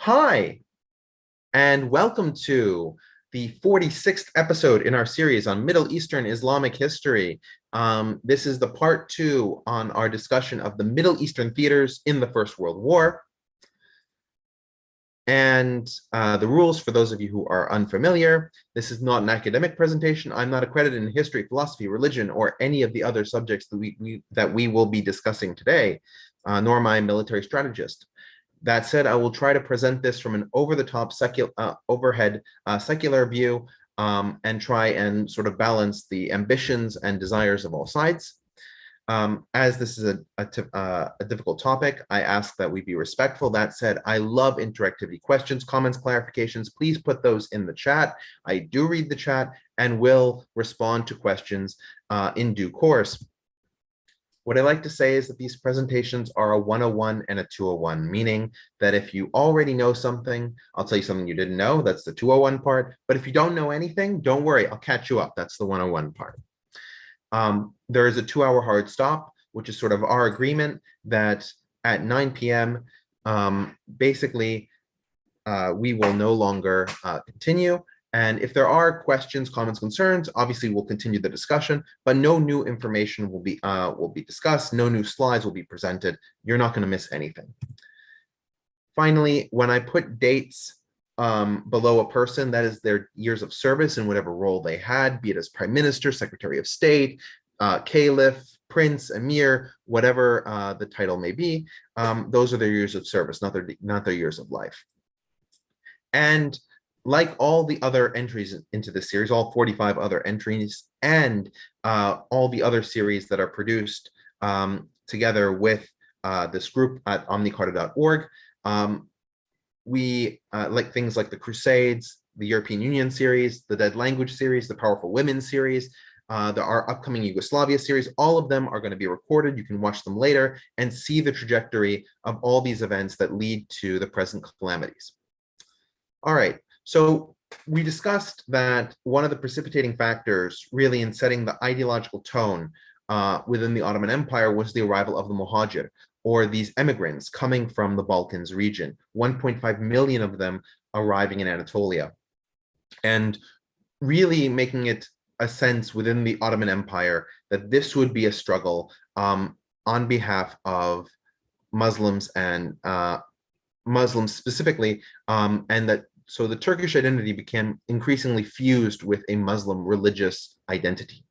Hi, and welcome to the 46th episode in our series on Middle Eastern Islamic history. This is the part two on our discussion of the Middle Eastern theaters in the First World War. And the rules for those of you who are unfamiliar: this is not an academic presentation. I'm not accredited in history, philosophy, religion, or any of the other subjects that we will be discussing today, nor am I a military strategist. That said, I will try to present this from an over-the-top secular view, and try and sort of balance the ambitions and desires of all sides. As this is a difficult topic, I ask that we be respectful. That said, I love interactivity, questions, comments, clarifications. Please put those in the chat. I do read the chat and will respond to questions in due course. What I like to say is that these presentations are a 101 and a 201, meaning that if you already know something, I'll tell you something you didn't know. That's the 201 part. But if you don't know anything, don't worry, I'll catch you up. That's the 101 part. There is a 2-hour hard stop, which is sort of our agreement that at 9 p.m., basically, we will no longer continue. And if there are questions, comments, concerns, obviously we'll continue the discussion, but no new information will be discussed. No new slides will be presented. You're not going to miss anything. Finally, when I put dates below a person, that is their years of service in whatever role they had, be it as Prime Minister, Secretary of State, Caliph, Prince, Emir, whatever the title may be. Those are their years of service, not their years of life. And like all the other entries into this series, all 45 other entries, and all the other series that are produced together with this group at omnicarta.org, we like things like the Crusades, the European Union series, the Dead Language series, the Powerful Women series, our upcoming Yugoslavia series. All of them are going to be recorded. You can watch them later and see the trajectory of all these events that lead to the present calamities. All right. So we discussed that one of the precipitating factors really in setting the ideological tone within the Ottoman Empire was the arrival of the Muhajir, or these immigrants coming from the Balkans region, 1.5 million of them arriving in Anatolia, and really making it a sense within the Ottoman Empire that this would be a struggle on behalf of Muslims and Muslims specifically, and that so the Turkish identity became increasingly fused with a Muslim religious identity.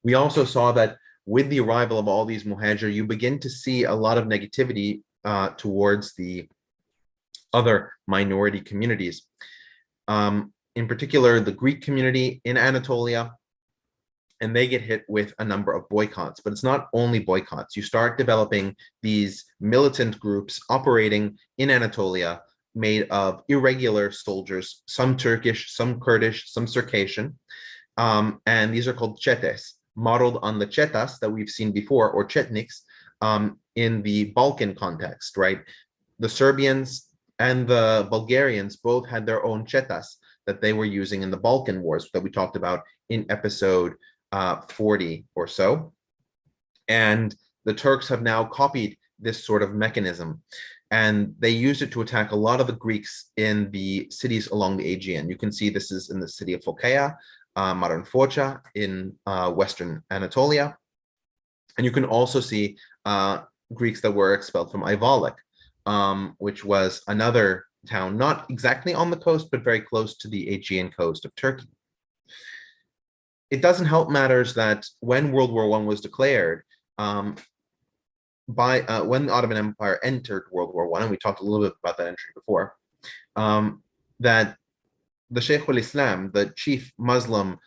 We also saw that with the arrival of all these muhajir, you begin to see a lot of negativity towards the other minority communities. In particular, the Greek community in Anatolia, and they get hit with a number of boycotts. But it's not only boycotts. You start developing these militant groups operating in Anatolia, made of irregular soldiers, some Turkish, some Kurdish, some Circassian. And these are called chetes, modeled on the chetas that we've seen before, or chetniks, in the Balkan context, right? The Serbians and the Bulgarians both had their own chetas that they were using in the Balkan wars that we talked about in episode 40 or so. And the Turks have now copied this sort of mechanism, and they used it to attack a lot of the Greeks in the cities along the Aegean. You can see this is in the city of Phocaea, modern Foça, in Western Anatolia. And you can also see Greeks that were expelled from Ayvalık, which was another town, not exactly on the coast, but very close to the Aegean coast of Turkey. It doesn't help matters that when World War I was declared, when the Ottoman Empire entered World War I, and we talked a little bit about that entry before, that the Sheikh al-Islam, the chief Muslim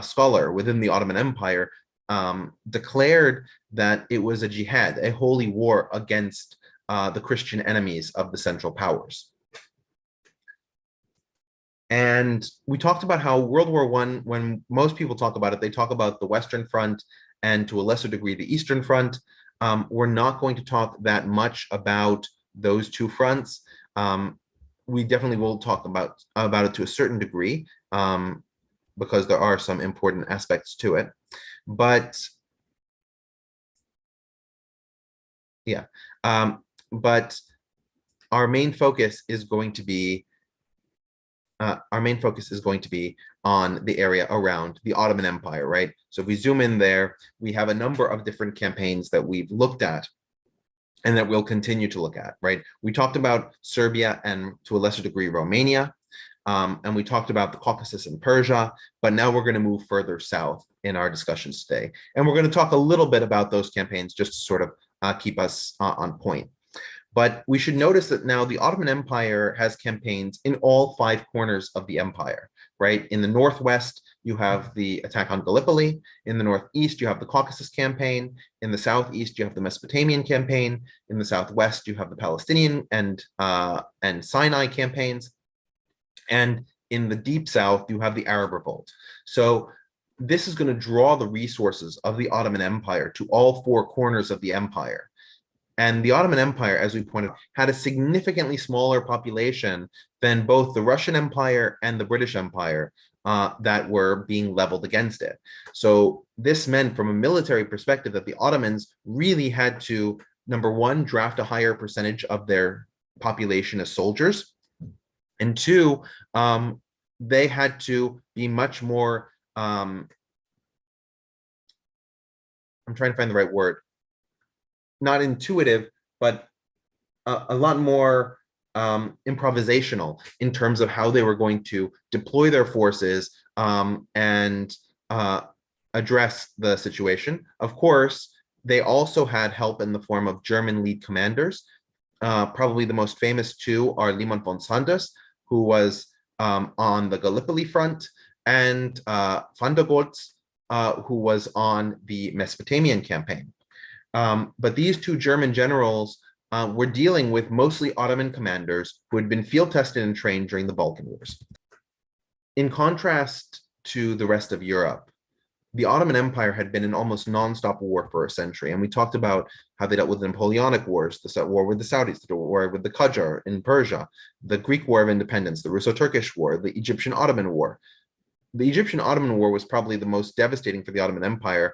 scholar within the Ottoman Empire, declared that it was a jihad, a holy war against the Christian enemies of the Central Powers. And we talked about how World War I, when most people talk about it, they talk about the Western Front and to a lesser degree the Eastern Front. We're not going to talk that much about those two fronts. We definitely will talk about it to a certain degree, because there are some important aspects to it. But yeah, but our main focus is going to be on the area around the Ottoman Empire, right? So if we zoom in there, we have a number of different campaigns that we've looked at and that we'll continue to look at, right? We talked about Serbia and to a lesser degree, Romania, and we talked about the Caucasus and Persia, but now we're going to move further south in our discussions today. And we're going to talk a little bit about those campaigns just to sort of keep us on point. But we should notice that now the Ottoman Empire has campaigns in all 5 corners of the empire, right? In the northwest, you have the attack on Gallipoli. In the northeast, you have the Caucasus Campaign. In the southeast, you have the Mesopotamian Campaign. In the southwest, you have the Palestinian and Sinai campaigns. And in the deep south, you have the Arab Revolt. So this is going to draw the resources of the Ottoman Empire to all 4 corners of the empire. And the Ottoman Empire, as we pointed out, had a significantly smaller population than both the Russian Empire and the British Empire that were being leveled against it. So this meant, from a military perspective, that the Ottomans really had to, number one, draft a higher percentage of their population as soldiers, and two, they had to be much more, I'm trying to find the right word, not intuitive, but a lot more improvisational in terms of how they were going to deploy their forces and address the situation. Of course, they also had help in the form of German lead commanders. Probably the most famous two are Liman von Sanders, who was on the Gallipoli front, and van der Goltz, who was on the Mesopotamian campaign. But these two German generals were dealing with mostly Ottoman commanders who had been field tested and trained during the Balkan Wars. In contrast to the rest of Europe, the Ottoman Empire had been in almost nonstop war for a century. And we talked about how they dealt with the Napoleonic Wars, the war with the Saudis, the war with the Qajar in Persia, the Greek War of Independence, the Russo-Turkish War, the Egyptian-Ottoman War. The Egyptian-Ottoman War was probably the most devastating for the Ottoman Empire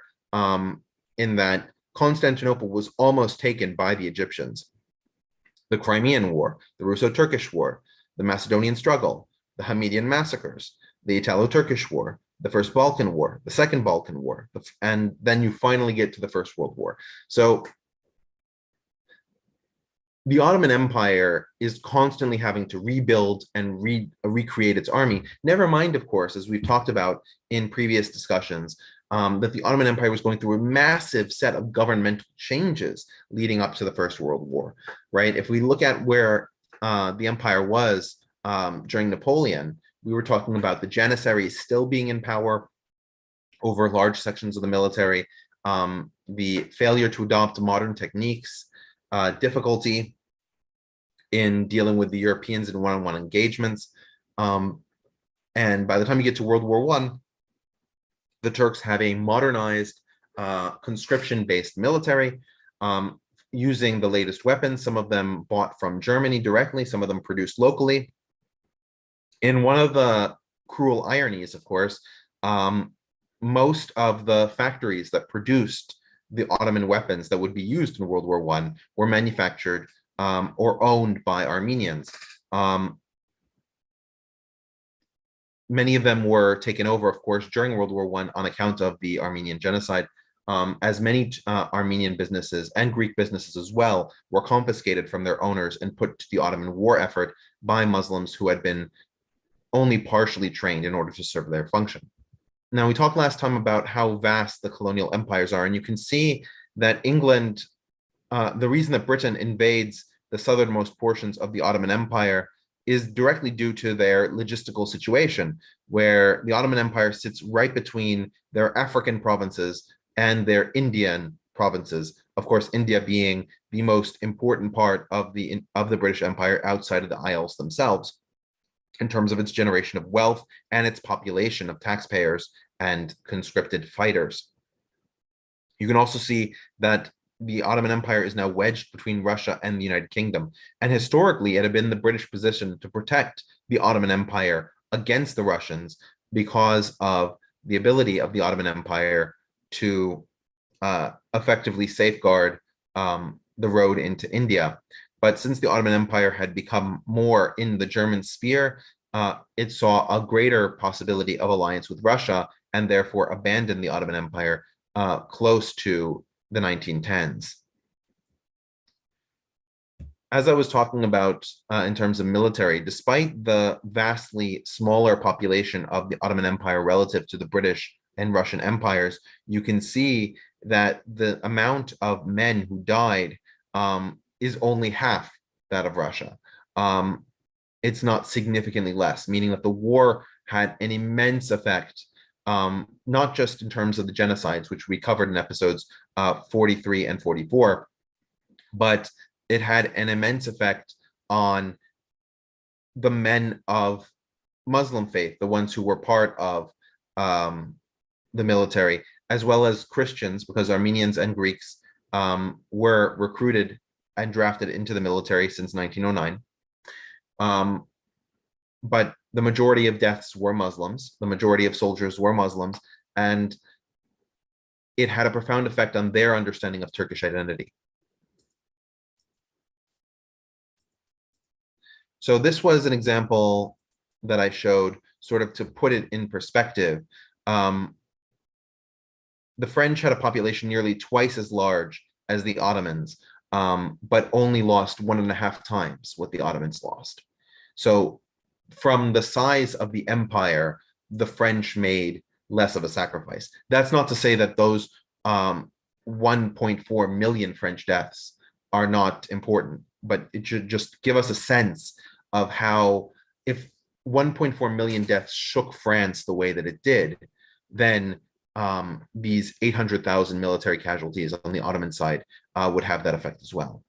in that Constantinople was almost taken by the Egyptians. The Crimean War, the Russo-Turkish War, the Macedonian struggle, the Hamidian massacres, the Italo-Turkish War, the First Balkan War, the Second Balkan War, and then you finally get to the First World War. So the Ottoman Empire is constantly having to rebuild and recreate its army. Never mind, of course, as we've talked about in previous discussions, that the Ottoman Empire was going through a massive set of governmental changes leading up to the First World War, right? If we look at where the empire was during Napoleon, we were talking about the Janissaries still being in power over large sections of the military, the failure to adopt modern techniques, difficulty in dealing with the Europeans in one-on-one engagements. And by the time you get to World War I, the Turks have a modernized conscription-based military using the latest weapons, some of them bought from Germany directly, some of them produced locally. In one of the cruel ironies, of course, most of the factories that produced the Ottoman weapons that would be used in World War I were manufactured or owned by Armenians. Many of them were taken over, of course, during World War I on account of the Armenian genocide, as many Armenian businesses and Greek businesses as well were confiscated from their owners and put to the Ottoman war effort by Muslims who had been only partially trained in order to serve their function. Now, we talked last time about how vast the colonial empires are, and you can see that England, the reason that Britain invades the southernmost portions of the Ottoman Empire is directly due to their logistical situation, where the Ottoman Empire sits right between their African provinces and their Indian provinces. Of course, India being the most important part of the British Empire outside of the Isles themselves, in terms of its generation of wealth and its population of taxpayers and conscripted fighters. You can also see that the Ottoman Empire is now wedged between Russia and the United Kingdom. And historically, it had been the British position to protect the Ottoman Empire against the Russians because of the ability of the Ottoman Empire to effectively safeguard the road into India. But since the Ottoman Empire had become more in the German sphere, it saw a greater possibility of alliance with Russia and therefore abandoned the Ottoman Empire close to the 1910s. As I was talking about in terms of military, despite the vastly smaller population of the Ottoman Empire relative to the British and Russian empires, you can see that the amount of men who died is only half that of Russia. It's not significantly less, meaning that the war had an immense effect, not just in terms of the genocides, which we covered in episodes 43 and 44, but it had an immense effect on the men of Muslim faith, the ones who were part of the military, as well as Christians, because Armenians and Greeks were recruited and drafted into the military since 1909. But the majority of deaths were Muslims, the majority of soldiers were Muslims, and it had a profound effect on their understanding of Turkish identity. So this was an example that I showed sort of to put it in perspective. The French had a population nearly twice as large as the Ottomans, but only lost 1.5 times what the Ottomans lost. So from the size of the empire, the French made less of a sacrifice. That's not to say that those 1.4 million French deaths are not important, but it should just give us a sense of how, if 1.4 million deaths shook France the way that it did, then these 800,000 military casualties on the Ottoman side would have that effect as well.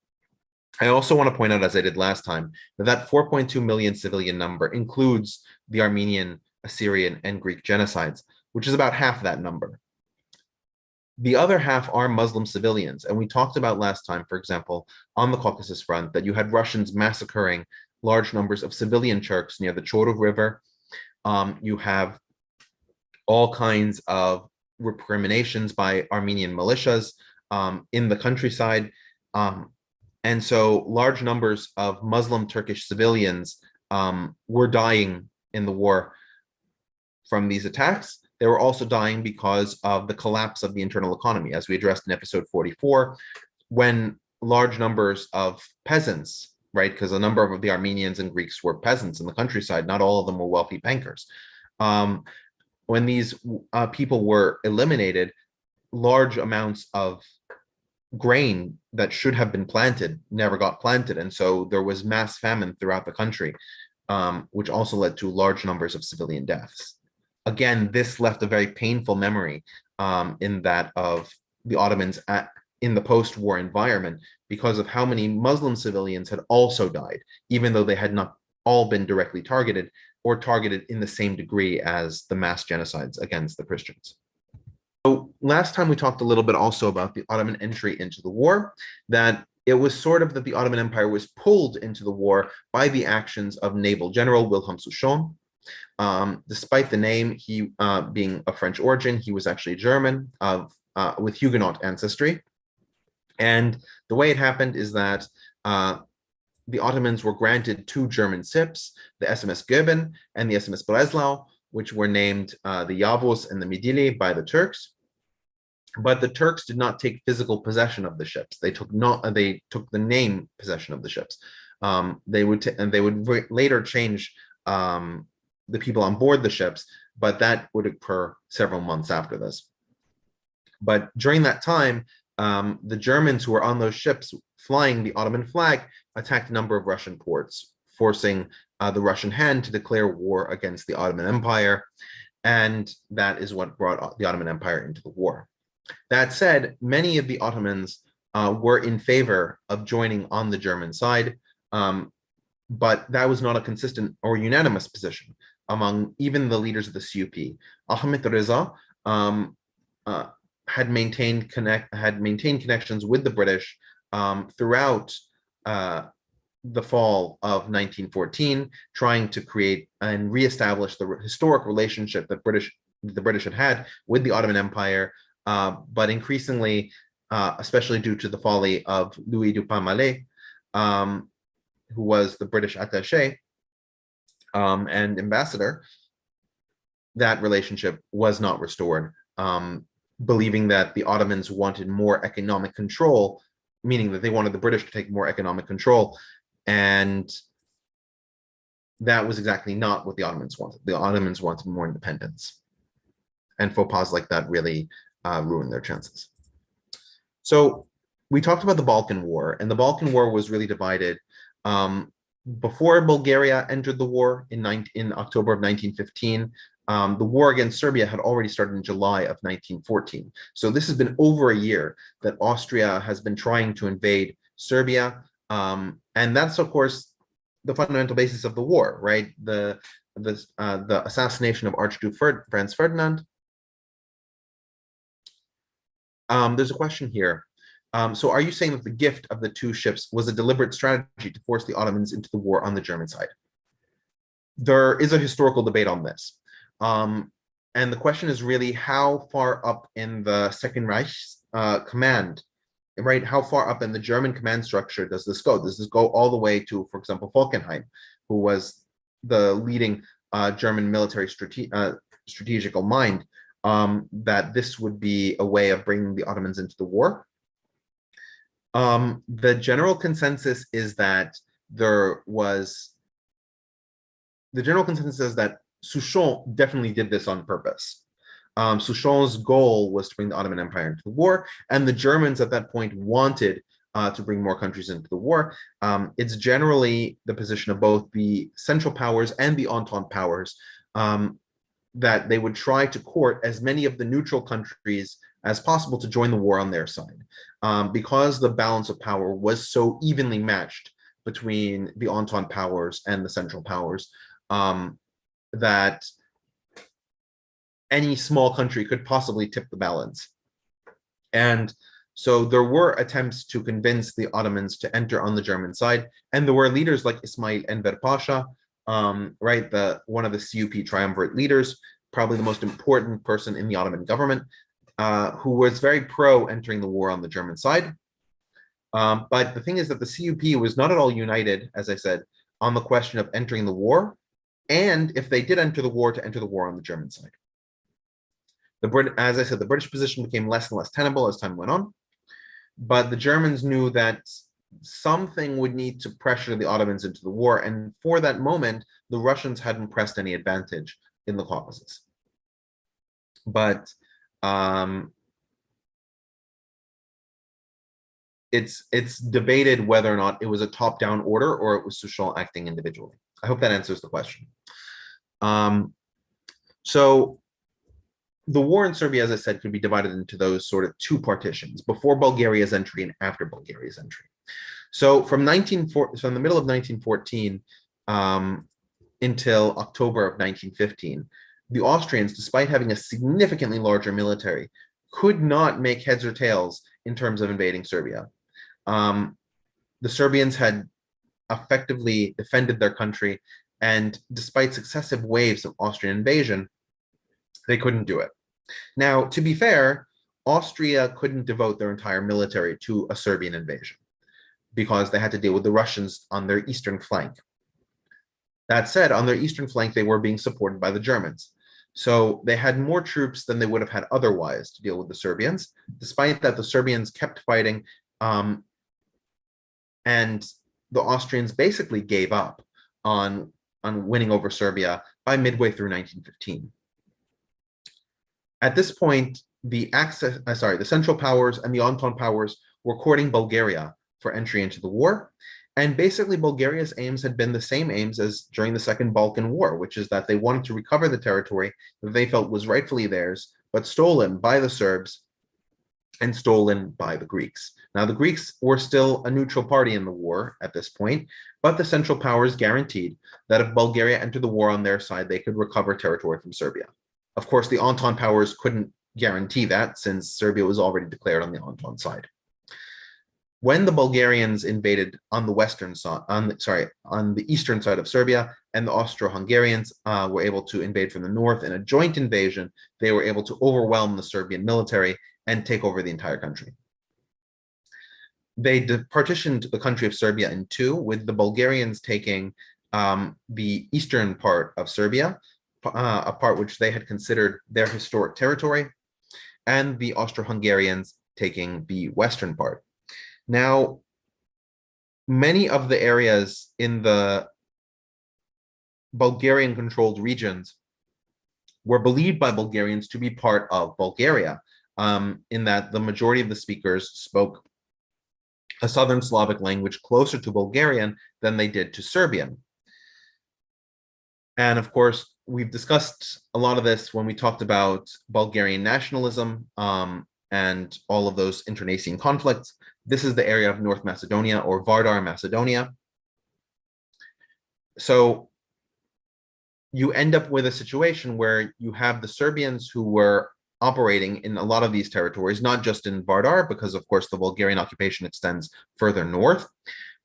I also want to point out, as I did last time, that 4.2 million civilian number includes the Armenian, Assyrian, and Greek genocides, which is about half that number. The other half are Muslim civilians. And we talked about last time, for example, on the Caucasus front, that you had Russians massacring large numbers of civilian Turks near the Chorov River. You have all kinds of recriminations by Armenian militias in the countryside. And so large numbers of Muslim Turkish civilians were dying in the war from these attacks. They were also dying because of the collapse of the internal economy, as we addressed in episode 44, when large numbers of peasants, right, because a number of the Armenians and Greeks were peasants in the countryside, not all of them were wealthy bankers. When these people were eliminated, large amounts of grain that should have been planted never got planted. And so there was mass famine throughout the country, which also led to large numbers of civilian deaths. Again, this left a very painful memory in that of the Ottomans in the post-war environment, because of how many Muslim civilians had also died, even though they had not all been directly targeted or targeted in the same degree as the mass genocides against the Christians. So last time we talked a little bit also about the Ottoman entry into the war, that it was sort of that the Ottoman Empire was pulled into the war by the actions of naval general Wilhelm Souchon. Despite the name, he being of French origin, he was actually German with Huguenot ancestry. And the way it happened is that the Ottomans were granted 2 German ships, the SMS Goeben and the SMS Breslau, which were named the Yavuz and the Midilli by the Turks. But the Turks did not take physical possession of the ships. They took the name possession of the ships. They would later change the people on board the ships, but that would occur several months after this. But during that time, the Germans who were on those ships flying the Ottoman flag attacked a number of Russian ports, forcing the Russian hand to declare war against the Ottoman Empire. And that is what brought the Ottoman Empire into the war. That said, many of the Ottomans were in favor of joining on the German side, but that was not a consistent or unanimous position among even the leaders of the CUP. Ahmet Reza had maintained connections with the British throughout the fall of 1914, trying to create and reestablish the historic relationship that the British had with the Ottoman Empire, but increasingly, especially due to the folly of Louis Dupin-Mallet, who was the British attaché and ambassador, that relationship was not restored, believing that the Ottomans wanted more economic control, meaning that they wanted the British to take more economic control. And that was exactly not what the Ottomans wanted. The Ottomans wanted more independence. And faux pas like that really ruined their chances. So we talked about the Balkan War, and the Balkan War was really divided. Before Bulgaria entered the war in October of 1915, the war against Serbia had already started in July of 1914. So this has been over a year that Austria has been trying to invade Serbia. And that's, of course, the fundamental basis of the war, right? The assassination of Archduke Franz Ferdinand. There's a question here. So are you saying that the gift of the two ships was a deliberate strategy to force the Ottomans into the war on the German side? There is a historical debate on this. And the question is really how far up in the Second Reich's command, right? How far up in the German command structure does this go? Does this go all the way to, for example, Falkenhayn, who was the leading German military strategical mind, that this would be a way of bringing the Ottomans into the war? The general consensus is that Souchon definitely did this on purpose. Souchon's goal was to bring the Ottoman Empire into the war, and the Germans at that point wanted to bring more countries into the war. It's generally the position of both the Central Powers and the Entente Powers that they would try to court as many of the neutral countries as possible to join the war on their side, because the balance of power was so evenly matched between the Entente Powers and the Central Powers, that any small country could possibly tip the balance. And so there were attempts to convince the Ottomans to enter on the German side, and there were leaders like Ismail Enver Pasha, right, one of the CUP triumvirate leaders, probably the most important person in the Ottoman government, who was very pro entering the war on the German side. But the thing is that the CUP was not at all united, as I said, on the question of entering the war, and if they did enter the war, to enter the war on the German side. As I said, the British position became less and less tenable as time went on, but the Germans knew that something would need to pressure the Ottomans into the war, and for that moment, the Russians hadn't pressed any advantage in the Caucasus. But it's debated whether or not it was a top-down order or it was Souchon acting individually. I hope that answers the question. So the war in Serbia, as I said, could be divided into those sort of two partitions, before Bulgaria's entry and after Bulgaria's entry. So from the middle of 1914 until October of 1915, the Austrians, despite having a significantly larger military, could not make heads or tails in terms of invading Serbia. The Serbians had effectively defended their country, and despite successive waves of Austrian invasion, they couldn't do it. Now, to be fair, Austria couldn't devote their entire military to a Serbian invasion because they had to deal with the Russians on their eastern flank. That said, on their eastern flank, they were being supported by the Germans. So they had more troops than they would have had otherwise to deal with the Serbians. Despite that, the Serbians kept fighting, and the Austrians basically gave up on winning over Serbia by midway through 1915. At this point, the Central Powers and the Entente Powers were courting Bulgaria for entry into the war. And basically, Bulgaria's aims had been the same aims as during the Second Balkan War, which is that they wanted to recover the territory that they felt was rightfully theirs, but stolen by the Serbs and stolen by the Greeks. Now, the Greeks were still a neutral party in the war at this point, but the Central Powers guaranteed that if Bulgaria entered the war on their side, they could recover territory from Serbia. Of course, the Entente Powers couldn't guarantee that since Serbia was already declared on the Entente side. When the Bulgarians invaded on the on the eastern side of Serbia, and the Austro-Hungarians were able to invade from the north in a joint invasion, they were able to overwhelm the Serbian military and take over the entire country. they partitioned the country of Serbia in two, with the Bulgarians taking the eastern part of Serbia, a part which they had considered their historic territory, and the Austro-Hungarians taking the western part. Now, many of the areas in the Bulgarian-controlled regions were believed by Bulgarians to be part of Bulgaria, in that the majority of the speakers spoke a Southern Slavic language closer to Bulgarian than they did to Serbian. And of course, we've discussed a lot of this when we talked about Bulgarian nationalism and all of those internecine conflicts. This is the area of North Macedonia, or Vardar, Macedonia. So you end up with a situation where you have the Serbians who were operating in a lot of these territories, not just in Vardar, because of course the Bulgarian occupation extends further north,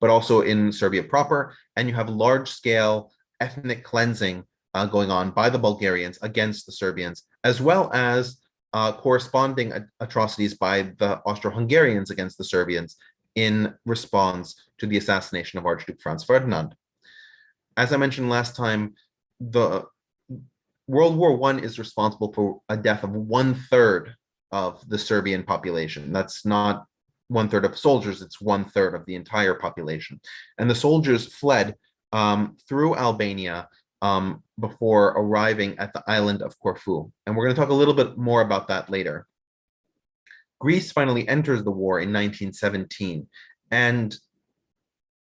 but also in Serbia proper. And you have large-scale ethnic cleansing going on by the Bulgarians against the Serbians, as well as corresponding atrocities by the Austro-Hungarians against the Serbians in response to the assassination of Archduke Franz Ferdinand. As I mentioned last time, the World War I is responsible for a death of 1/3 of the Serbian population. That's not 1/3 of soldiers, it's 1/3 of the entire population. And the soldiers fled through Albania before arriving at the island of Corfu. And we're going to talk a little bit more about that later. Greece finally enters the war in 1917, and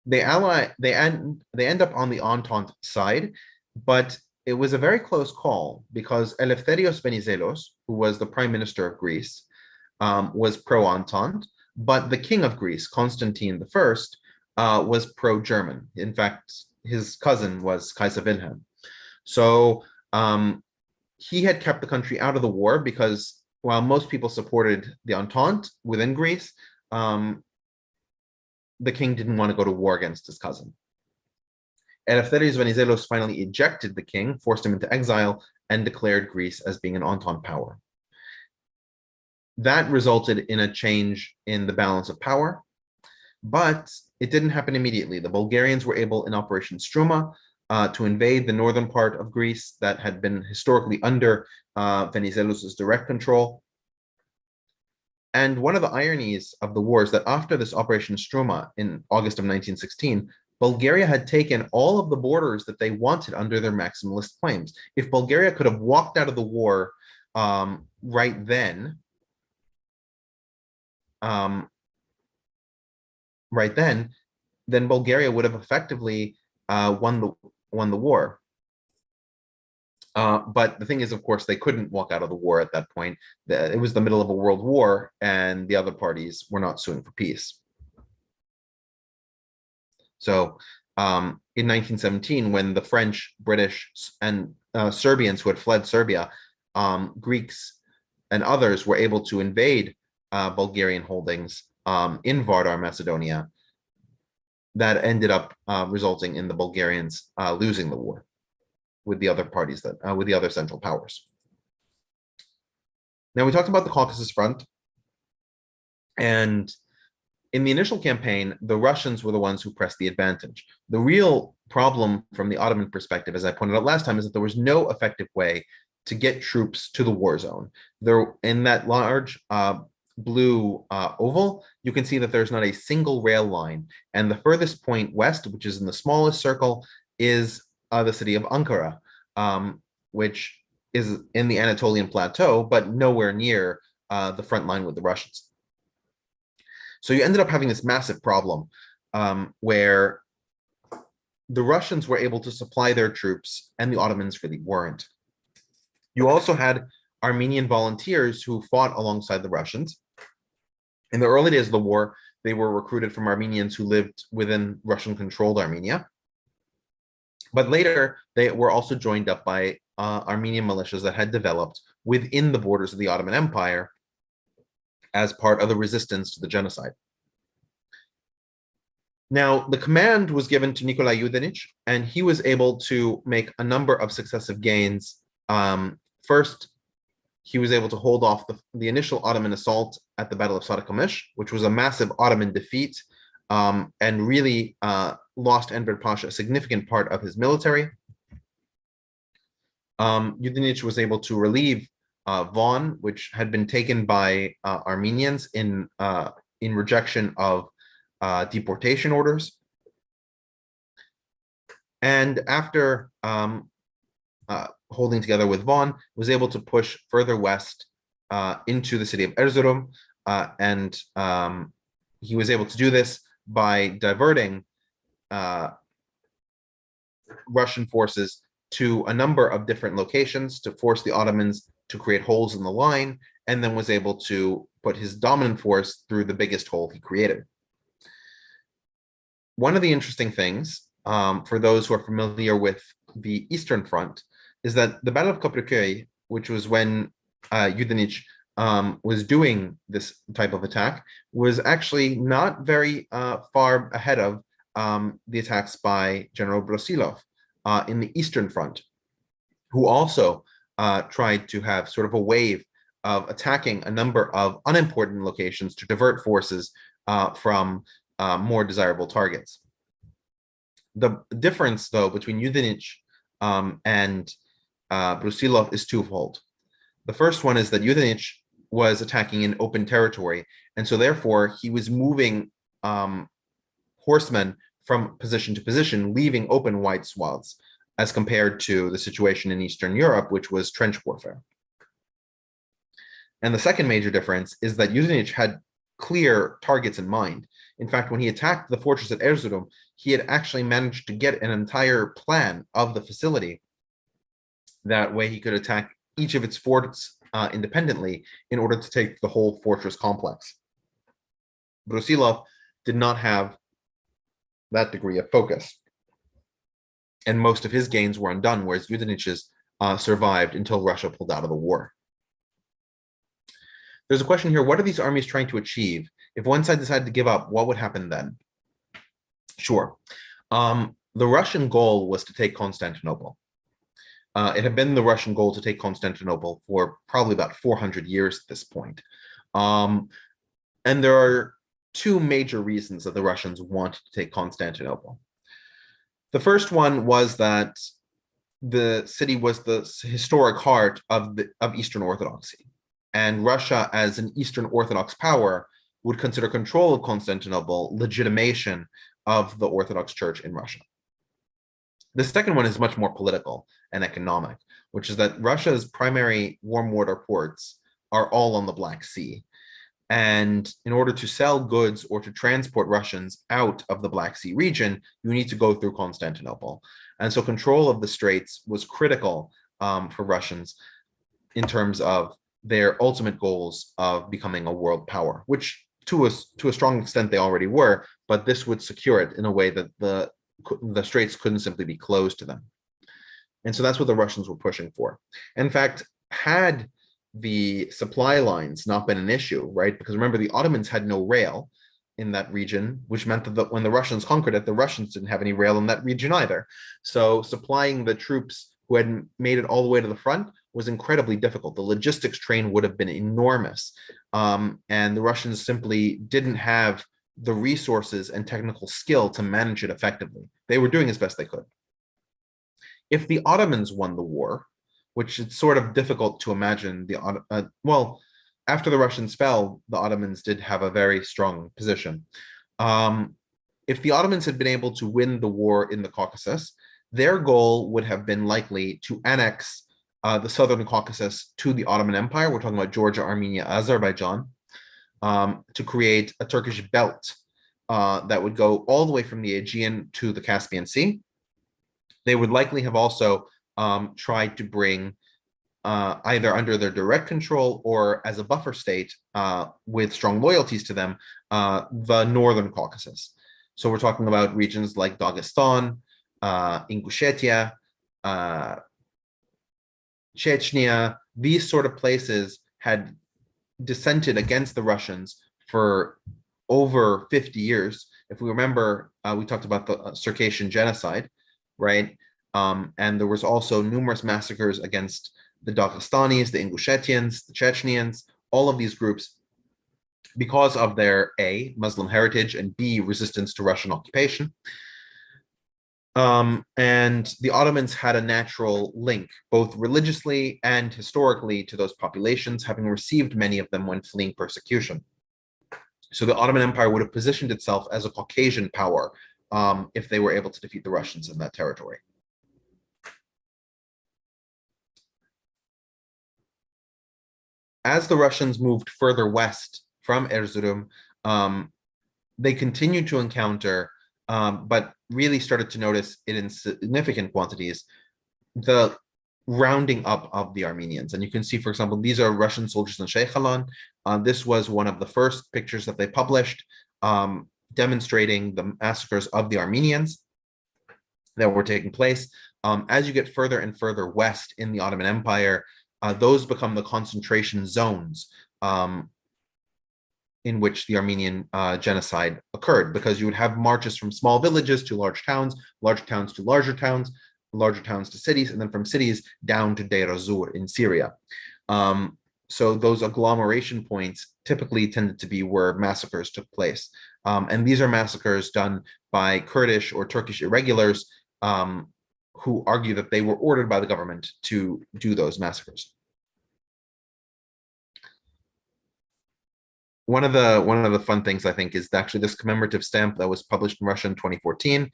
they end up on the Entente side, but it was a very close call because Eleftherios Venizelos, who was the prime minister of Greece, was pro-Entente, but the king of Greece, Constantine I, was pro-German. In fact, his cousin was Kaiser Wilhelm. So he had kept the country out of the war because while most people supported the Entente within Greece, the king didn't want to go to war against his cousin. Eleftherios Venizelos finally ejected the king, forced him into exile, and declared Greece as being an Entente power. That resulted in a change in the balance of power, but it didn't happen immediately. The Bulgarians were able, in Operation Struma, to invade the northern part of Greece that had been historically under Venizelos' direct control. And one of the ironies of the war is that after this Operation Struma in August of 1916, Bulgaria had taken all of the borders that they wanted under their maximalist claims. If Bulgaria could have walked out of the war right then, then Bulgaria would have effectively won the war. But the thing is, of course, they couldn't walk out of the war at that point. It was the middle of a world war, and the other parties were not suing for peace. So in 1917, when the French, British, and Serbians who had fled Serbia, Greeks and others were able to invade Bulgarian holdings in Vardar, Macedonia, that ended up resulting in the Bulgarians losing the war with the other parties, with the other Central Powers. Now, we talked about the Caucasus Front, and in the initial campaign, the Russians were the ones who pressed the advantage. The real problem from the Ottoman perspective, as I pointed out last time, is that there was no effective way to get troops to the war zone. There, in that large blue oval, you can see that there's not a single rail line. And the furthest point west, which is in the smallest circle, is the city of Ankara, which is in the Anatolian plateau, but nowhere near the front line with the Russians. So you ended up having this massive problem where the Russians were able to supply their troops and the Ottomans really weren't. You also had Armenian volunteers who fought alongside the Russians. In the early days of the war, they were recruited from Armenians who lived within Russian-controlled Armenia. But later, they were also joined up by Armenian militias that had developed within the borders of the Ottoman Empire as part of the resistance to the genocide. Now, the command was given to Nikolai Yudenich, and he was able to make a number of successive gains. First, he was able to hold off the initial Ottoman assault at the Battle of Sarıkamış, which was a massive Ottoman defeat, and really lost Enver Pasha a significant part of his military. Yudenich was able to relieve Van, which had been taken by Armenians in rejection of deportation orders. And after holding together with Van, was able to push further west into the city of Erzurum, and he was able to do this by diverting Russian forces to a number of different locations to force the Ottomans to create holes in the line, and then was able to put his dominant force through the biggest hole he created. One of the interesting things, for those who are familiar with the Eastern Front, is that the Battle of Köprüköy, which was when Yudenich was doing this type of attack, was actually not very far ahead of the attacks by General Brusilov in the Eastern Front, who also tried to have sort of a wave of attacking a number of unimportant locations to divert forces from more desirable targets. The difference, though, between Yudenich and Brusilov is twofold. The first one is that Yudenich was attacking in open territory, and so therefore he was moving horsemen from position to position, leaving open wide swaths, as compared to the situation in Eastern Europe, which was trench warfare. And the second major difference is that Yudenich had clear targets in mind. In fact, when he attacked the fortress at Erzurum, he had actually managed to get an entire plan of the facility. That way he could attack each of its forts independently in order to take the whole fortress complex. Brusilov did not have that degree of focus, and most of his gains were undone, whereas Yudenich's survived until Russia pulled out of the war. There's a question here: what are these armies trying to achieve? If one side decided to give up, what would happen then? Sure. The Russian goal was to take Constantinople. It had been the Russian goal to take Constantinople for probably about 400 years at this point. And there are two major reasons that the Russians wanted to take Constantinople. The first one was that the city was the historic heart of Eastern Orthodoxy. And Russia, as an Eastern Orthodox power, would consider control of Constantinople legitimation of the Orthodox Church in Russia. The second one is much more political and economic, which is that Russia's primary warm water ports are all on the Black Sea. And in order to sell goods or to transport Russians out of the Black Sea region, you need to go through Constantinople. And so control of the straits was critical for Russians in terms of their ultimate goals of becoming a world power, which to a strong extent they already were, but this would secure it in a way that the straits couldn't simply be closed to them. And so that's what the Russians were pushing for. In fact, had the supply lines not been an issue, right? Because remember, the Ottomans had no rail in that region, which meant that when the Russians conquered it, the Russians didn't have any rail in that region either. So supplying the troops who had made it all the way to the front was incredibly difficult. The logistics train would have been enormous. And the Russians simply didn't have the resources and technical skill to manage it effectively. They were doing as best they could. If the Ottomans won the war, which is sort of difficult to imagine, well, after the Russians fell, the Ottomans did have a very strong position. If the Ottomans had been able to win the war in the Caucasus, their goal would have been likely to annex the southern Caucasus to the Ottoman Empire. We're talking about Georgia, Armenia, Azerbaijan, to create a Turkish belt that would go all the way from the Aegean to the Caspian Sea. They would likely have also tried to bring, either under their direct control or as a buffer state with strong loyalties to them, the northern Caucasus. So we're talking about regions like Dagestan, Ingushetia, Chechnya. These sort of places had dissented against the Russians for over 50 years. If we remember, we talked about the Circassian genocide, right? And there was also numerous massacres against the Dagestanis, the Ingushetians, the Chechenians, all of these groups, because of their A, Muslim heritage, and B, resistance to Russian occupation. And the Ottomans had a natural link, both religiously and historically, to those populations, having received many of them when fleeing persecution. So the Ottoman Empire would have positioned itself as a Caucasian power if they were able to defeat the Russians in that territory. As the Russians moved further west from Erzurum, they continued to encounter, but really started to notice it in significant quantities, the rounding up of the Armenians. And you can see, for example, these are Russian soldiers in Sheikhalan. This was one of the first pictures that they published, demonstrating the massacres of the Armenians that were taking place. As you get further and further west in the Ottoman Empire, those become the concentration zones in which the Armenian genocide occurred, because you would have marches from small villages to large towns to larger towns to cities, and then from cities down to Deir ez-Zor in Syria. So those agglomeration points typically tended to be where massacres took place. And these are massacres done by Kurdish or Turkish irregulars who argue that they were ordered by the government to do those massacres. One of the fun things, I think, is actually this commemorative stamp that was published in Russia in 2014,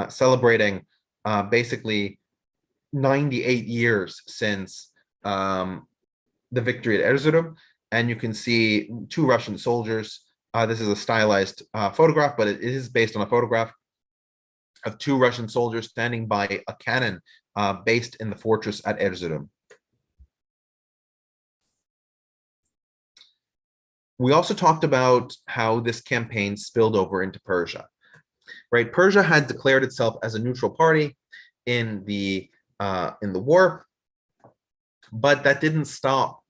celebrating basically 98 years since the victory at Erzurum. And you can see two Russian soldiers. This is a stylized photograph, but it is based on a photograph of two Russian soldiers standing by a cannon based in the fortress at Erzurum. We also talked about how this campaign spilled over into Persia, right? Persia had declared itself as a neutral party in the war, but that didn't stop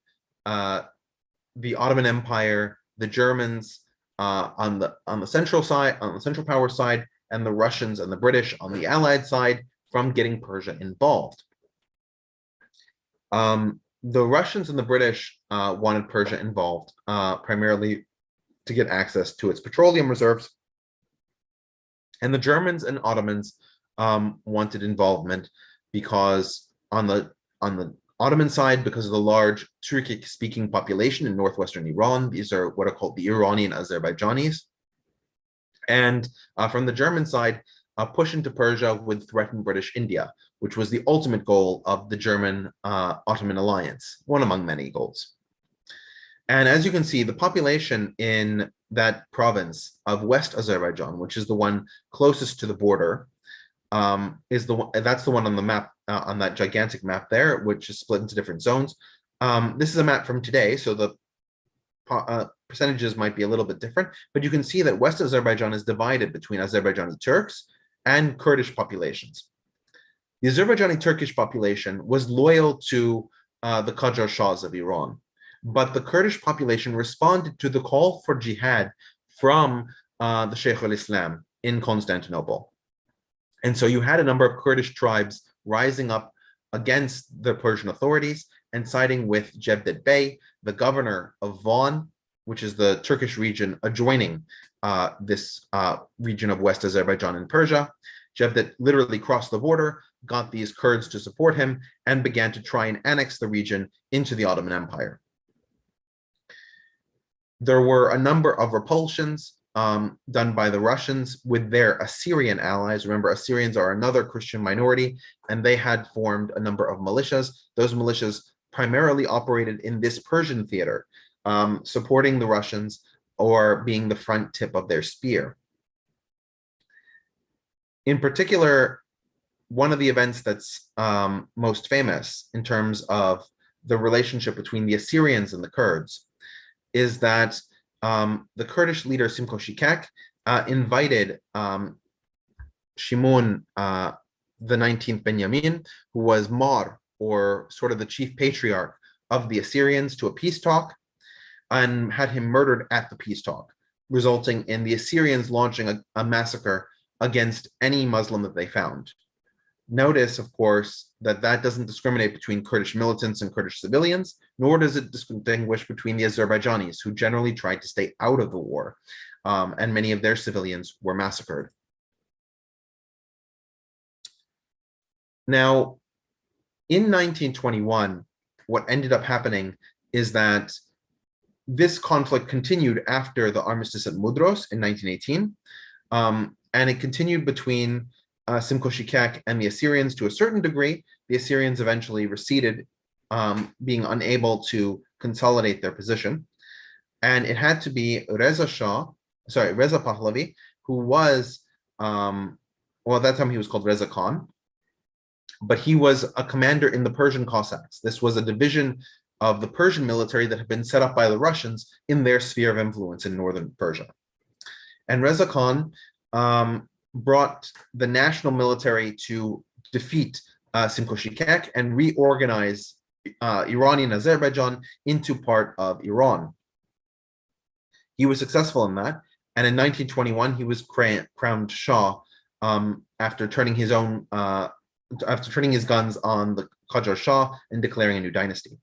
the Ottoman Empire, the Germans on the central side, on the Central Power side, and the Russians and the British on the Allied side from getting Persia involved. The Russians and the British wanted Persia involved primarily to get access to its petroleum reserves. And the Germans and Ottomans wanted involvement because on the Ottoman side, because of the large Turkic-speaking population in northwestern Iran, these are what are called the Iranian Azerbaijanis. And from the German side, push into Persia would threaten British India, which was the ultimate goal of the German-Ottoman alliance, one among many goals. And as you can see, the population in that province of West Azerbaijan, which is the one closest to the border, that's the one on the map, on that gigantic map there, which is split into different zones. This is a map from today, so the percentages might be a little bit different, but you can see that West Azerbaijan is divided between Azerbaijani Turks and Kurdish populations. The Azerbaijani Turkish population was loyal to the Qajar Shahs of Iran, but the Kurdish population responded to the call for jihad from the Sheikh al-Islam in Constantinople. And so you had a number of Kurdish tribes rising up against the Persian authorities and siding with Cevdet Bey, the governor of Van, which is the Turkish region adjoining this region of West Azerbaijan in Persia. Cevdet literally crossed the border, got these Kurds to support him, and began to try and annex the region into the Ottoman Empire. There were a number of repulsions done by the Russians with their Assyrian allies. Remember, Assyrians are another Christian minority, and they had formed a number of militias. Those militias primarily operated in this Persian theater, supporting the Russians or being the front tip of their spear. In particular, one of the events that's most famous in terms of the relationship between the Assyrians and the Kurds is that the Kurdish leader Simko Shikak invited Shimun, the 19th Benjamin, who was Mar, or sort of the chief patriarch of the Assyrians, to a peace talk, and had him murdered at the peace talk, resulting in the Assyrians launching a massacre against any Muslim that they found. Notice, of course, that that doesn't discriminate between Kurdish militants and Kurdish civilians, nor does it distinguish between the Azerbaijanis, who generally tried to stay out of the war, and many of their civilians were massacred. Now, in 1921, what ended up happening is that this conflict continued after the armistice at Mudros in 1918, and it continued between Simko Shikek and the Assyrians to a certain degree. The Assyrians eventually receded, being unable to consolidate their position. And it had to be Reza Pahlavi, who was, well, at that time he was called Reza Khan, but he was a commander in the Persian Cossacks. This was a division of the Persian military that had been set up by the Russians in their sphere of influence in northern Persia. And Reza Khan brought the national military to defeat Simko Shikek and reorganize Iranian Azerbaijan into part of Iran. He was successful in that, and in 1921 he was crowned Shah after turning his guns on the Qajar Shah and declaring a new dynasty.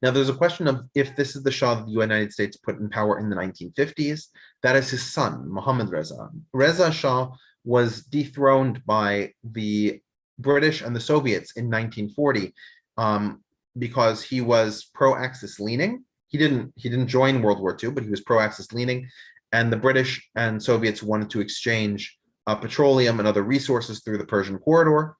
Now, there's a question of if this is the Shah that the United States put in power in the 1950s. That is his son, Mohammad Reza. Reza Shah was dethroned by the British and the Soviets in 1940 because he was pro-Axis leaning. He didn't join World War II, but he was pro-Axis leaning, and the British and Soviets wanted to exchange petroleum and other resources through the Persian corridor,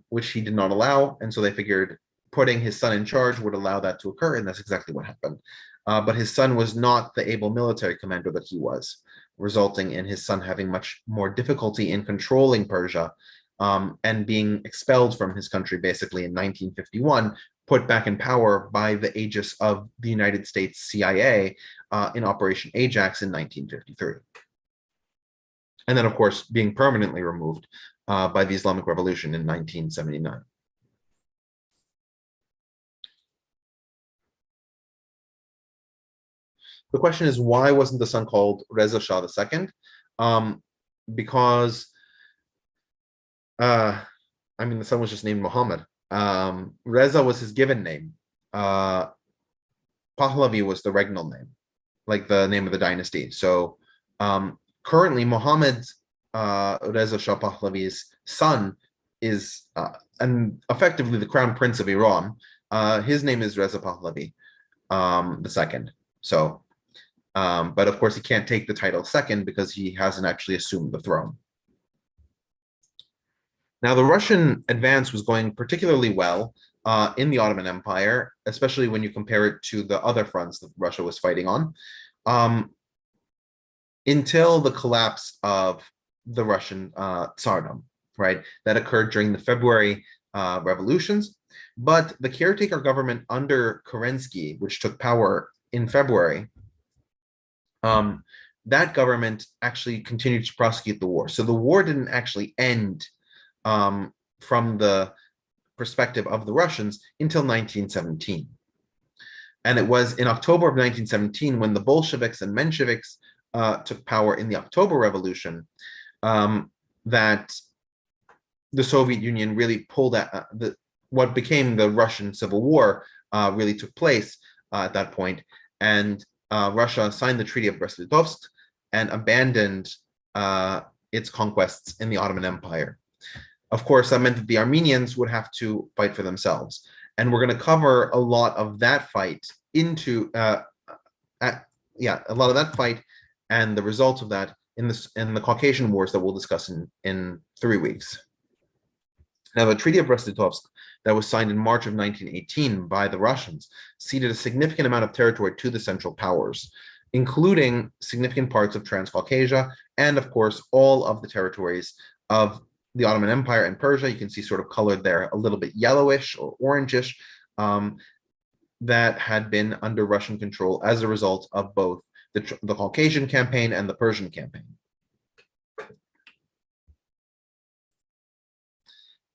which he did not allow, and so they figured putting his son in charge would allow that to occur, and that's exactly what happened. But his son was not the able military commander that he was, resulting in his son having much more difficulty in controlling Persia, and being expelled from his country basically in 1951, put back in power by the aegis of the United States CIA in Operation Ajax in 1953. And then, of course, being permanently removed by the Islamic Revolution in 1979. The question is, why wasn't the son called Reza Shah II? Because, the son was just named Muhammad. Reza was his given name. Pahlavi was the regnal name, like the name of the dynasty. So currently, Muhammad Reza Shah Pahlavi's son is and effectively the crown prince of Iran. His name is Reza Pahlavi II. So, but of course, he can't take the title second because he hasn't actually assumed the throne. Now, the Russian advance was going particularly well in the Ottoman Empire, especially when you compare it to the other fronts that Russia was fighting on, until the collapse of the Russian Tsardom, right? That occurred during the February revolutions. But the caretaker government under Kerensky, which took power in February, that government actually continued to prosecute the war. So the war didn't actually end from the perspective of the Russians until 1917. And it was in October of 1917 when the Bolsheviks and Mensheviks took power in the October Revolution that the Soviet Union really pulled at what became the Russian Civil War really took place at that point. And Russia signed the Treaty of Brest-Litovsk and abandoned its conquests in the Ottoman Empire. Of course, that meant that the Armenians would have to fight for themselves. And we're going to cover a lot of that fight a lot of that fight and the results of that in the Caucasian Wars that we'll discuss in 3 weeks. Now, the Treaty of Brest-Litovsk that was signed in March of 1918 by the Russians ceded a significant amount of territory to the Central Powers, including significant parts of Transcaucasia and, of course, all of the territories of the Ottoman Empire and Persia. You can see sort of colored there a little bit yellowish or orangish, that had been under Russian control as a result of both the Caucasian Campaign and the Persian Campaign.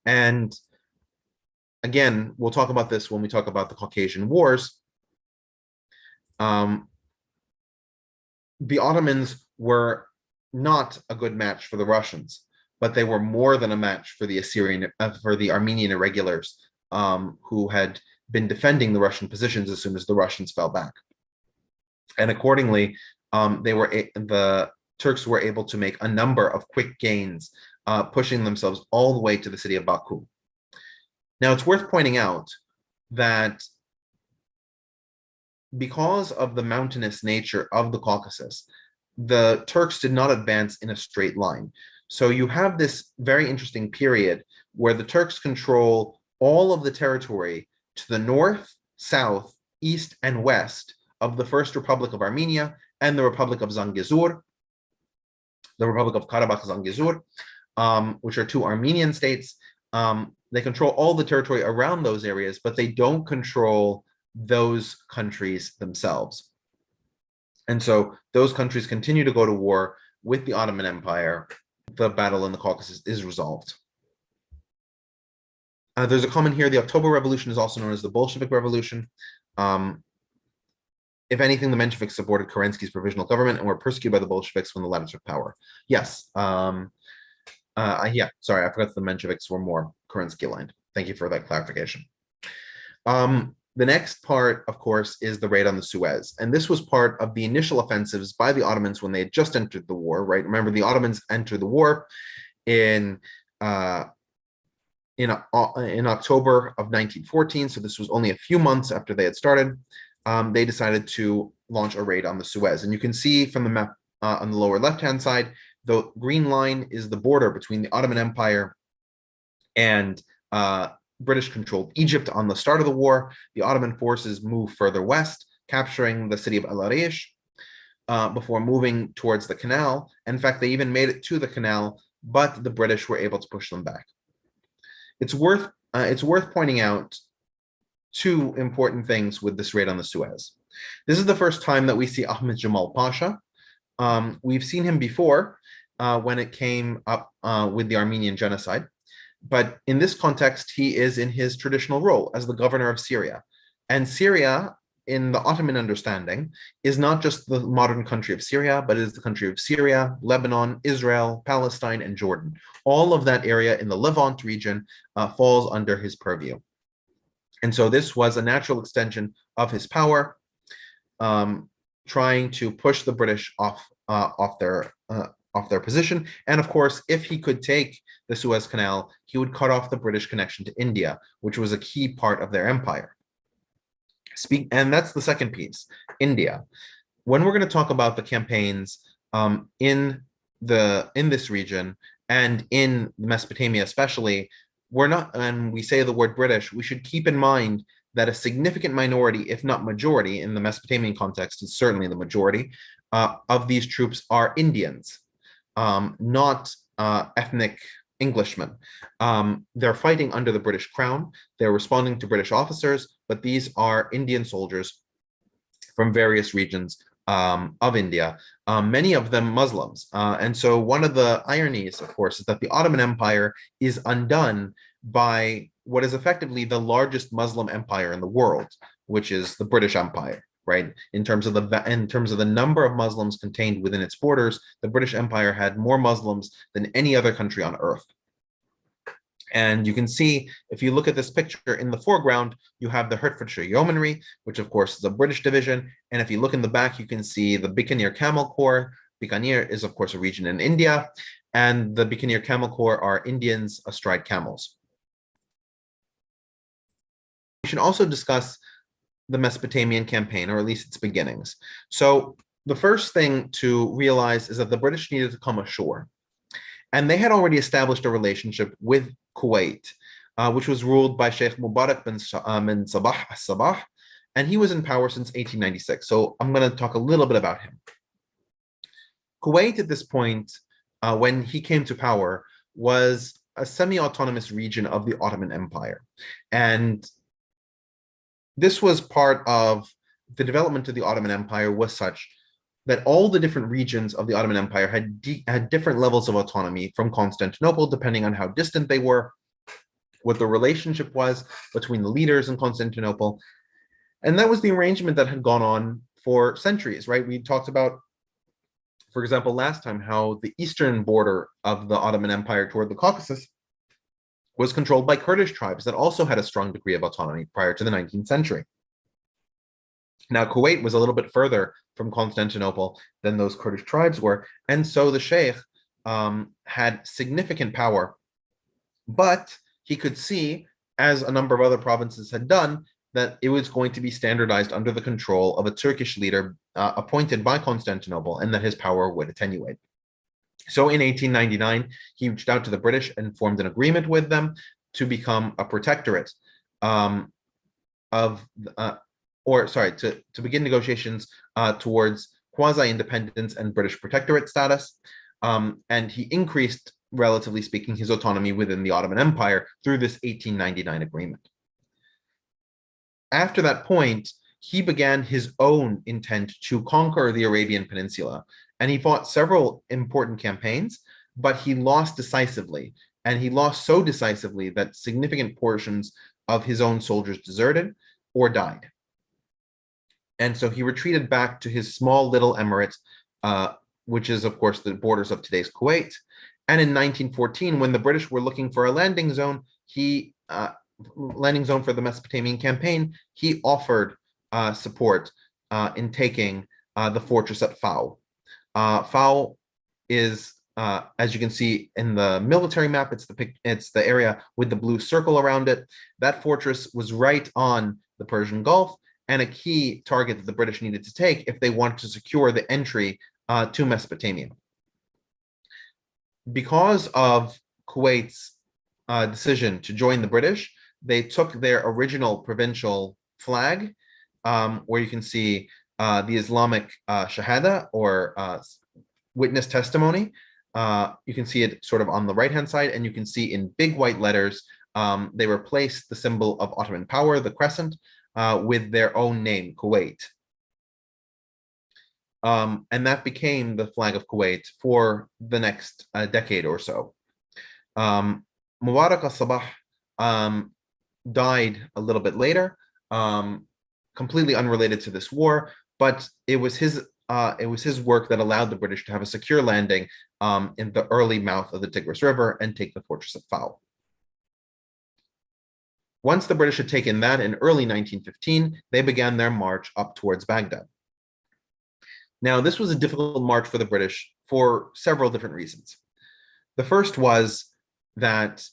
And again, we'll talk about this when we talk about the Caucasian Wars. The Ottomans were not a good match for the Russians. but they were more than a match for the Armenian irregulars, who had been defending the Russian positions as soon as the Russians fell back. And accordingly, the Turks were able to make a number of quick gains, pushing themselves all the way to the city of Baku. Now, it's worth pointing out that because of the mountainous nature of the Caucasus, the Turks did not advance in a straight line. So you have this very interesting period where the Turks control all of the territory to the north, south, east, and west of the First Republic of Armenia and the Republic of Zangezur, the Republic of Karabakh-Zangezur, which are two Armenian states. They control all the territory around those areas, but they don't control those countries themselves. And so those countries continue to go to war with the Ottoman Empire. The battle in the Caucasus is resolved. There's a comment here. The October Revolution is also known as the Bolshevik Revolution. If anything, the Mensheviks supported Kerensky's provisional government and were persecuted by the Bolsheviks when the latter took power. Yes. Sorry, I forgot the Mensheviks were more Kerensky aligned. Thank you for that clarification. The next part, of course, is the raid on the Suez. And this was part of the initial offensives by the Ottomans when they had just entered the war, right? Remember, the Ottomans entered the war in October of 1914. So this was only a few months after they had started. They decided to launch a raid on the Suez. And you can see from the map on the lower left-hand side, the green line is the border between the Ottoman Empire and British-controlled Egypt on the start of the war. The Ottoman forces moved further west, capturing the city of Al Arish before moving towards the canal. In fact, they even made it to the canal, but the British were able to push them back. It's worth pointing out two important things with this raid on the Suez. This is the first time that we see Ahmed Jamal Pasha. We've seen him before when it came up with the Armenian genocide. But in this context, he is in his traditional role as the governor of Syria. And Syria, in the Ottoman understanding, is not just the modern country of Syria, but it is the country of Syria, Lebanon, Israel, Palestine, and Jordan. All of that area in the Levant region falls under his purview. And so this was a natural extension of his power, trying to push the British off their position. And of course, if he could take the Suez Canal, he would cut off the British connection to India, which was a key part of their empire. And that's the second piece, India. When we're going to talk about the campaigns in this region and in Mesopotamia especially, when we say the word British, we should keep in mind that a significant minority, if not majority, in the Mesopotamian context is certainly the majority of these troops are Indians, not ethnic Englishmen. They're fighting under the British Crown. They're responding to British officers, but these are Indian soldiers from various regions of India, many of them Muslims. And so one of the ironies, of course, is that the Ottoman Empire is undone by what is effectively the largest Muslim empire in the world, which is the British Empire, right? In terms of the number of Muslims contained within its borders, the British Empire had more Muslims than any other country on earth. And you can see, if you look at this picture in the foreground, you have the Hertfordshire Yeomanry, which of course is a British division. And if you look in the back, you can see the Bikaner Camel Corps. Bikaner is of course a region in India, and the Bikaner Camel Corps are Indians astride camels. We should also discuss the Mesopotamian campaign, or at least its beginnings. So the first thing to realize is that the British needed to come ashore. And they had already established a relationship with Kuwait, which was ruled by Sheikh Mubarak bin Sabah, and he was in power since 1896. So I'm going to talk a little bit about him. Kuwait at this point, when he came to power, was a semi-autonomous region of the Ottoman Empire. And this was part of the development of the Ottoman Empire was such that all the different regions of the Ottoman Empire had different levels of autonomy from Constantinople, depending on how distant they were, what the relationship was between the leaders in Constantinople. And that was the arrangement that had gone on for centuries, right? We talked about for example, last time, how the eastern border of the Ottoman Empire toward the Caucasus was controlled by Kurdish tribes that also had a strong degree of autonomy prior to the 19th century. Now, Kuwait was a little bit further from Constantinople than those Kurdish tribes were, and so the Sheikh had significant power, but he could see, as a number of other provinces had done, that it was going to be standardized under the control of a Turkish leader appointed by Constantinople, and that his power would attenuate. So in 1899, he reached out to the British and formed an agreement with them to become a protectorate to begin negotiations towards quasi-independence and British protectorate status. And he increased, relatively speaking, his autonomy within the Ottoman Empire through this 1899 agreement. After that point, he began his own intent to conquer the Arabian Peninsula, and he fought several important campaigns, but he lost decisively, and he lost so decisively that significant portions of his own soldiers deserted or died. And so he retreated back to his small little emirate, which is, of course, the borders of today's Kuwait. And in 1914, when the British were looking for a landing zone, landing zone for the Mesopotamian Campaign, he offered support in taking the fortress at Fao. Fao is, as you can see in the military map, it's the area with the blue circle around it. That fortress was right on the Persian Gulf, and a key target that the British needed to take if they wanted to secure the entry to Mesopotamia. Because of Kuwait's decision to join the British, they took their original provincial flag, where you can see the Islamic Shahada, or witness testimony. You can see it sort of on the right-hand side, and you can see in big white letters, they replaced the symbol of Ottoman power, the crescent, with their own name, Kuwait. And that became the flag of Kuwait for the next decade or so. Mubarak al-Sabah died a little bit later, completely unrelated to this war, but it was his work that allowed the British to have a secure landing in the early mouth of the Tigris River and take the fortress of Fao. Once the British had taken that in early 1915, they began their march up towards Baghdad. Now, this was a difficult march for the British for several different reasons. The first was that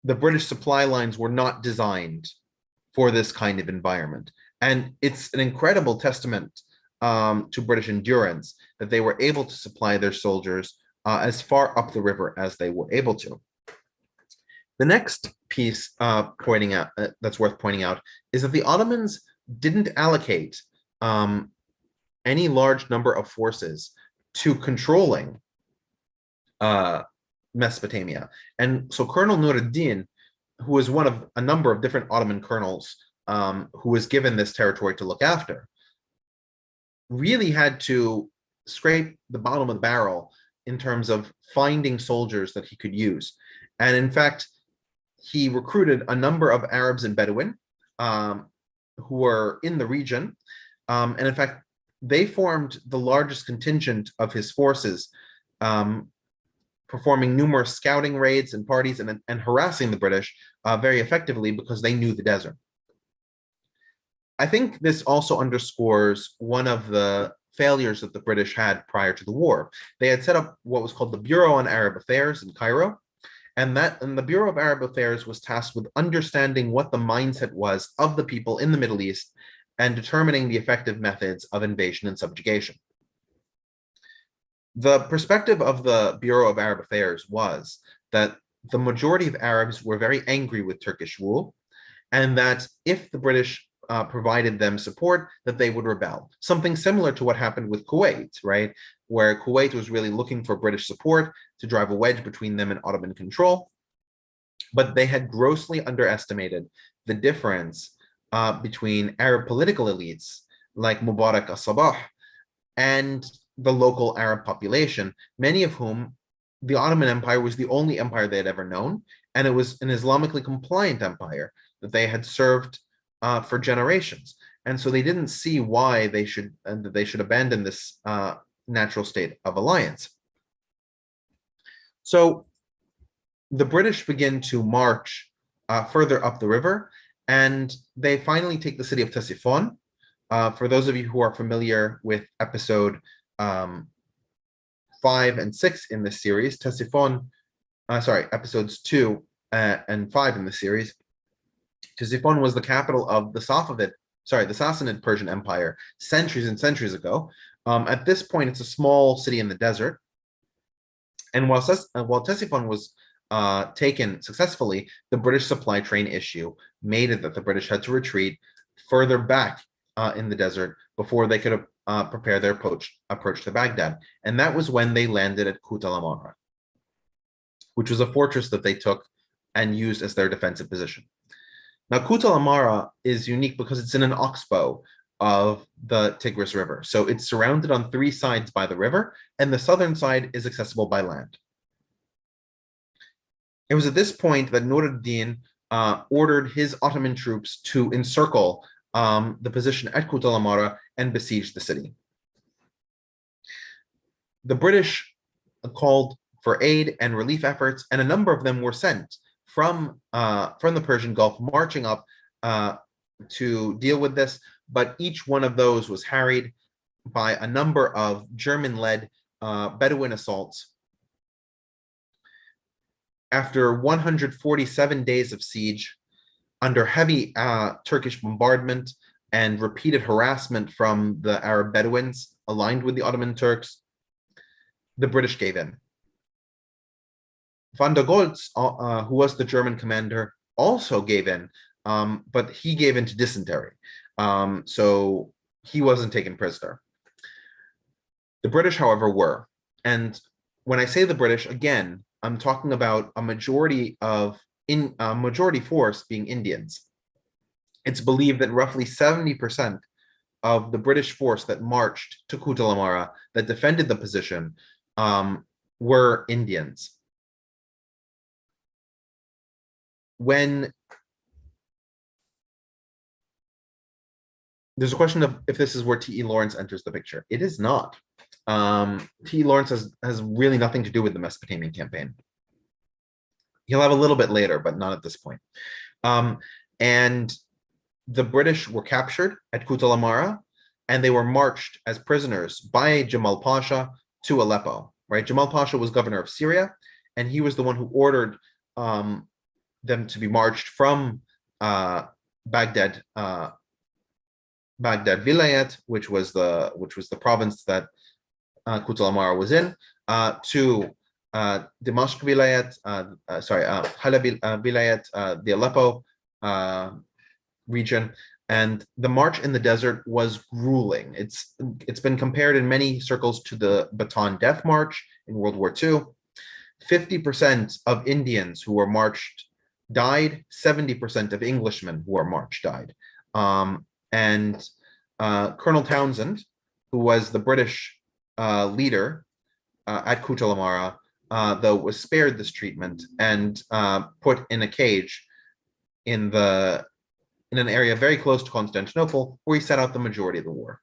the British supply lines were not designed for this kind of environment. And it's an incredible testament to British endurance that they were able to supply their soldiers as far up the river as they were able to. The next piece that's worth pointing out is that the Ottomans didn't allocate any large number of forces to controlling Mesopotamia. And so Colonel Nuruddin, who was one of a number of different Ottoman colonels who was given this territory to look after, really had to scrape the bottom of the barrel in terms of finding soldiers that he could use. And in fact, he recruited a number of Arabs and Bedouin who were in the region. And in fact, they formed the largest contingent of his forces, performing numerous scouting raids and parties and harassing the British very effectively because they knew the desert. I think this also underscores one of the failures that the British had prior to the war. They had set up what was called the Bureau on Arab Affairs in Cairo, and the Bureau of Arab Affairs was tasked with understanding what the mindset was of the people in the Middle East and determining the effective methods of invasion and subjugation. The perspective of the Bureau of Arab Affairs was that the majority of Arabs were very angry with Turkish rule, and that if the British provided them support, that they would rebel. Something similar to what happened with Kuwait, right? Where Kuwait was really looking for British support to drive a wedge between them and Ottoman control. But they had grossly underestimated the difference between Arab political elites like Mubarak al-Sabah and the local Arab population, many of whom the Ottoman Empire was the only empire they had ever known, and it was an Islamically compliant empire that they had served for generations. And so they didn't see why they should abandon this natural state of alliance. So the British begin to march further up the river, and they finally take the city of Ctesiphon. For those of you who are familiar with episode 5 and 6 in this series, episodes 2 and 5 in the series, Ctesiphon was the capital of the Sassanid Persian Empire centuries and centuries ago. At this point, it's a small city in the desert. And while Ctesiphon was taken successfully, the British supply train issue made it that the British had to retreat further back in the desert before they could prepare their approach to Baghdad. And that was when they landed at Kut al-Amara, which was a fortress that they took and used as their defensive position. Now, Kut al-Amara is unique because it's in an oxbow of the Tigris River. So it's surrounded on 3 sides by the river, and the southern side is accessible by land. It was at this point that Nur ad-Din ordered his Ottoman troops to encircle the position at Kut al-Amara and besiege the city. The British called for aid and relief efforts, and a number of them were sent from the Persian Gulf, marching up to deal with this, but each one of those was harried by a number of German-led Bedouin assaults. After 147 days of siege, under heavy Turkish bombardment and repeated harassment from the Arab Bedouins aligned with the Ottoman Turks, the British gave in. Van der Goltz, who was the German commander, also gave in, but he gave in to dysentery. So he wasn't taken prisoner. The British, however, were. And when I say the British, again, I'm talking about a majority force being Indians. It's believed that roughly 70% of the British force that marched to Kut al-Amara, that defended the position, were Indians. When there's a question of if this is where T.E. Lawrence enters the picture. It is not. T.E. Lawrence has really nothing to do with the Mesopotamian campaign. He'll have a little bit later, but not at this point. And the British were captured at Kut al-Amara, and they were marched as prisoners by Jamal Pasha to Aleppo. Right? Jamal Pasha was governor of Syria, and he was the one who ordered them to be marched from Baghdad Vilayet, which was the province that Kut al-Amara was in, to Dimashq Vilayet, Halab Vilayet, the Aleppo region. And the march in the desert was grueling. It's been compared in many circles to the Bataan Death March in World War II. 50% of Indians who were marched died. 70% of Englishmen who were marched died. And Colonel Townsend, who was the British leader at Kut al-Amara, though was spared this treatment and put in a cage in an area very close to Constantinople, where he sat out the majority of the war.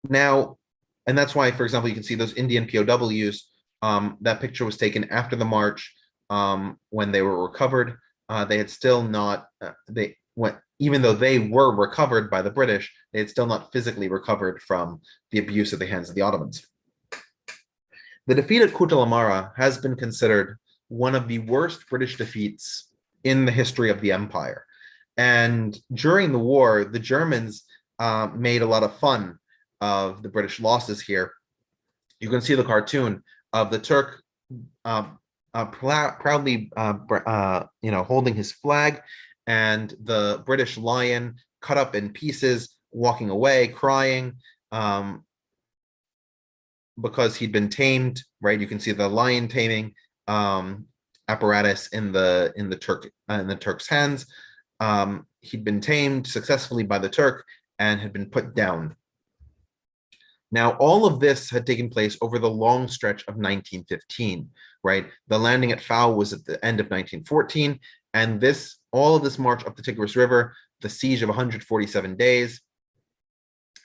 Now, and that's why, for example, you can see those Indian POWs. That picture was taken after the march, when they were recovered. They had still not, even though they were recovered by the British, they had still not physically recovered from the abuse at the hands of the Ottomans. The defeat at Kut al-Amara has been considered one of the worst British defeats in the history of the empire. And during the war, the Germans made a lot of fun of the British losses here. You can see the cartoon of the Turk proudly holding his flag, and the British lion cut up in pieces, walking away, crying, because he'd been tamed, right? You can see the lion taming apparatus in the Turk's hands. He'd been tamed successfully by the Turk and had been put down. Now, all of this had taken place over the long stretch of 1915, right? The landing at Fao was at the end of 1914, and all of this march up the Tigris River, the siege of 147 days,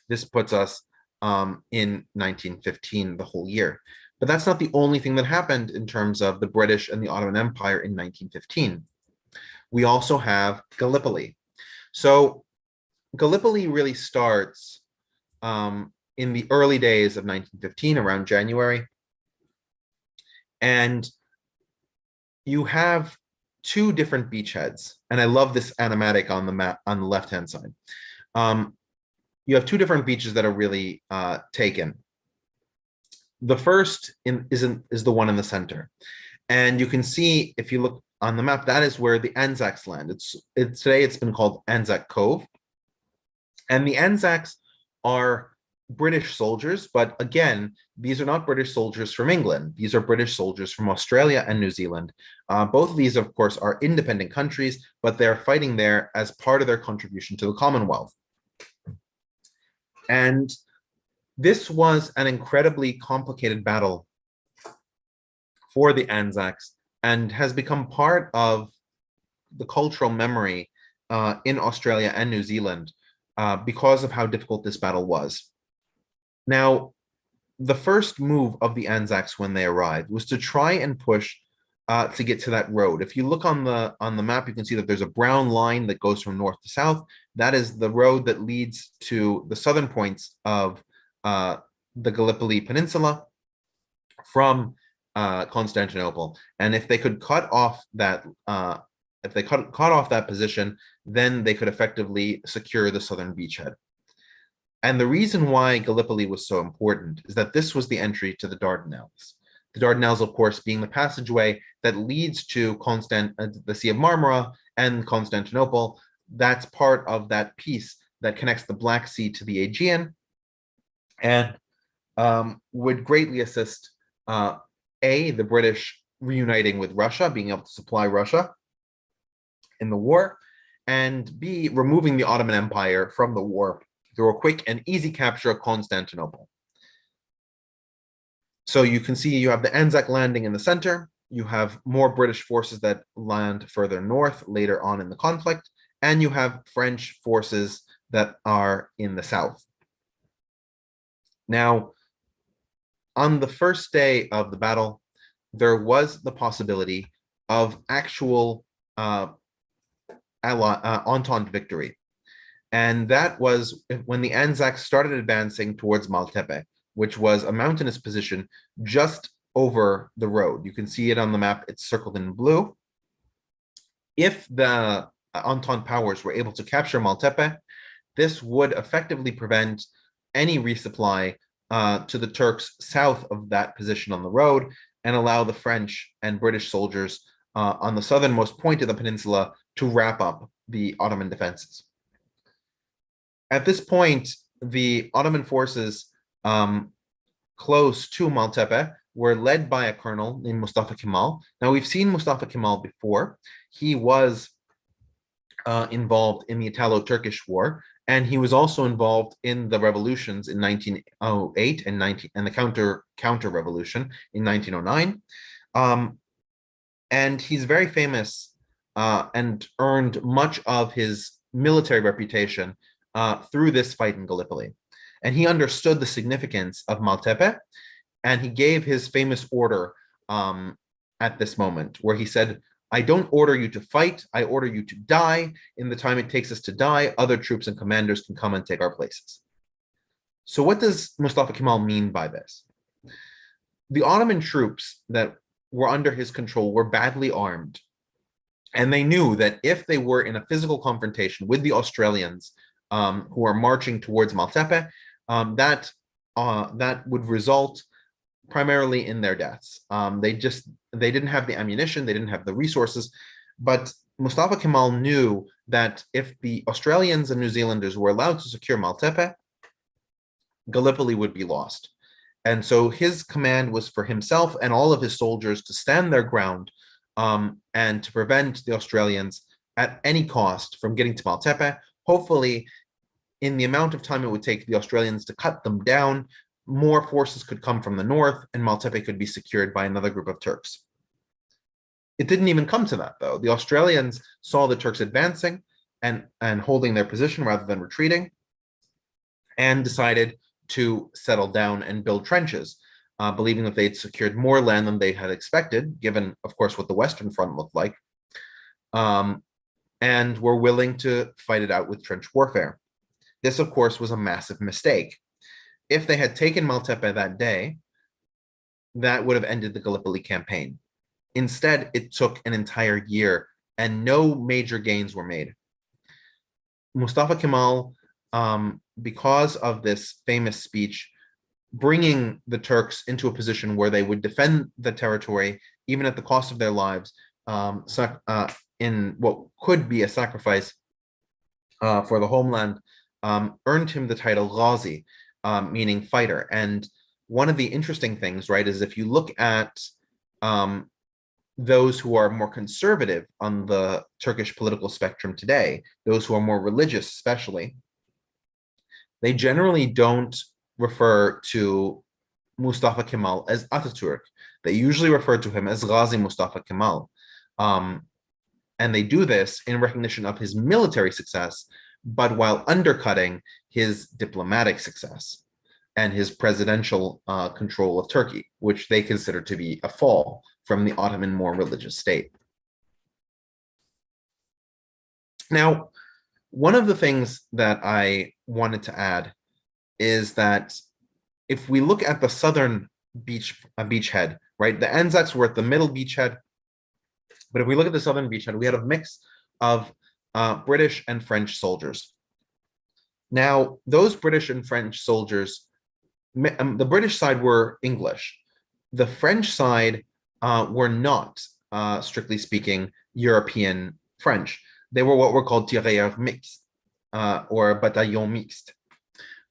this puts us in 1915, the whole year. But that's not the only thing that happened in terms of the British and the Ottoman Empire in 1915. We also have Gallipoli. So Gallipoli really starts in the early days of 1915, around January. And you have two different beachheads. And I love this animatic on the map on the left-hand side. You have two different beaches that are really taken. The first is the one in the center. And you can see, if you look on the map, that is where the Anzacs land. Today it's been called Anzac Cove. And the Anzacs are British soldiers, but again, these are not British soldiers from England. These are British soldiers from Australia and New Zealand. Both of these, of course, are independent countries, but they're fighting there as part of their contribution to the Commonwealth. And this was an incredibly complicated battle for the Anzacs and has become part of the cultural memory in Australia and New Zealand because of how difficult this battle was. Now, the first move of the Anzacs when they arrived was to try and push to get to that road. If you look on the map, you can see that there's a brown line that goes from north to south. That is the road that leads to the southern points of the Gallipoli Peninsula from Constantinople. And if they could cut off that, cut off that position, then they could effectively secure the southern beachhead. And the reason why Gallipoli was so important is that this was the entry to the Dardanelles. The Dardanelles, of course, being the passageway that leads to the Sea of Marmara and Constantinople. That's part of that piece that connects the Black Sea to the Aegean, and would greatly assist the British reuniting with Russia, being able to supply Russia in the war, and B, removing the Ottoman Empire from the war through a quick and easy capture of Constantinople. So you can see you have the Anzac landing in the center. You have more British forces that land further north later on in the conflict, and you have French forces that are in the south. Now, on the first day of the battle, there was the possibility of actual Entente victory. And that was when the Anzacs started advancing towards Maltepe, which was a mountainous position just over the road. You can see it on the map, it's circled in blue. If the Entente powers were able to capture Maltepe, this would effectively prevent any resupply to the Turks south of that position on the road and allow the French and British soldiers on the southernmost point of the peninsula to wrap up the Ottoman defenses. At this point, the Ottoman forces close to Maltepe were led by a colonel named Mustafa Kemal. Now, we've seen Mustafa Kemal before. He was involved in the Italo-Turkish War, and he was also involved in the revolutions in 1908 and the counter revolution in 1909. And he's very famous and earned much of his military reputation through this fight in Gallipoli. And he understood the significance of Maltepe, and he gave his famous order at this moment, where he said, "I don't order you to fight, I order you to die. In the time it takes us to die, other troops and commanders can come and take our places." So what does Mustafa Kemal mean by this? The Ottoman troops that were under his control were badly armed, and they knew that if they were in a physical confrontation with the Australians who are marching towards Maltepe, that would result primarily in their deaths. They didn't have the ammunition, they didn't have the resources, but Mustafa Kemal knew that if the Australians and New Zealanders were allowed to secure Maltepe, Gallipoli would be lost. And so his command was for himself and all of his soldiers to stand their ground and to prevent the Australians at any cost from getting to Maltepe. Hopefully, in the amount of time it would take the Australians to cut them down, more forces could come from the north and Maltepe could be secured by another group of Turks. It didn't even come to that, though. The Australians saw the Turks advancing and holding their position rather than retreating, and decided to settle down and build trenches, believing that they'd secured more land than they had expected, given, of course, what the Western Front looked like, and were willing to fight it out with trench warfare. This, of course, was a massive mistake. If they had taken Maltepe that day, that would have ended the Gallipoli campaign. Instead, it took an entire year and no major gains were made. Mustafa Kemal, because of this famous speech, bringing the Turks into a position where they would defend the territory, even at the cost of their lives, in what could be a sacrifice for the homeland, earned him the title Ghazi, meaning fighter. And one of the interesting things, right, is if you look at those who are more conservative on the Turkish political spectrum today, those who are more religious especially, they generally don't refer to Mustafa Kemal as Ataturk. They usually refer to him as Ghazi Mustafa Kemal. And they do this in recognition of his military success, but while undercutting his diplomatic success and his presidential control of Turkey, which they consider to be a fall from the Ottoman more religious state. Now, one of the things that I wanted to add is that if we look at the southern beachhead, right, the Anzacs were at the middle beachhead, but if we look at the southern beachhead, we had a mix of British and French soldiers. Now, those British and French soldiers, the British side were English. The French side were not, strictly speaking, European French. They were what were called tirailleurs mixtes, or bataillons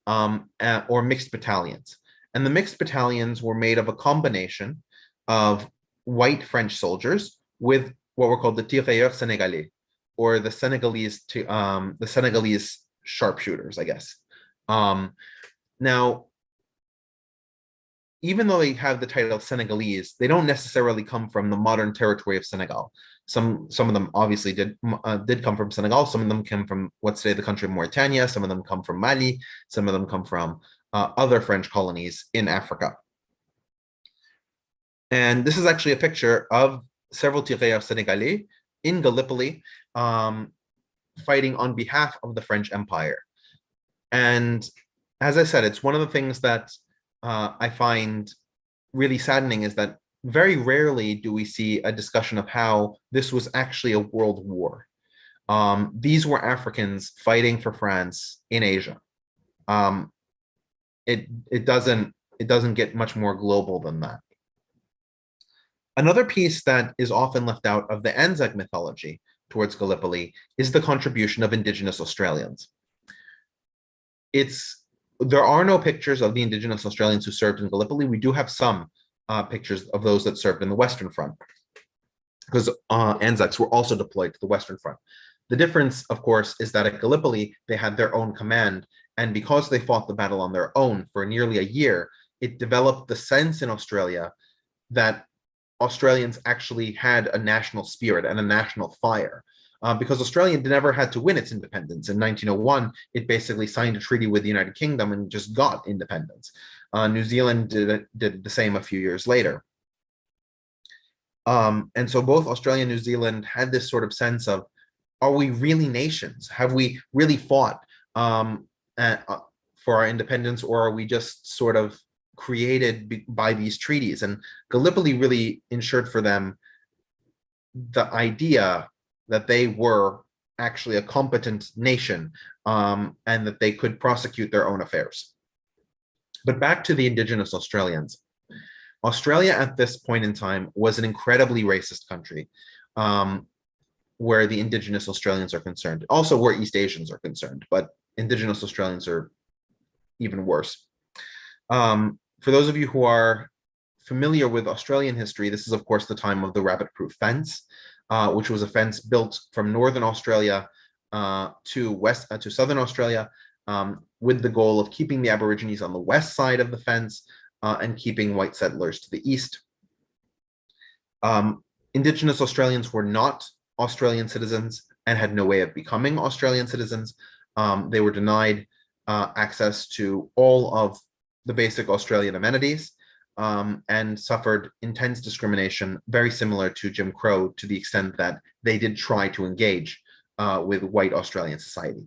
mixtes, or mixed battalions. And the mixed battalions were made of a combination of white French soldiers with what were called the tirailleurs sénégalais, or the Senegalese sharpshooters, I guess. Now, even though they have the title Senegalese, they don't necessarily come from the modern territory of Senegal. Some of them obviously did come from Senegal. Some of them came from what's today the country of Mauritania. Some of them come from Mali. Some of them come from other French colonies in Africa. And this is actually a picture of several tirailleurs Senegalais in Gallipoli, fighting on behalf of the French Empire. And as I said, it's one of the things that I find really saddening, is that very rarely do we see a discussion of how this was actually a world war. These were Africans fighting for France in Asia. It doesn't get much more global than that. Another piece that is often left out of the Anzac mythology towards Gallipoli is the contribution of indigenous Australians. There are no pictures of the indigenous Australians who served in Gallipoli. We do have some pictures of those that served in the Western Front, because Anzacs were also deployed to the Western Front. The difference, of course, is that at Gallipoli, they had their own command, and because they fought the battle on their own for nearly a year, it developed the sense in Australia that Australians actually had a national spirit and a national fire. Because Australia never had to win its independence. In 1901, it basically signed a treaty with the United Kingdom and just got independence. New Zealand did the same a few years later. And so both Australia and New Zealand had this sort of sense of, are we really nations? Have we really fought for our independence, or are we just sort of created by these treaties? And Gallipoli really ensured for them the idea that they were actually a competent nation, and that they could prosecute their own affairs. But back to the indigenous Australians. Australia at this point in time was an incredibly racist country, where the indigenous Australians are concerned. Also where East Asians are concerned, but indigenous Australians are even worse. For those of you who are familiar with Australian history, this is of course the time of the rabbit-proof fence, which was a fence built from northern Australia to southern Australia, with the goal of keeping the Aborigines on the west side of the fence and keeping white settlers to the east. Indigenous Australians were not Australian citizens and had no way of becoming Australian citizens. They were denied access to all of the basic Australian amenities, and suffered intense discrimination, very similar to Jim Crow, to the extent that they did try to engage with white Australian society.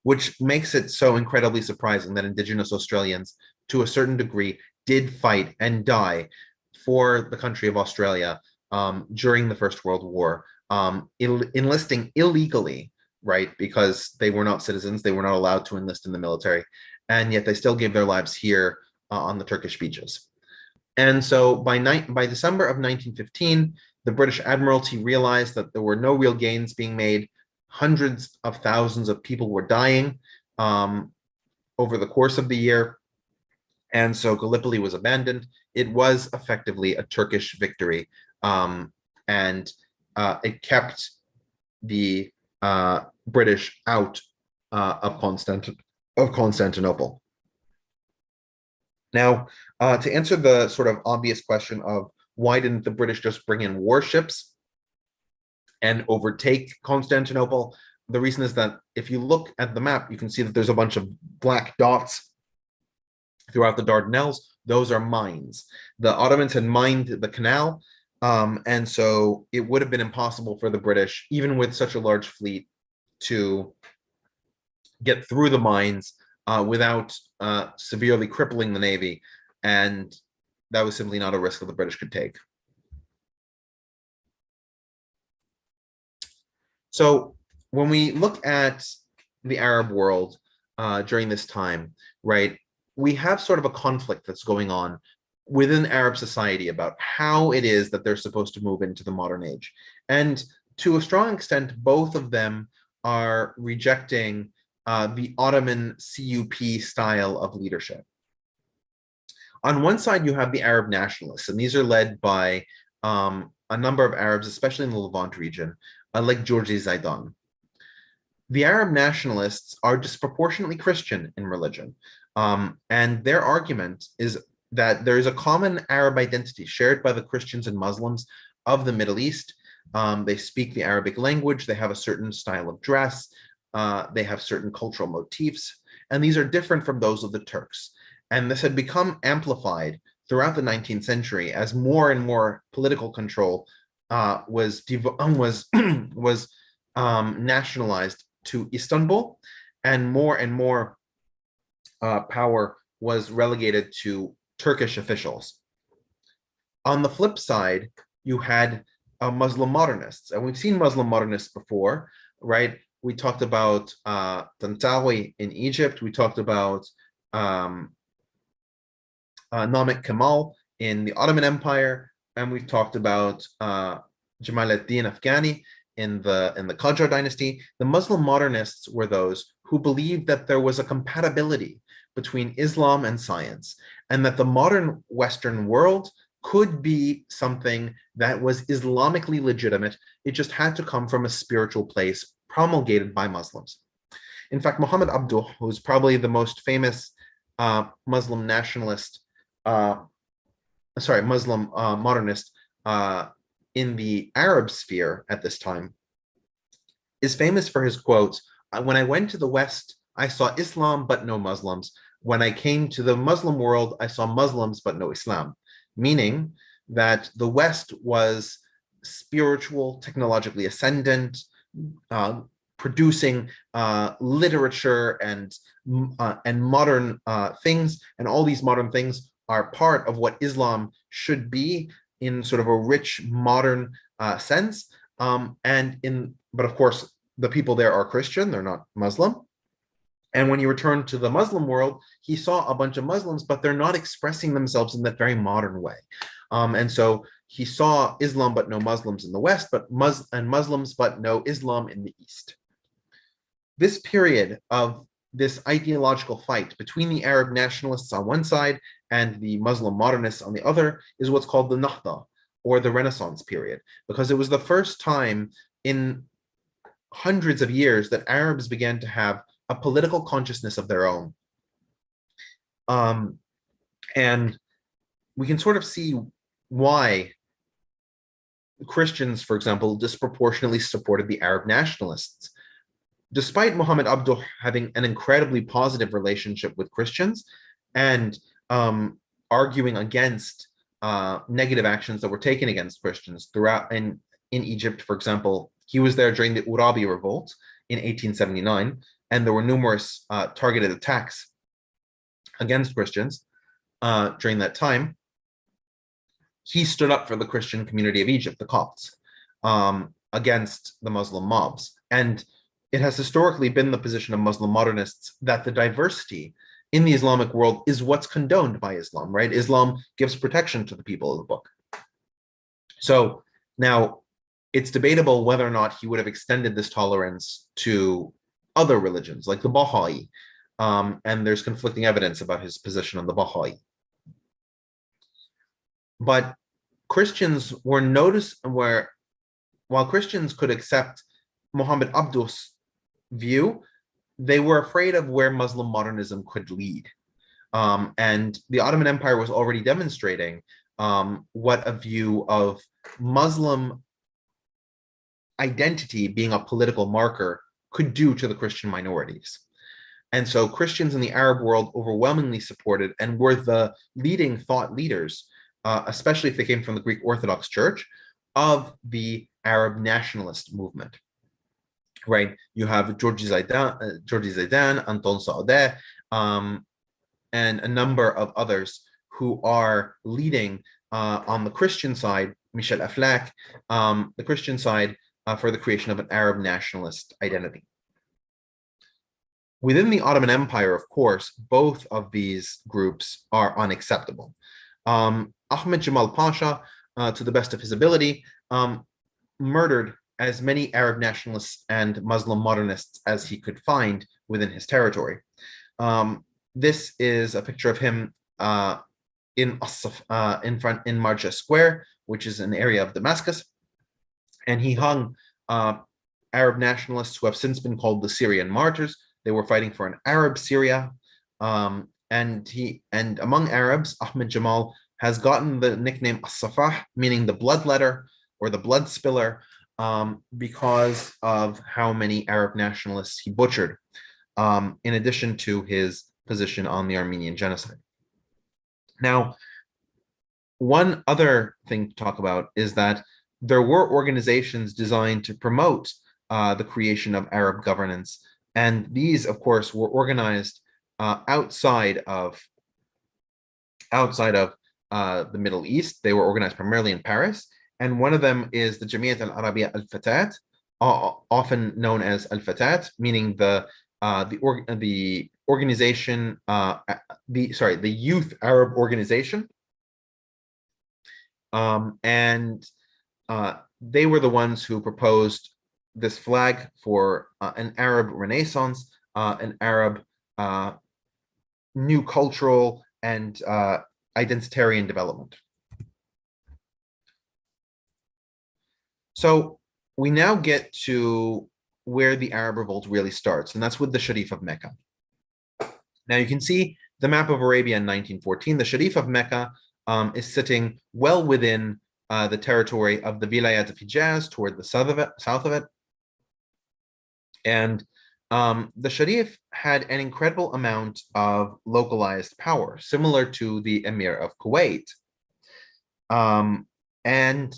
Which makes it so incredibly surprising that Indigenous Australians, to a certain degree, did fight and die for the country of Australia during the First World War, enlisting illegally, right? Because they were not citizens, they were not allowed to enlist in the military, and yet they still gave their lives here on the Turkish beaches. And so by December of 1915, the British Admiralty realized that there were no real gains being made. Hundreds of thousands of people were dying over the course of the year. And so Gallipoli was abandoned. It was effectively a Turkish victory. And it kept the British out of Constantinople. Now, to answer the sort of obvious question of why didn't the British just bring in warships and overtake Constantinople, the reason is that if you look at the map, you can see that there's a bunch of black dots throughout the Dardanelles. Those are mines. The Ottomans had mined the canal, and so it would have been impossible for the British, even with such a large fleet, to get through the mines without severely crippling the Navy, and that was simply not a risk that the British could take. So when we look at the Arab world during this time, right, we have sort of a conflict that's going on within Arab society about how it is that they're supposed to move into the modern age. And to a strong extent, both of them are rejecting the Ottoman CUP style of leadership. On one side, you have the Arab nationalists, and these are led by a number of Arabs, especially in the Levant region, like Georgi Zaidan. The Arab nationalists are disproportionately Christian in religion, and their argument is that there is a common Arab identity shared by the Christians and Muslims of the Middle East. They speak the Arabic language, they have a certain style of dress, they have certain cultural motifs, and these are different from those of the Turks. And this had become amplified throughout the 19th century as more and more political control was nationalized to Istanbul, and more power was relegated to Turkish officials. On the flip side, you had Muslim modernists, and we've seen Muslim modernists before, right? We talked about Tantawi in Egypt. We talked about Namik Kemal in the Ottoman Empire, and we've talked about Jamal ad-Din Afghani in the Qajar dynasty. The Muslim modernists were those who believed that there was a compatibility between Islam and science, and that the modern Western world could be something that was Islamically legitimate. It just had to come from a spiritual place promulgated by Muslims. In fact, Muhammad Abduh, who's probably the most famous Muslim nationalist, Muslim modernist in the Arab sphere at this time, is famous for his quotes, "When I went to the West, I saw Islam but no Muslims. When I came to the Muslim world, I saw Muslims but no Islam," meaning that the West was spiritual, technologically ascendant, producing literature and modern things, and all these modern things are part of what Islam should be in sort of a rich modern sense. But of course, the people there are Christian; they're not Muslim. And when he returned to the Muslim world, he saw a bunch of Muslims, but they're not expressing themselves in that very modern way. And so he saw Islam but no Muslims in the West, and Muslims but no Islam in the East. This period of this ideological fight between the Arab nationalists on one side and the Muslim modernists on the other is what's called the Nahda, or the Renaissance period, because it was the first time in hundreds of years that Arabs began to have a political consciousness of their own. And we can sort of see why Christians, for example, disproportionately supported the Arab nationalists. despite Muhammad Abduh having an incredibly positive relationship with Christians and arguing against negative actions that were taken against Christians throughout in Egypt, for example, he was there during the Urabi Revolt in 1879, and there were numerous targeted attacks against Christians during that time. He stood up for the Christian community of Egypt, the Copts, against the Muslim mobs. And it has historically been the position of Muslim modernists that the diversity in the Islamic world is what's condoned by Islam, right? Islam gives protection to the people of the book. So now it's debatable whether or not he would have extended this tolerance to other religions, like the Baha'i, and there's conflicting evidence about his position on the Baha'i. But Christians were while Christians could accept Muhammad Abduh's view, they were afraid of where Muslim modernism could lead. And the Ottoman Empire was already demonstrating what a view of Muslim identity being a political marker could do to the Christian minorities. And so Christians in the Arab world overwhelmingly supported and were the leading thought leaders, especially if they came from the Greek Orthodox Church, of the Arab nationalist movement. Right? You have Georgi Zaidan, Anton Saadeh, and a number of others who are leading on the Christian side, Michel Aflaq, the Christian side, for the creation of an Arab nationalist identity. Within the Ottoman Empire, of course, both of these groups are unacceptable. Ahmed Jamal Pasha, to the best of his ability, murdered as many Arab nationalists and Muslim modernists as he could find within his territory. This is a picture of him in Marja Square, which is an area of Damascus, and he hung Arab nationalists who have since been called the Syrian martyrs. They were fighting for an Arab Syria, and among Arabs, Ahmed Jamal has gotten the nickname As-Safah, meaning the bloodletter or the blood spiller, because of how many Arab nationalists he butchered, in addition to his position on the Armenian genocide. Now, one other thing to talk about is that there were organizations designed to promote the creation of Arab governance, and these, of course, were organized outside of the Middle East. They were organized primarily in Paris, and one of them is the Jamiat al-Arabiya al-Fatat, often known as al-Fatat, meaning the organization, the Youth Arab Organization, and they were the ones who proposed this flag for an Arab Renaissance, an Arab new cultural and identitarian development. So we now get to where the Arab Revolt really starts, and that's with the Sharif of Mecca. Now you can see the map of Arabia in 1914. The Sharif of Mecca is sitting well within the territory of the Vilayat of Hijaz toward the south of it. And the Sharif had an incredible amount of localized power, similar to the Emir of Kuwait. And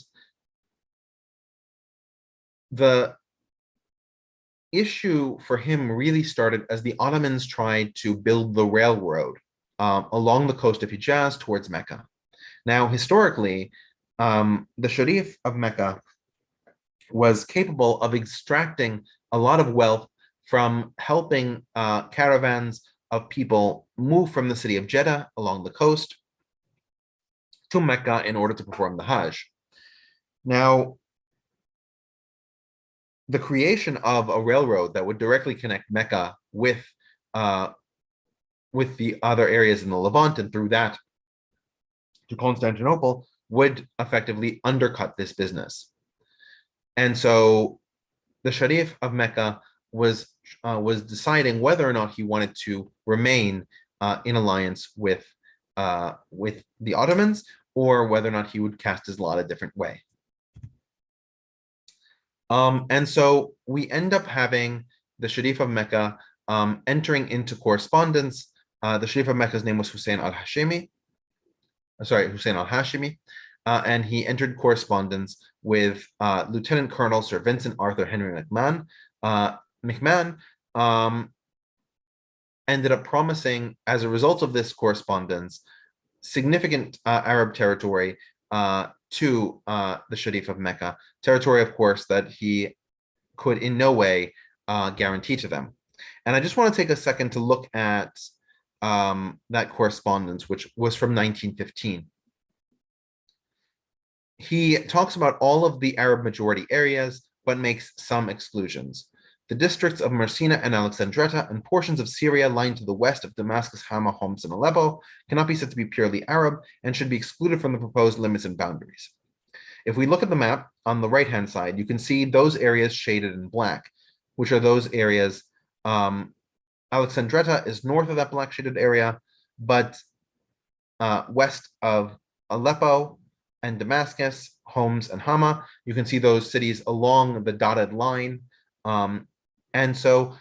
the issue for him really started as the Ottomans tried to build the railroad along the coast of Hijaz towards Mecca. Now, historically, the Sharif of Mecca was capable of extracting a lot of wealth from helping caravans of people move from the city of Jeddah along the coast to Mecca in order to perform the Hajj. Now, the creation of a railroad that would directly connect Mecca with the other areas in the Levant and through that to Constantinople would effectively undercut this business. And so the Sharif of Mecca was deciding whether or not he wanted to remain in alliance with the Ottomans, or whether or not he would cast his lot a different way. And so we end up having the Sharif of Mecca entering into correspondence. The Sharif of Mecca's name was Hussein al-Hashimi. Hussein al-Hashimi. And he entered correspondence with Lieutenant Colonel Sir Vincent Arthur Henry McMahon. McMahon ended up promising, as a result of this correspondence, significant Arab territory to the Sharif of Mecca, territory, of course, that he could in no way guarantee to them. And I just want to take a second to look at that correspondence, which was from 1915. He talks about all of the Arab majority areas, but makes some exclusions. The districts of Mersina and Alexandretta and portions of Syria lying to the west of Damascus, Hama, Homs, and Aleppo cannot be said to be purely Arab and should be excluded from the proposed limits and boundaries. If we look at the map on the right-hand side, you can see those areas shaded in black, which are those areas. Alexandretta is north of that black shaded area, but west of Aleppo and Damascus, Homs, and Hama, you can see those cities along the dotted line. And so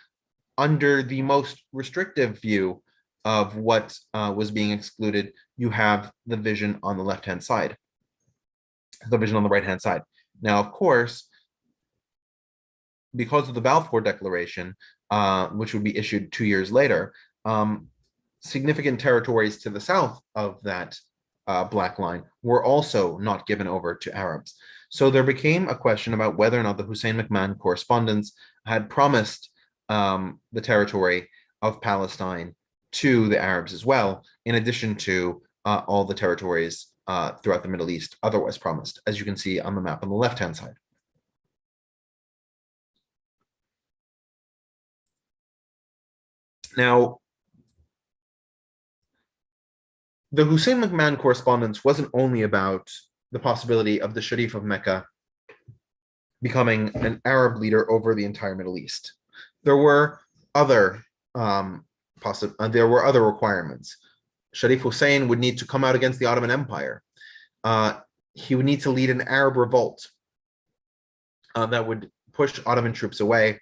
under the most restrictive view of what was being excluded, you have the vision on the left-hand side, the vision on the right-hand side. Now, of course, because of the Balfour Declaration, which would be issued 2 years later, significant territories to the south of that black line were also not given over to Arabs. So there became a question about whether or not the Hussein McMahon correspondence had promised the territory of Palestine to the Arabs as well, in addition to all the territories throughout the Middle East otherwise promised, as you can see on the map on the left-hand side. Now, the Hussein McMahon correspondence wasn't only about the possibility of the Sharif of Mecca becoming an Arab leader over the entire Middle East. There were other requirements. Sharif Hussein would need to come out against the Ottoman Empire. He would need to lead an Arab revolt that would push Ottoman troops away,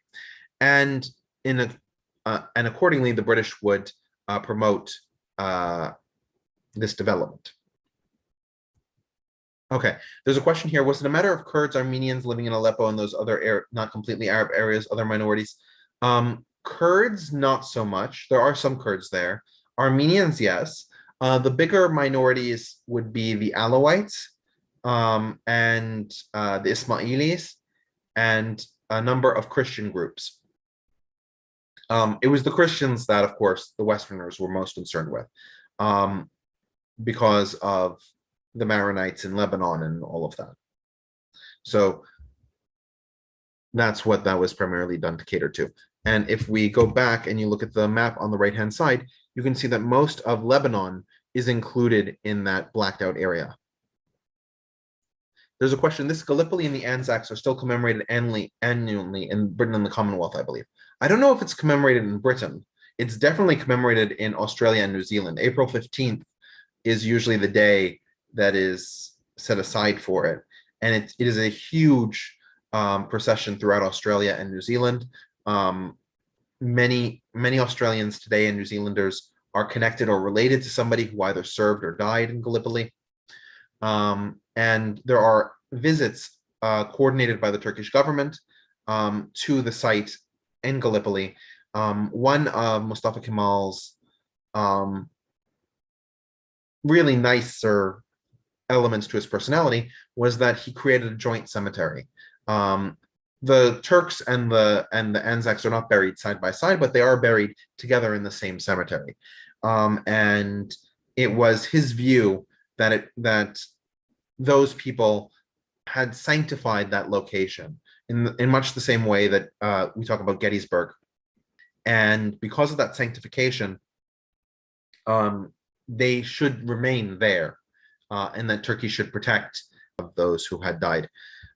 and accordingly, the British would promote this development. Okay, there's a question here. Was it a matter of Kurds, Armenians living in Aleppo and those other not completely Arab areas, other minorities? Kurds, not so much. There are some Kurds there. Armenians, yes. The bigger minorities would be the Alawites and the Ismailis and a number of Christian groups. It was the Christians that, of course, the Westerners were most concerned with because of the Maronites in Lebanon and all of that. So that's what that was primarily done to cater to. And if we go back and you look at the map on the right-hand side, you can see that most of Lebanon is included in that blacked out area. There's a question, this Gallipoli and the Anzacs are still commemorated annually in Britain and the Commonwealth, I believe. I don't know if it's commemorated in Britain. It's definitely commemorated in Australia and New Zealand. April 15th is usually the day that is set aside for it. And it is a huge procession throughout Australia and New Zealand. Many Australians today and New Zealanders are connected or related to somebody who either served or died in Gallipoli. And there are visits coordinated by the Turkish government to the site in Gallipoli. One of Mustafa Kemal's really nicer elements to his personality was that he created a joint cemetery. The Turks and the Anzacs are not buried side by side, but they are buried together in the same cemetery. And it was his view that those people had sanctified that location in much the same way that we talk about Gettysburg. And because of that sanctification, they should remain there, and that Turkey should protect those who had died.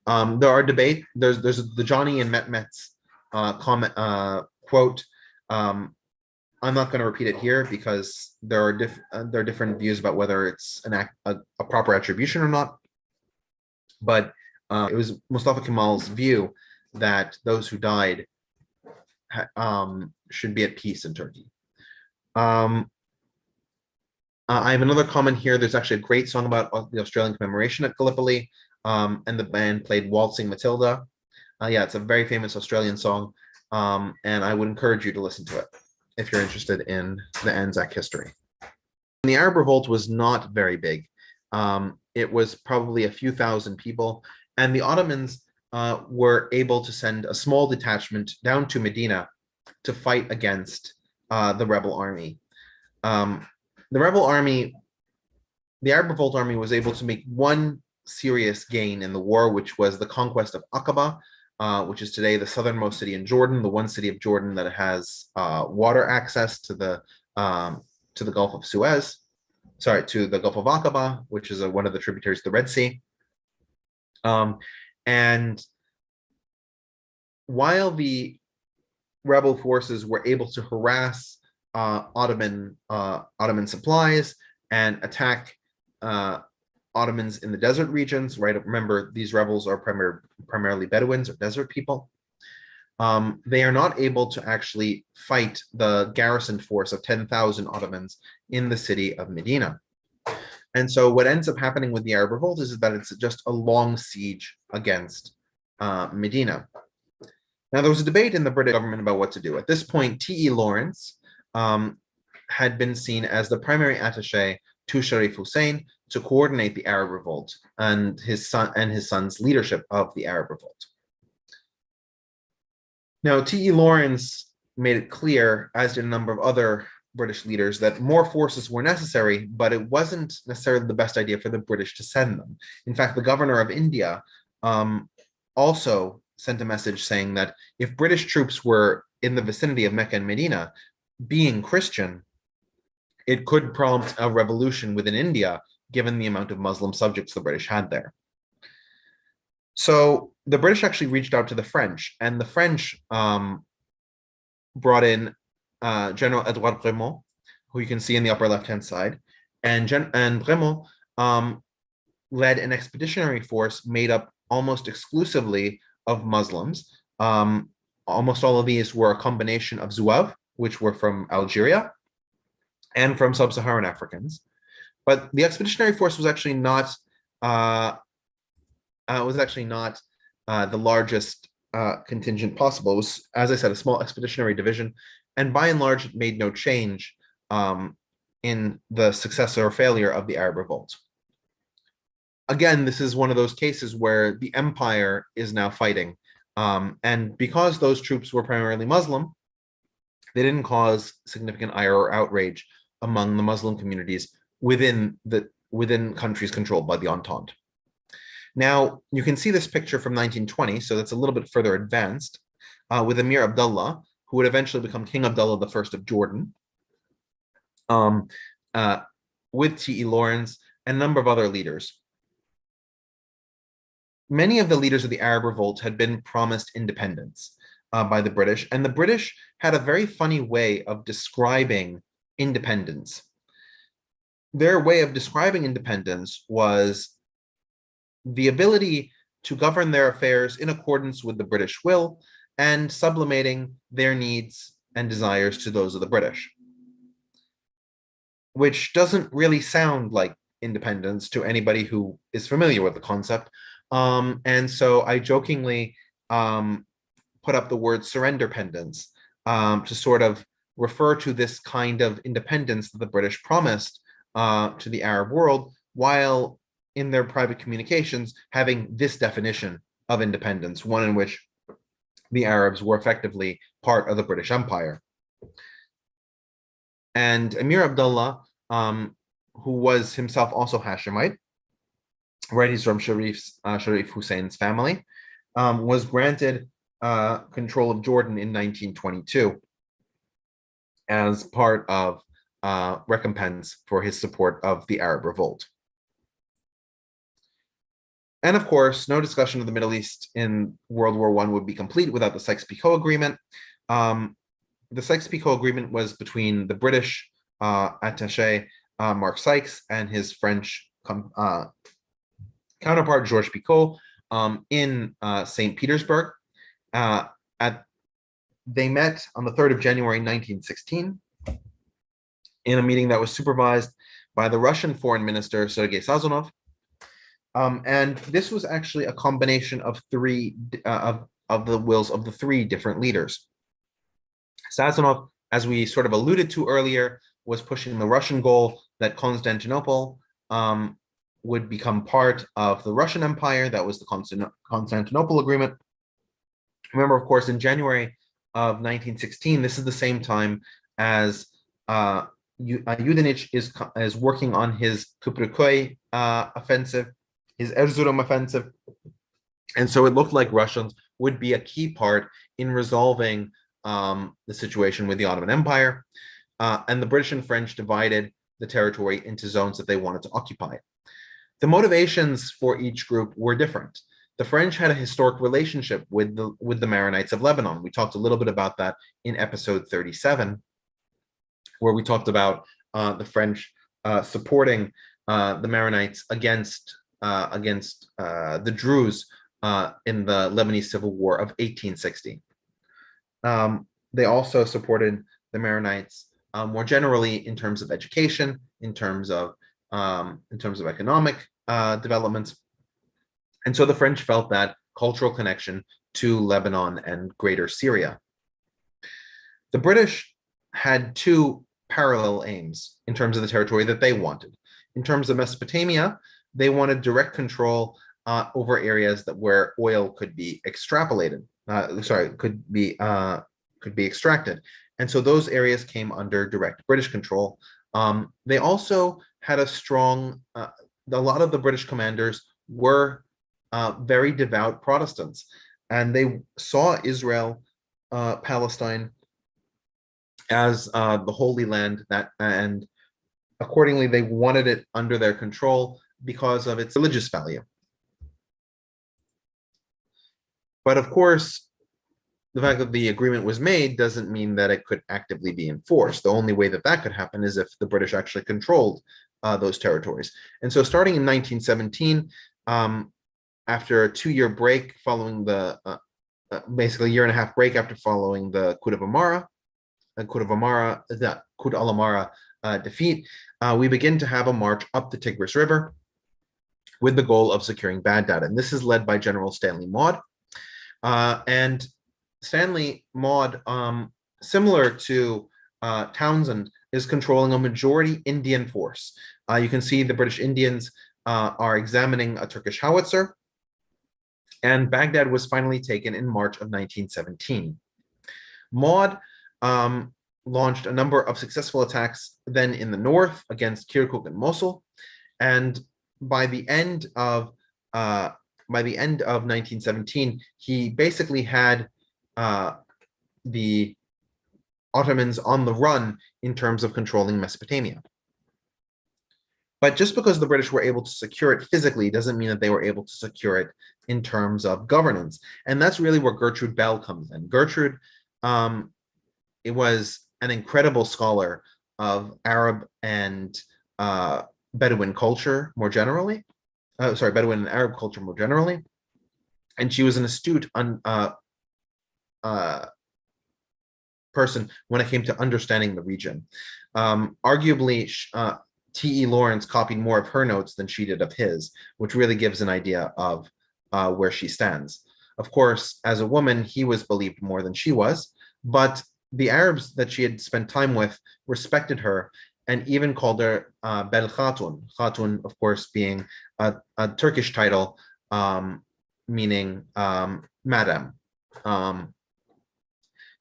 There are debate. There's the Johnny and Mehmet's comment quote. I'm not going to repeat it here because there are different views about whether it's a proper attribution or not. But it was Mustafa Kemal's view that those who died should be at peace in Turkey. I have another comment here. There's actually a great song about the Australian commemoration at Gallipoli, and the band played Waltzing Matilda. Yeah, it's a very famous Australian song, and I would encourage you to listen to it if you're interested in the Anzac history. The Arab Revolt was not very big. It was probably a few thousand people, and the Ottomans were able to send a small detachment down to Medina to fight against the rebel army. The Arab Revolt army was able to make one serious gain in the war, which was the conquest of Aqaba, which is today the southernmost city in Jordan, the one city of Jordan that has water access to the Gulf of Suez, to the Gulf of Aqaba, which is one of the tributaries of the Red Sea. And while the rebel forces were able to harass Ottoman supplies and attack Ottomans in the desert regions, right? Remember, these rebels are primarily Bedouins or desert people. They are not able to actually fight the garrison force of 10,000 Ottomans in the city of Medina. And so what ends up happening with the Arab Revolt is that it's just a long siege against Medina. Now, there was a debate in the British government about what to do. At this point, T.E. Lawrence had been seen as the primary attaché to Sharif Hussein to coordinate the Arab Revolt and his son's leadership of the Arab Revolt. Now, T.E. Lawrence made it clear, as did a number of other British leaders, that more forces were necessary, but it wasn't necessarily the best idea for the British to send them. In fact, the governor of India also sent a message saying that if British troops were in the vicinity of Mecca and Medina, being Christian, it could prompt a revolution within India, given the amount of Muslim subjects the British had there. So the British actually reached out to the French, and the French brought in General Edouard Bremont, who you can see in the upper left-hand side, and Bremont led an expeditionary force made up almost exclusively of Muslims. Almost all of these were a combination of Zouaves, which were from Algeria, and from sub-Saharan Africans. But the expeditionary force was actually not the largest contingent possible. It was, as I said, a small expeditionary division, and by and large, it made no change in the success or failure of the Arab Revolt. Again, this is one of those cases where the empire is now fighting. And because those troops were primarily Muslim, they didn't cause significant ire or outrage among the Muslim communities within countries controlled by the Entente. Now, you can see this picture from 1920, so that's a little bit further advanced, with Emir Abdullah, who would eventually become King Abdullah I of Jordan, with T.E. Lawrence and a number of other leaders. Many of the leaders of the Arab Revolt had been promised independence by the British, and the British had a very funny way of describing independence. Their way of describing independence was the ability to govern their affairs in accordance with the British will and sublimating their needs and desires to those of the British, which doesn't really sound like independence to anybody who is familiar with the concept. And so I jokingly put up the word surrender-pendence to sort of refer to this kind of independence that the British promised to the Arab world, while in their private communications having this definition of independence, one in which the Arabs were effectively part of the British Empire. And Emir Abdullah, who was himself also Hashemite, right, he's from Sharif Hussein's family, was granted control of Jordan in 1922 as part of recompense for his support of the Arab Revolt. And of course, no discussion of the Middle East in World War I would be complete without the Sykes-Picot Agreement. The Sykes-Picot Agreement was between the British attaché Mark Sykes and his French counterpart Georges Picot in St. Petersburg. They met on the 3rd of January 1916 in a meeting that was supervised by the Russian Foreign Minister Sergei Sazonov. And this was actually a combination of of the wills of the three different leaders. Sazonov, as we sort of alluded to earlier, was pushing the Russian goal that Constantinople would become part of the Russian Empire. That was the Constantinople Agreement. Remember, of course, in January of 1916, this is the same time as Yudenich is working on his Köprüköy offensive, his Erzurum offensive. And so it looked like Russians would be a key part in resolving the situation with the Ottoman Empire. And the British and French divided the territory into zones that they wanted to occupy. The motivations for each group were different. The French had a historic relationship with the Maronites of Lebanon. We talked a little bit about that in episode 37, where we talked about the French supporting the Maronites against the Druze in the Lebanese Civil War of 1860. They also supported the Maronites more generally in terms of education, in terms of economic developments. And so the French felt that cultural connection to Lebanon and Greater Syria. The British had two parallel aims in terms of the territory that they wanted. In terms of Mesopotamia, they wanted direct control over areas where oil could be extrapolated. Could be extracted. And so those areas came under direct British control. They also had a lot of the British commanders were very devout Protestants, and they saw Israel, Palestine as the Holy Land, and accordingly they wanted it under their control because of its religious value. But of course, the fact that the agreement was made doesn't mean that it could actively be enforced. The only way that could happen is if the British actually controlled those territories. And so starting in 1917, after a 2-year break following basically a year and a half break after following the Kut al-Amara defeat, we begin to have a march up the Tigris River with the goal of securing Baghdad. And this is led by General Stanley Maude. And Stanley Maude, similar to Townsend, is controlling a majority Indian force. You can see the British Indians are examining a Turkish howitzer, and Baghdad was finally taken in March of 1917. Maude launched a number of successful attacks then in the north against Kirkuk and Mosul, and by the end of 1917, he basically had the Ottomans on the run in terms of controlling Mesopotamia. But just because the British were able to secure it physically doesn't mean that they were able to secure it in terms of governance. And that's really where Gertrude Bell comes in. Gertrude, it was an incredible scholar of Arab and Bedouin culture more generally. Bedouin and Arab culture more generally. And she was an astute person when it came to understanding the region. Arguably, T.E. Lawrence copied more of her notes than she did of his, which really gives an idea of where she stands. Of course, as a woman, he was believed more than she was, but the Arabs that she had spent time with respected her and even called her Bel Khatun. Khatun, of course, being a Turkish title meaning madam.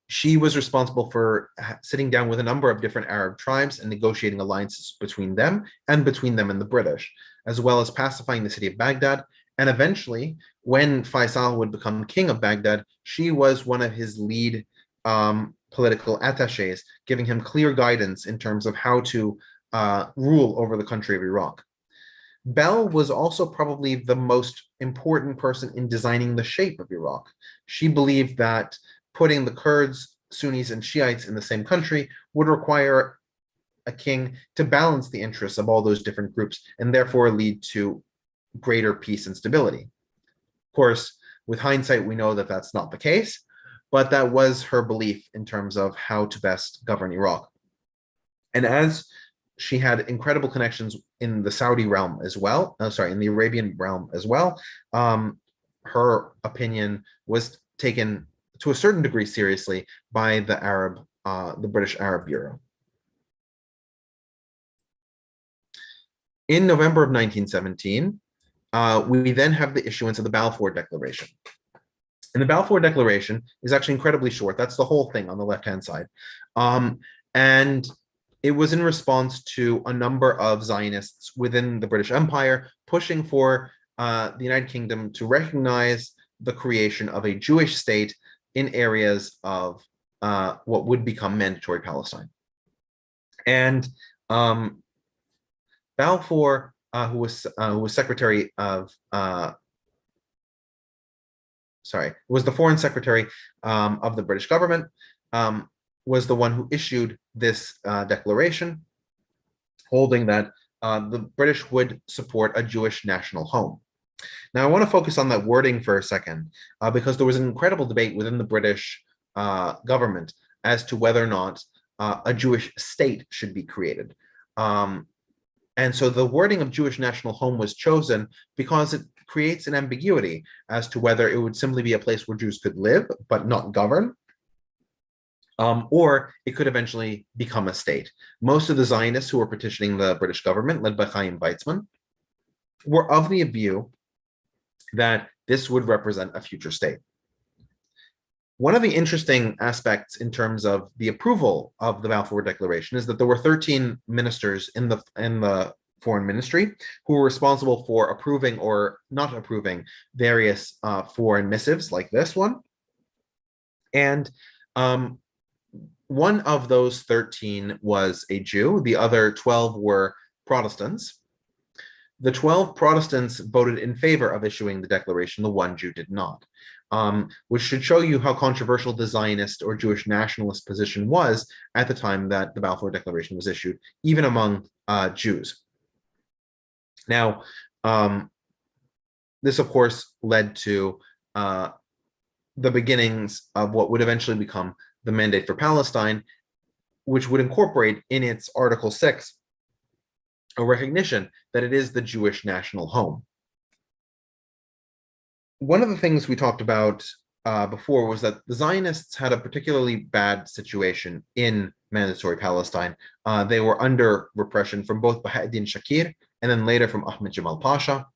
She was responsible for sitting down with a number of different Arab tribes and negotiating alliances between them and the British, as well as pacifying the city of Baghdad. And eventually, when Faisal would become king of Baghdad, she was one of his lead political attachés, giving him clear guidance in terms of how to rule over the country of Iraq. Bell was also probably the most important person in designing the shape of Iraq. She believed that putting the Kurds, Sunnis, and Shiites in the same country would require a king to balance the interests of all those different groups and therefore lead to greater peace and stability. Of course, with hindsight, we know that that's not the case, but that was her belief in terms of how to best govern Iraq. And as she had incredible connections in the Saudi realm as well, in the Arabian realm as well, her opinion was taken to a certain degree seriously by the British Arab Bureau. In November of 1917, we then have the issuance of the Balfour Declaration. And the Balfour Declaration is actually incredibly short. That's the whole thing on the left-hand side. And it was in response to a number of Zionists within the British Empire pushing for the United Kingdom to recognize the creation of a Jewish state in areas of what would become mandatory Palestine. And Balfour, who was Secretary of was the Foreign Secretary of the British government, was the one who issued this declaration, holding that the British would support a Jewish national home. Now, I want to focus on that wording for a second, because there was an incredible debate within the British government as to whether or not a Jewish state should be created. And so the wording of Jewish national home was chosen because it creates an ambiguity as to whether it would simply be a place where Jews could live but not govern, or it could eventually become a state. Most of the Zionists who were petitioning the British government, led by Chaim Weizmann, were of the view that this would represent a future state. One of the interesting aspects in terms of the approval of the Balfour Declaration is that there were 13 ministers in the foreign ministry who were responsible for approving or not approving various foreign missives like this one. And one of those 13 was a Jew. The other 12 were Protestants. The 12 Protestants voted in favor of issuing the declaration. The one Jew did not, which should show you how controversial the Zionist or Jewish nationalist position was at the time that the Balfour Declaration was issued, even among Jews. Now, this, of course, led to the beginnings of what would eventually become the Mandate for Palestine, which would incorporate in its Article 6 a recognition that it is the Jewish national home. One of the things we talked about before was that the Zionists had a particularly bad situation in mandatory Palestine. They were under repression from both Bahauddin Shakir and then later from Ahmed Jamal Pasha,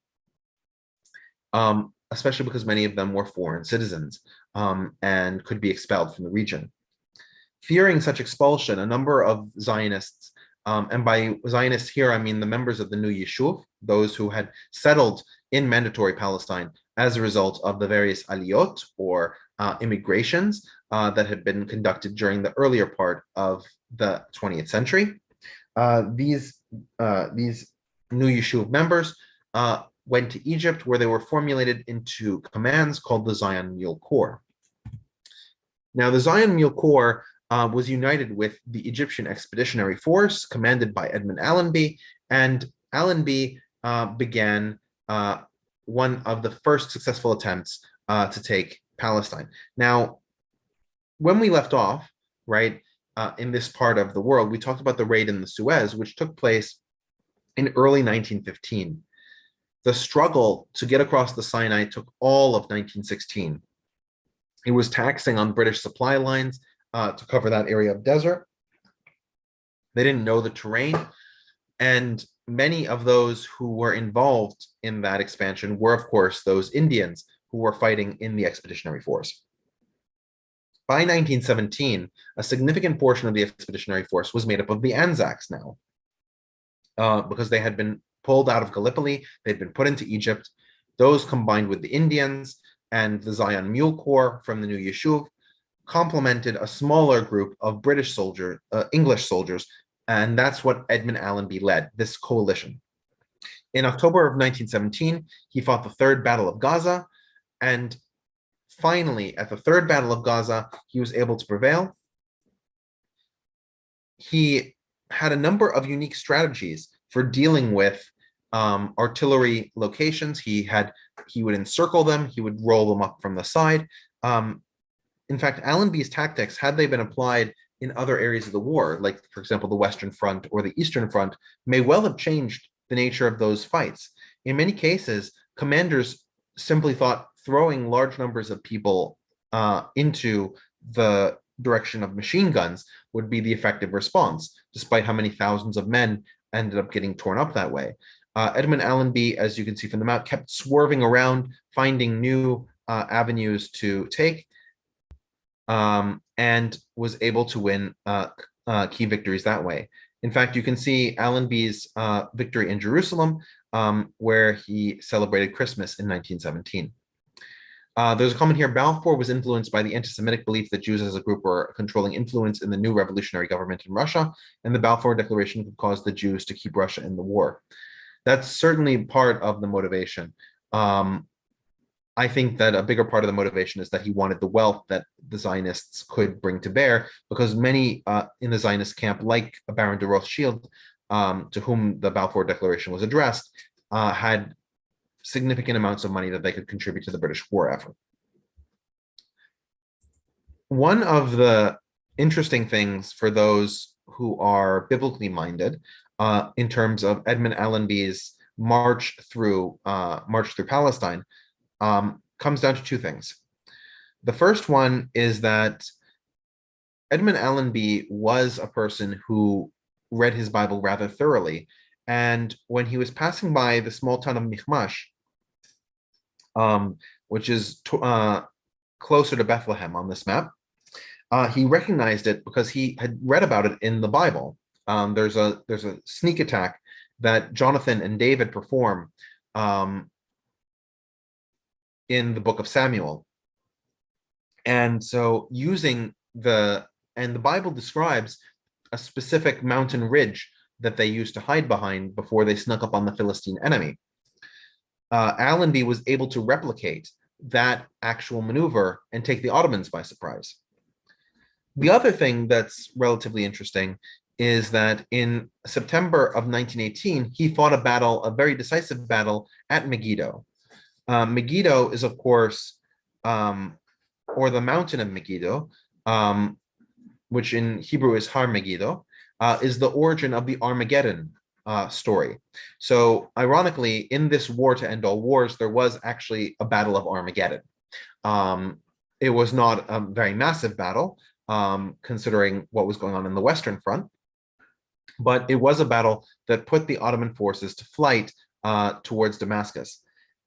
especially because many of them were foreign citizens and could be expelled from the region. Fearing such expulsion, a number of Zionists, and by Zionists here, I mean the members of the new Yishuv, those who had settled in mandatory Palestine as a result of the various aliyot or immigrations that had been conducted during the earlier part of the 20th century. These new Yishuv members went to Egypt, where they were formulated into commands called the Zion Mule Corps. Now, the Zion Mule Corps was united with the Egyptian Expeditionary Force, commanded by Edmund Allenby, and Allenby began one of the first successful attempts to take Palestine. Now, when we left off, right, in this part of the world, we talked about the raid in the Suez, which took place in early 1915. The struggle to get across the Sinai took all of 1916. It was taxing on British supply lines to cover that area of desert. They didn't know the terrain, and many of those who were involved in that expansion were, of course, those Indians who were fighting in the Expeditionary Force. By 1917, a significant portion of the Expeditionary Force was made up of the Anzacs now, because they had been pulled out of Gallipoli, they'd been put into Egypt. Those combined with the Indians and the Zion Mule Corps from the new Yishuv complemented a smaller group of British soldiers, English soldiers, and that's what Edmund Allenby led, this coalition. In October of 1917, he fought the Third Battle of Gaza, and finally, at the Third Battle of Gaza, he was able to prevail. He had a number of unique strategies for dealing with artillery locations. He would encircle them, he would roll them up from the side. in fact, Allenby's tactics, had they been applied in other areas of the war, like, for example, the Western Front or the Eastern Front, may well have changed the nature of those fights. In many cases, commanders simply thought throwing large numbers of people into the direction of machine guns would be the effective response, despite how many thousands of men ended up getting torn up that way. Edmund Allenby, as you can see from the map, kept swerving around, finding new avenues to take, and was able to win key victories that way. In fact, you can see Allenby's victory in Jerusalem, where he celebrated Christmas in 1917. There's a comment here: Balfour was influenced by the anti-Semitic belief that Jews as a group were a controlling influence in the new revolutionary government in Russia, and the Balfour Declaration could cause the Jews to keep Russia in the war. That's certainly part of the motivation. I think that a bigger part of the motivation is that he wanted the wealth that the Zionists could bring to bear, because many in the Zionist camp, like Baron de Rothschild, to whom the Balfour Declaration was addressed, had significant amounts of money that they could contribute to the British war effort. One of the interesting things for those who are biblically minded, in terms of Edmund Allenby's march through Palestine, comes down to two things. The first one is that Edmund Allenby was a person who read his Bible rather thoroughly, and when he was passing by the small town of Michmash, which is closer to Bethlehem on this map, he recognized it because he had read about it in the Bible. There's a sneak attack that Jonathan and David perform in the book of Samuel. And so the Bible describes a specific mountain ridge that they used to hide behind before they snuck up on the Philistine enemy. Allenby was able to replicate that actual maneuver and take the Ottomans by surprise. The other thing that's relatively interesting is that in September of 1918, he fought a very decisive battle at Megiddo. Megiddo is, of course, or the mountain of Megiddo, which in Hebrew is Har Megiddo, is the origin of the Armageddon story. So ironically, in this war to end all wars, there was actually a battle of Armageddon. It was not a very massive battle, considering what was going on in the Western Front, but it was a battle that put the Ottoman forces to flight towards Damascus.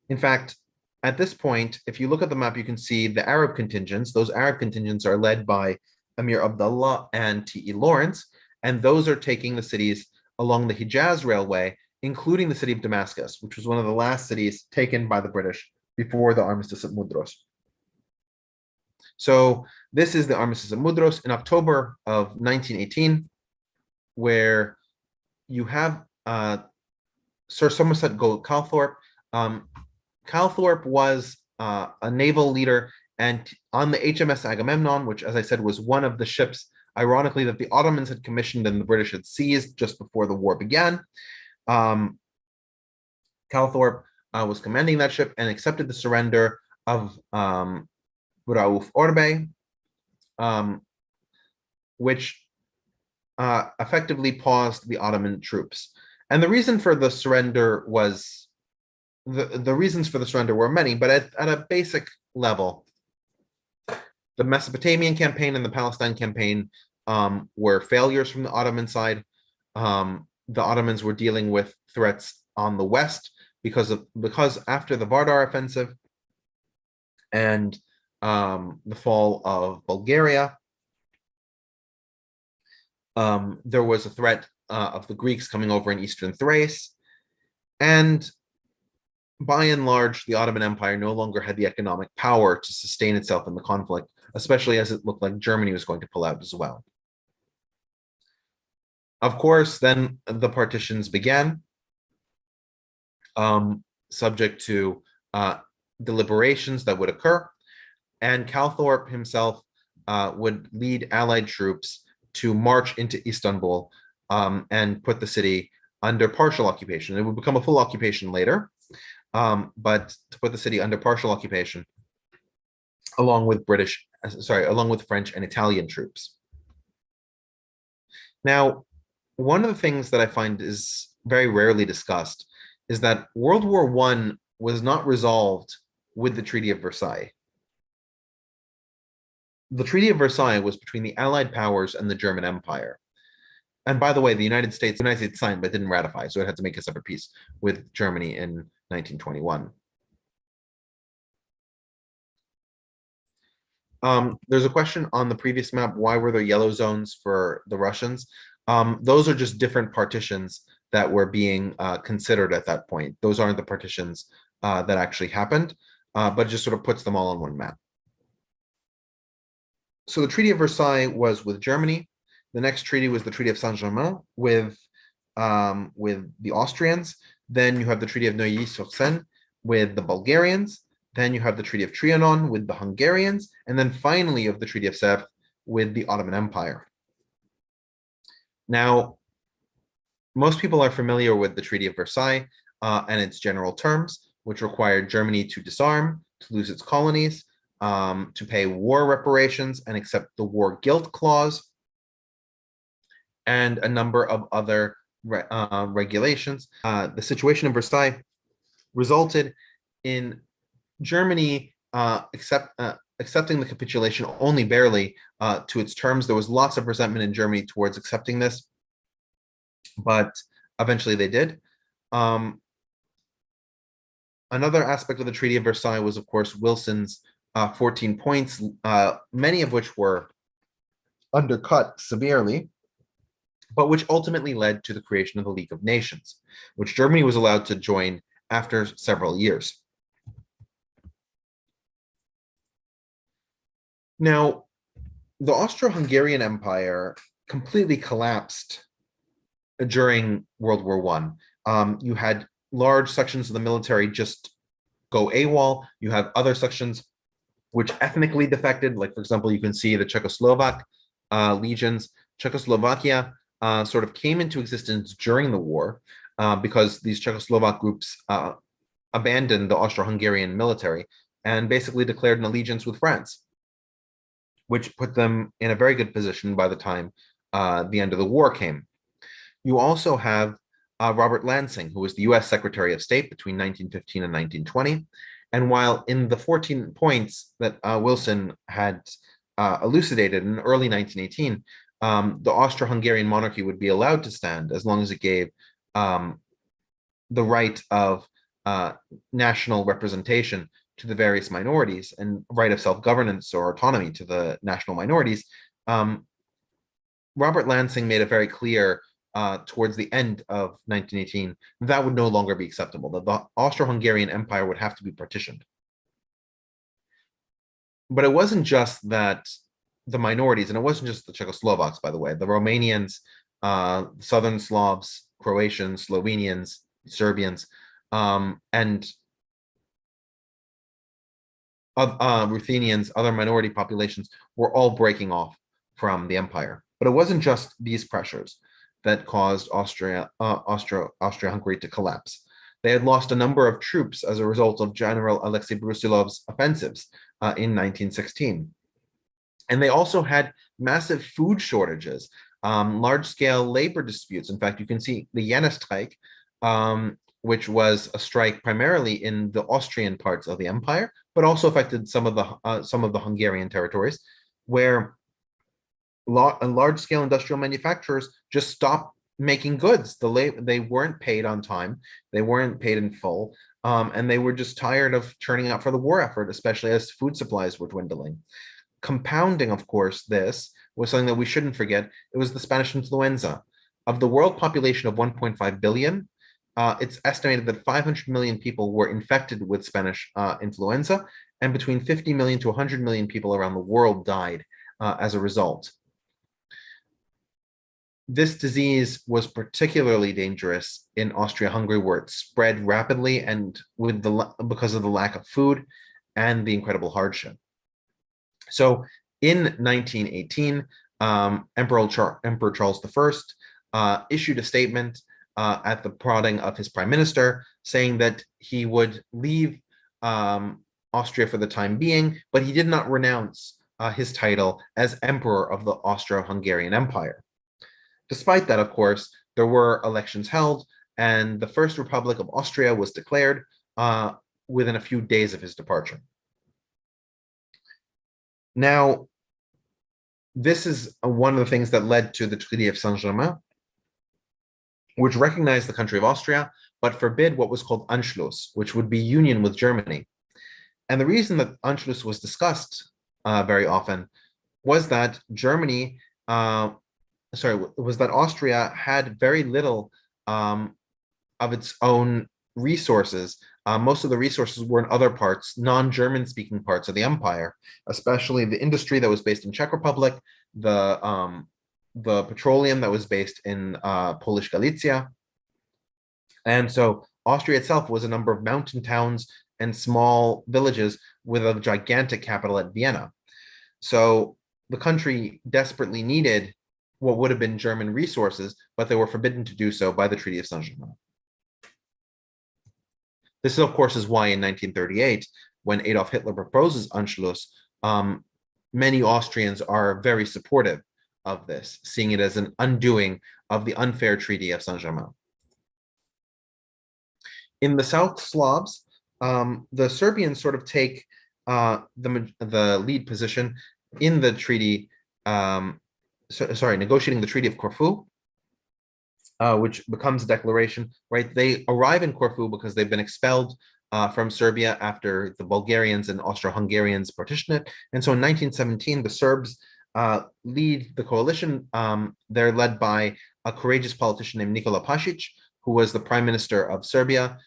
In fact, at this point, if you look at the map, you can see the Arab contingents. Those Arab contingents are led by Emir Abdullah and T.E. Lawrence, and those are taking the cities along the Hijaz Railway, including the city of Damascus, which was one of the last cities taken by the British before the Armistice at Mudros. So this is the Armistice at Mudros in October of 1918, where you have Sir Somerset Gould-Calthorpe. Calthorpe was a naval leader, and on the HMS Agamemnon, which, as I said, was one of the ships, ironically, that the Ottomans had commissioned and the British had seized just before the war began. Calthorpe was commanding that ship and accepted the surrender of Rauf Orbe, which effectively paused the Ottoman troops. And the reason for the surrender was, the reasons for the surrender were many, but at a basic level, the Mesopotamian Campaign and the Palestine Campaign were failures from the Ottoman side. The Ottomans were dealing with threats on the west because after the Vardar offensive and the fall of Bulgaria, there was a threat of the Greeks coming over in eastern Thrace, and by and large, the Ottoman Empire no longer had the economic power to sustain itself in the conflict, especially as it looked like Germany was going to pull out as well. Of course, then the partitions began, subject to deliberations that would occur, and Calthorpe himself would lead Allied troops to march into Istanbul and put the city under partial occupation. It would become a full occupation later, but to put the city under partial occupation, along with British along with French and Italian troops. Now, one of the things that I find is very rarely discussed is that World War I was not resolved with the Treaty of Versailles. The Treaty of Versailles was between the Allied powers and the German Empire. And by the way, the United States signed but didn't ratify, so it had to make a separate peace with Germany in 1921. There's a question on the previous map, why were there yellow zones for the Russians? Those are just different partitions that were being considered at that point. Those aren't the partitions that actually happened, but it just sort of puts them all on one map. So the Treaty of Versailles was with Germany. The next treaty was the Treaty of Saint-Germain with the Austrians. Then you have the Treaty of Neuilly-sur-Seine with the Bulgarians. Then you have the Treaty of Trianon with the Hungarians. And then finally, you have the Treaty of Sèvres with the Ottoman Empire. Now, most people are familiar with the Treaty of Versailles and its general terms, which required Germany to disarm, to lose its colonies, to pay war reparations and accept the war guilt clause, and a number of other regulations. The situation in Versailles resulted in Germany accepting the capitulation only barely to its terms. There was lots of resentment in Germany towards accepting this, but eventually they did. Another aspect of the Treaty of Versailles was, of course, Wilson's 14 points, many of which were undercut severely, but which ultimately led to the creation of the League of Nations, which Germany was allowed to join after several years. Now, the Austro-Hungarian Empire completely collapsed during World War I. You had large sections of the military just go AWOL. You have other sections which ethnically defected, like, for example, you can see the Czechoslovak legions. Czechoslovakia sort of came into existence during the war because these Czechoslovak groups abandoned the Austro-Hungarian military and basically declared an allegiance with France, which put them in a very good position by the time the end of the war came. You also have Robert Lansing, who was the US Secretary of State between 1915 and 1920. And while in the 14 points that Wilson had elucidated in early 1918, the Austro-Hungarian monarchy would be allowed to stand as long as it gave the right of national representation to the various minorities and right of self-governance or autonomy to the national minorities. Robert Lansing made it very clear towards the end of 1918 that would no longer be acceptable, that the Austro-Hungarian Empire would have to be partitioned. But it wasn't just that the minorities, and it wasn't just the Czechoslovaks, by the way, the Romanians, Southern Slavs, Croatians, Slovenians, Serbians, and Ruthenians, other minority populations were all breaking off from the empire. But it wasn't just these pressures that caused Austria-Hungary to collapse. They had lost a number of troops as a result of General Alexei Brusilov's offensives in 1916. And they also had massive food shortages, large-scale labor disputes. In fact, you can see the Jena strike, which was a strike primarily in the Austrian parts of the empire, but also affected some of the Hungarian territories, where large-scale industrial manufacturers just stopped making goods. They weren't paid on time, they weren't paid in full, and they were just tired of churning out for the war effort, especially as food supplies were dwindling. Compounding, of course, this was something that we shouldn't forget. It was the Spanish influenza. Of the world population of 1.5 billion, it's estimated that 500 million people were infected with Spanish influenza, and between 50 million to 100 million people around the world died as a result. This disease was particularly dangerous in Austria-Hungary, where it spread rapidly and because of the lack of food and the incredible hardship. So in 1918, Emperor Charles I issued a statement at the prodding of his prime minister, saying that he would leave Austria for the time being, but he did not renounce his title as Emperor of the Austro-Hungarian Empire. Despite that, of course, there were elections held, and the First Republic of Austria was declared within a few days of his departure. Now, this is one of the things that led to the Treaty of Saint-Germain, which recognized the country of Austria, but forbid what was called Anschluss, which would be union with Germany. And the reason that Anschluss was discussed very often was that Austria had very little of its own resources. Most of the resources were in other parts, non-German speaking parts of the empire, especially the industry that was based in Czech Republic, the petroleum that was based in Polish Galicia. And so Austria itself was a number of mountain towns and small villages with a gigantic capital at Vienna. So the country desperately needed what would have been German resources, but they were forbidden to do so by the Treaty of Saint-Germain. This, of course, is why in 1938, when Adolf Hitler proposes Anschluss, many Austrians are very supportive of this, seeing it as an undoing of the unfair Treaty of Saint-Germain. In the South Slavs, the Serbians sort of take the lead position in the treaty, negotiating the Treaty of Corfu, which becomes a declaration, right? They arrive in Corfu because they've been expelled from Serbia after the Bulgarians and Austro-Hungarians partitioned it. And so in 1917, the Serbs lead the coalition. They're led by a courageous politician named Nikola Pasic, who was the prime minister of Serbia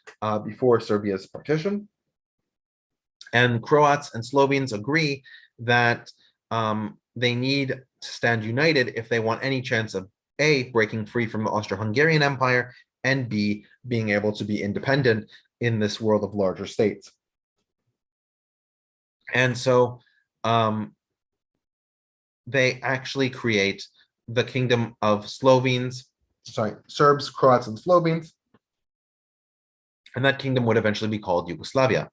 before Serbia's partition. And Croats and Slovenes agree that they need to stand united if they want any chance of A, breaking free from the Austro-Hungarian Empire, and B, being able to be independent in this world of larger states. And so they actually create the Kingdom of Serbs, Croats, and Slovenes. And that kingdom would eventually be called Yugoslavia.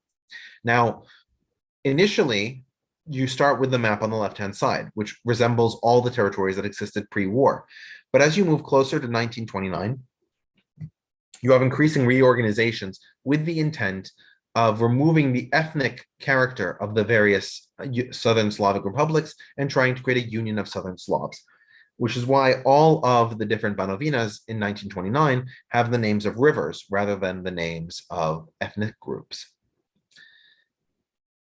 Now, initially, you start with the map on the left-hand side, which resembles all the territories that existed pre-war. But as you move closer to 1929, you have increasing reorganizations with the intent of removing the ethnic character of the various Southern Slavic republics and trying to create a union of Southern Slavs, which is why all of the different Banovinas in 1929 have the names of rivers rather than the names of ethnic groups.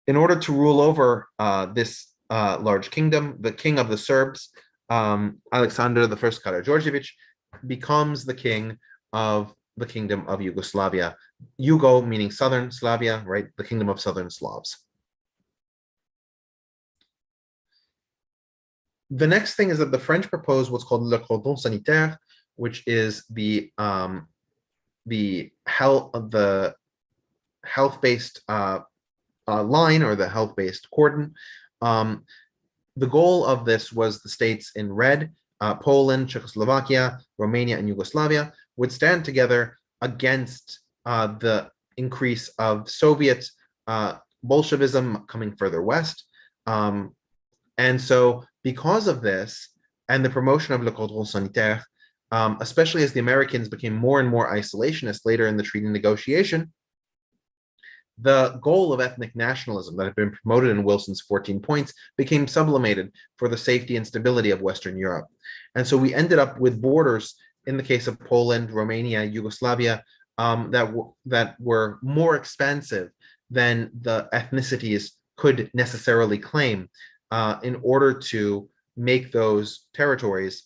In order to rule over this large kingdom, the king of the Serbs, Alexander I Karađorđević, becomes the king of the kingdom of Yugoslavia. Yugo meaning Southern Slavia, right? The kingdom of Southern Slavs. The next thing is that the French propose what's called le cordon sanitaire, which is the health-based line, or the health-based cordon. The goal of this was the states in red, Poland, Czechoslovakia, Romania, and Yugoslavia, would stand together against the increase of Soviet Bolshevism coming further west. And so because of this and the promotion of le cordon sanitaire, especially as the Americans became more and more isolationist later in the treaty negotiation, the goal of ethnic nationalism that had been promoted in Wilson's 14 points became sublimated for the safety and stability of Western Europe. And so we ended up with borders, in the case of Poland, Romania, Yugoslavia, that were more expansive than the ethnicities could necessarily claim in order to make those territories,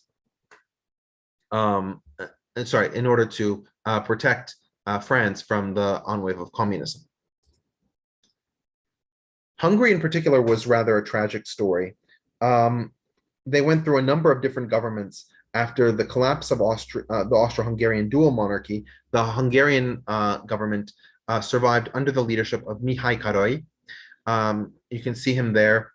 in order to protect France from the onwave of communism. Hungary in particular was rather a tragic story. They went through a number of different governments after the collapse of the Austro-Hungarian dual monarchy. The Hungarian government survived under the leadership of Mihai Károly. You can see him there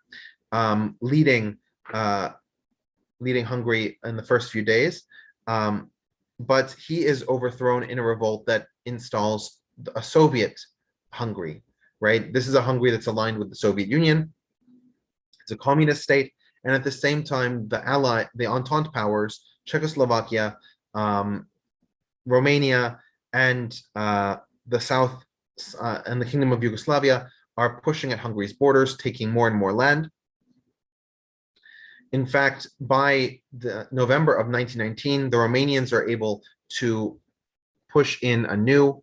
leading Hungary in the first few days. But he is overthrown in a revolt that installs a Soviet Hungary. Right? This is a Hungary that's aligned with the Soviet Union. a communist state, and at the same time, the Entente powers, Czechoslovakia, Romania, and the South and the Kingdom of Yugoslavia are pushing at Hungary's borders, taking more and more land. In fact, by the November of 1919, the Romanians are able to push in a new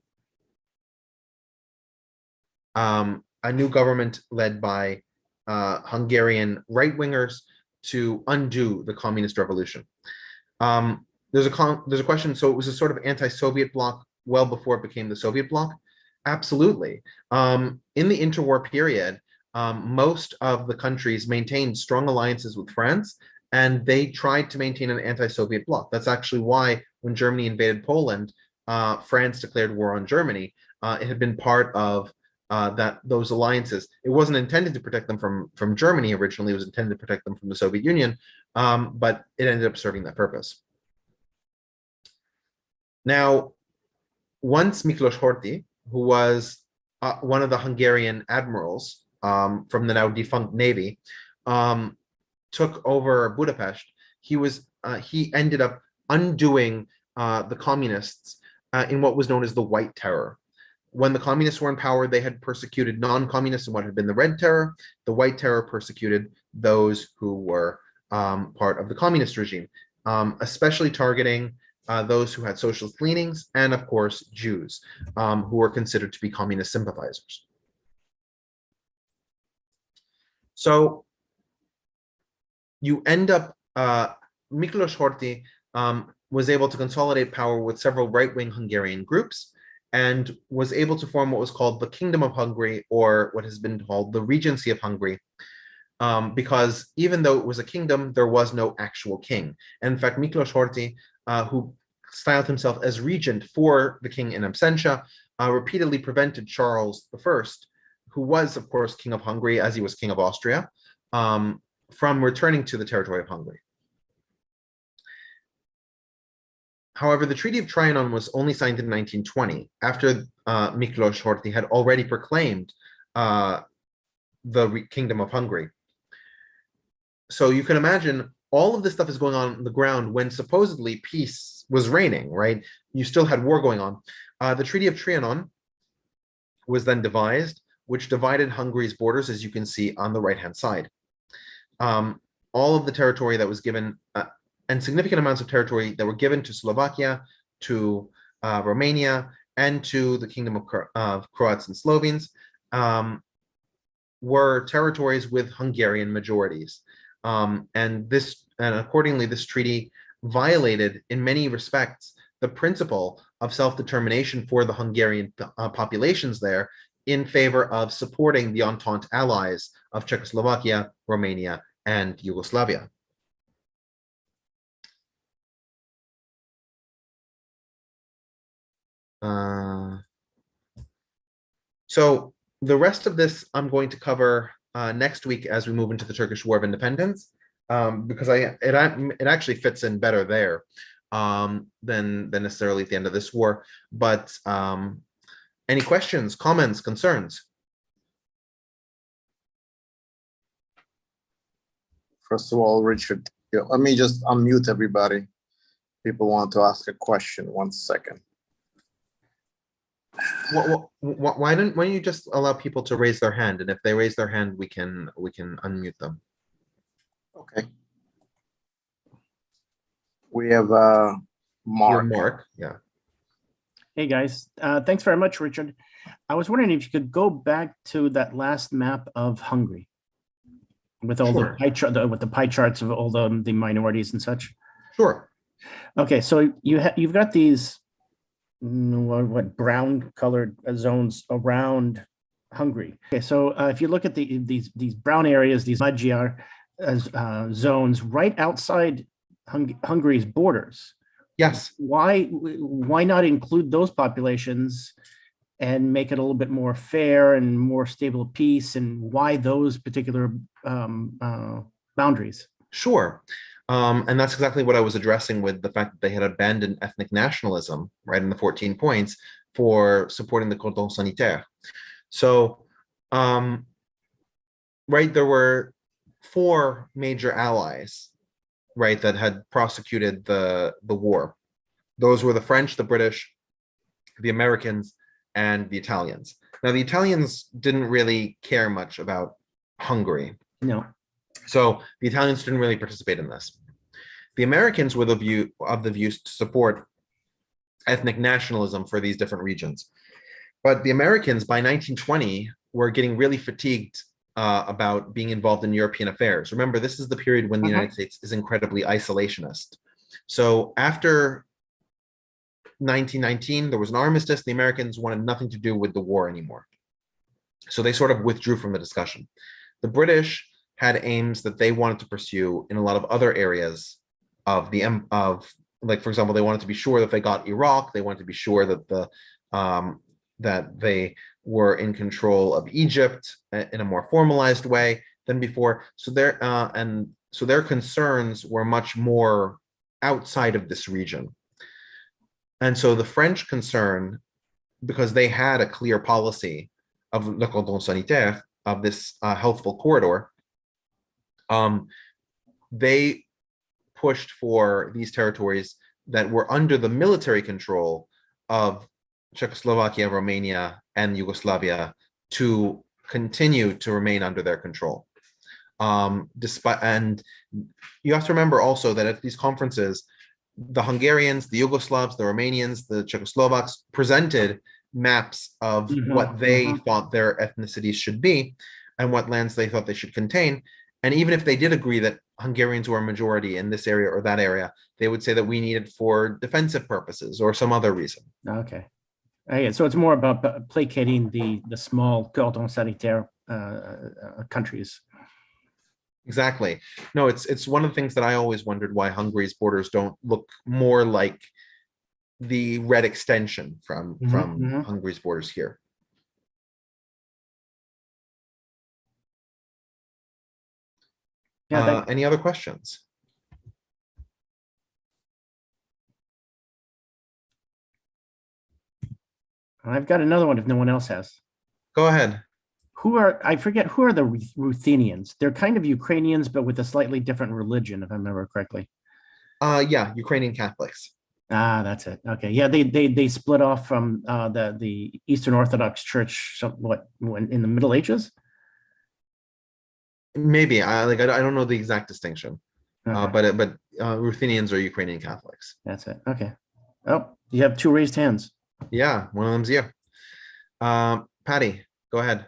government led by Hungarian right-wingers to undo the communist revolution. There's a question. So it was a sort of anti-Soviet bloc well before it became the Soviet bloc. Absolutely. In the interwar period, most of the countries maintained strong alliances with France, and they tried to maintain an anti-Soviet bloc. That's actually why when Germany invaded Poland, France declared war on Germany. It had been part of those alliances. It wasn't intended to protect them from Germany originally. It was intended to protect them from the Soviet Union, but it ended up serving that purpose. Now, once Miklos Horthy, who was one of the Hungarian admirals from the now defunct navy, took over Budapest, he ended up undoing the communists in what was known as the White Terror. When the communists were in power, they had persecuted non-communists in what had been the Red Terror. The White Terror persecuted those who were part of the communist regime, especially targeting those who had socialist leanings, and of course, Jews, who were considered to be communist sympathizers. So you end up, Miklos Horthy was able to consolidate power with several right-wing Hungarian groups, and was able to form what was called the Kingdom of Hungary, or what has been called the Regency of Hungary, because even though it was a kingdom, there was no actual king. And in fact, Miklos Horthy, who styled himself as regent for the king in absentia, repeatedly prevented Charles I, who was, of course, king of Hungary as he was king of Austria, from returning to the territory of Hungary. However, the Treaty of Trianon was only signed in 1920, after Miklos Horthy had already proclaimed the Kingdom of Hungary. So you can imagine all of this stuff is going on the ground when supposedly peace was reigning, right? You still had war going on. The Treaty of Trianon was then devised, which divided Hungary's borders, as you can see on the right-hand side. All of the territory that was given, and significant amounts of territory that were given to Slovakia, to Romania, and to the Kingdom of Croats and Slovenes, were territories with Hungarian majorities. And accordingly, this treaty violated, in many respects, the principle of self-determination for the Hungarian populations there, in favor of supporting the Entente allies of Czechoslovakia, Romania, and Yugoslavia. So the rest of this I'm going to cover next week as we move into the Turkish War of Independence, because it actually fits in better there than necessarily at the end of this war. But any questions, comments, concerns? First of all, Richard, let me just unmute everybody. People want to ask a question. 1 second. Why don't you just allow people to raise their hand, and if they raise their hand, we can unmute them. Okay. We have Mark. Mark, yeah. Hey guys, thanks very much, Richard. I was wondering if you could go back to that last map of Hungary with all Sure. the pie charts of all the minorities and such. Sure. Okay, so you've got these what brown colored zones around Hungary. Okay, so if you look at these brown areas, these Magyar zones right outside Hungary's borders. Yes. Why not include those populations and make it a little bit more fair and more stable peace, and why those particular boundaries? Sure. And that's exactly what I was addressing with the fact that they had abandoned ethnic nationalism, right, in the 14 points for supporting the cordon sanitaire. So, right, there were four major allies, right, that had prosecuted the war. Those were the French, the British, the Americans, and the Italians. Now, the Italians didn't really care much about Hungary. No. So the Italians didn't really participate in this. The Americans were the views to support ethnic nationalism for these different regions. But the Americans, by 1920, were getting really fatigued about being involved in European affairs. Remember, this is the period when the United States is incredibly isolationist. So after 1919, there was an armistice. The Americans wanted nothing to do with the war anymore. So they sort of withdrew from the discussion. The British had aims that they wanted to pursue in a lot of other areas of like, for example, they wanted to be sure that they got Iraq. They wanted to be sure that that they were in control of Egypt in a more formalized way than before. So their concerns were much more outside of this region. And so the French concern, because they had a clear policy of le cordon sanitaire, of this healthful corridor, they pushed for these territories that were under the military control of Czechoslovakia, Romania, and Yugoslavia to continue to remain under their control. And you have to remember also that at these conferences, the Hungarians, the Yugoslavs, the Romanians, the Czechoslovaks presented maps of what they thought their ethnicities should be and what lands they thought they should contain. And even if they did agree that Hungarians were a majority in this area or that area, they would say that we need it for defensive purposes or some other reason. Okay. Yeah, so it's more about placating the small cordon sanitaire countries. Exactly. No, it's one of the things that I always wondered, why Hungary's borders don't look more like the red extension from Hungary's borders here. Yeah. Any other questions? I've got another one if no one else has. Go ahead. I forget, who are the Ruthenians? They're kind of Ukrainians, but with a slightly different religion, if I remember correctly. Yeah, Ukrainian Catholics. Ah, that's it. Okay. Yeah, they split off from the Eastern Orthodox Church in the Middle Ages? Maybe. I don't know the exact distinction. Okay. But Ruthenians are Ukrainian Catholics. That's it. Okay. Oh, you have two raised hands. Yeah, one of them's you. Patty, go ahead.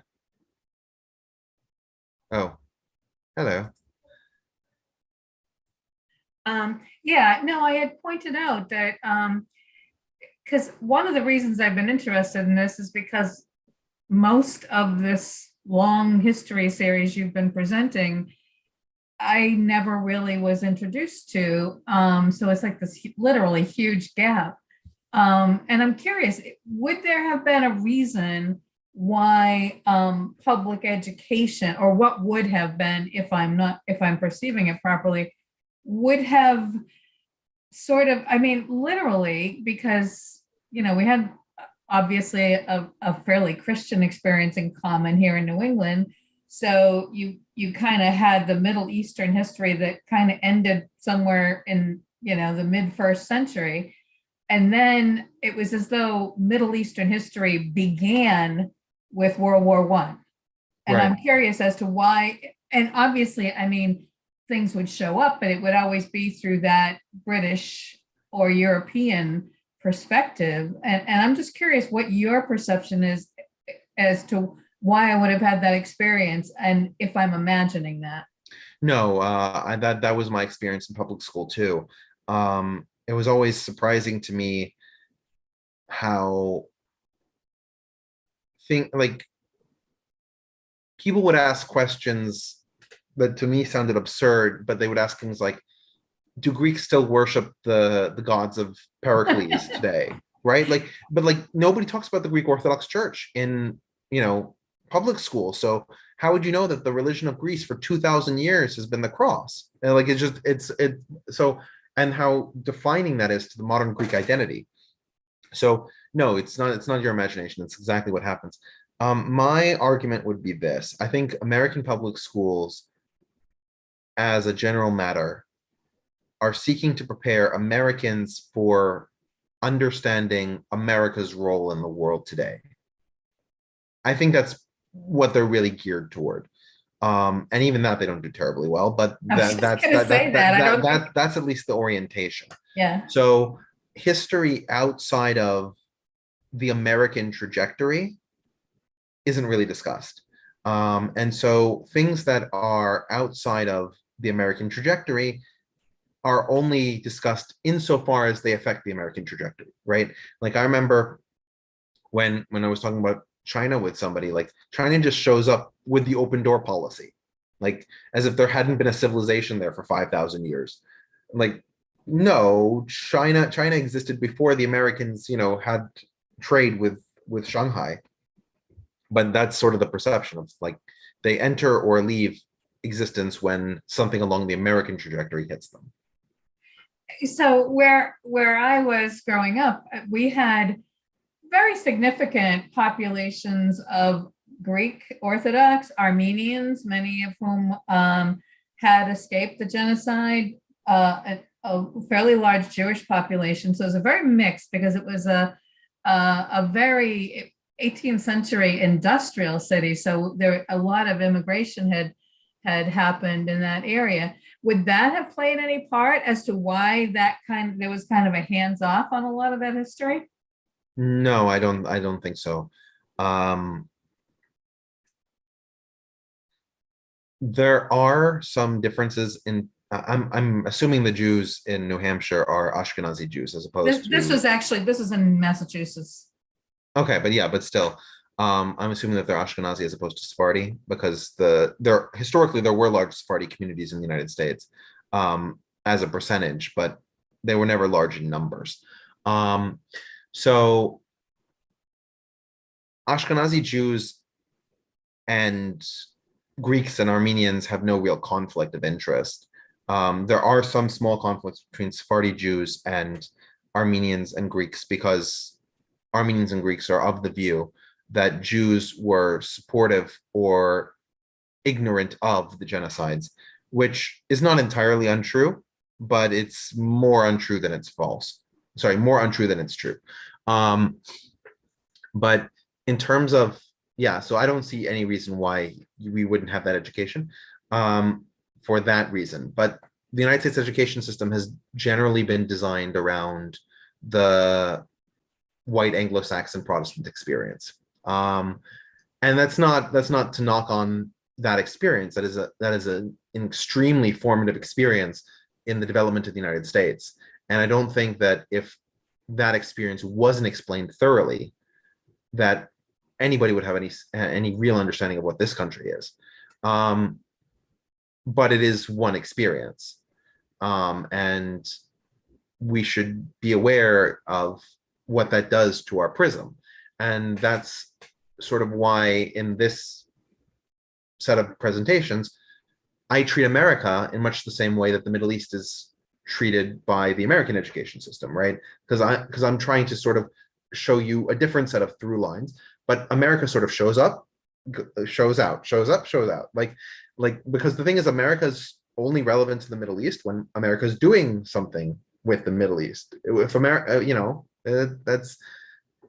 Oh, hello. Yeah, no, I had pointed out that because one of the reasons I've been interested in this is because most of this long history series you've been presenting, I never really was introduced to. So it's like this literally huge gap. And I'm curious, would there have been a reason why public education, or what would have been, if I'm perceiving it properly, would have sort of, I mean, literally, because, we had obviously a fairly Christian experience in common here in New England. So you kind of had the Middle Eastern history that kind of ended somewhere in, the mid-first century. And then it was as though Middle Eastern history began with World War I. And I'm curious as to why, and obviously, I mean, things would show up, but it would always be through that British or European perspective. And I'm just curious what your perception is as to why I would have had that experience, and if I'm imagining that. No, that was my experience in public school too. It was always surprising to me how people would ask questions that to me sounded absurd, but they would ask things like, do Greeks still worship the gods of Pericles today? Right? But nobody talks about the Greek Orthodox Church in, public school. So how would you know that the religion of Greece for 2,000 years has been the cross? And and how defining that is to the modern Greek identity. So no, it's not your imagination. It's exactly what happens. My argument would be this. I think American public schools as a general matter, are seeking to prepare Americans for understanding America's role in the world today. I think that's what they're really geared toward. And even that they don't do terribly well, but I was just gonna say that. I don't think- that's at least the orientation. Yeah. So history outside of the American trajectory isn't really discussed. And so things that are outside of the American trajectory are only discussed insofar as they affect the American trajectory, right? Like I remember when I was talking about China with somebody, like China just shows up with the open door policy, like as if there hadn't been a civilization there for 5,000 years. Like, no, China existed before the Americans, had trade with Shanghai. But that's sort of the perception of like they enter or leave existence when something along the American trajectory hits them. So where I was growing up, we had very significant populations of Greek Orthodox, Armenians, many of whom had escaped the genocide, a fairly large Jewish population. So it was a very mixed, because it was a very 18th century industrial city. So there a lot of immigration had happened in that area. Would that have played any part as to why there was kind of a hands off on a lot of that history? No, I don't think so. There are some differences in I'm assuming the Jews in New Hampshire are Ashkenazi Jews as opposed to This is in Massachusetts. Okay, but still, I'm assuming that they're Ashkenazi as opposed to Sephardi, because there historically there were large Sephardi communities in the United States, as a percentage, but they were never large in numbers. So Ashkenazi Jews and Greeks and Armenians have no real conflict of interest. There are some small conflicts between Sephardi Jews and Armenians and Greeks, because Armenians and Greeks are of the view that Jews were supportive or ignorant of the genocides, which is not entirely untrue, but it's more untrue than it's false. Sorry, more untrue than it's true. But in terms of, so I don't see any reason why we wouldn't have that education for that reason. But the United States education system has generally been designed around the white Anglo-Saxon Protestant experience. And that's not to knock on that experience. That is an extremely formative experience in the development of the United States. And I don't think that if that experience wasn't explained thoroughly, that anybody would have any real understanding of what this country is. But it is one experience. And we should be aware of what that does to our prism. And that's sort of why in this set of presentations, I treat America in much the same way that the Middle East is treated by the American education system, right? Because I'm trying to sort of show you a different set of through lines, but America sort of shows up, shows out, shows up, shows out. Like because the thing is, America's only relevant to the Middle East when America's doing something with the Middle East. If America,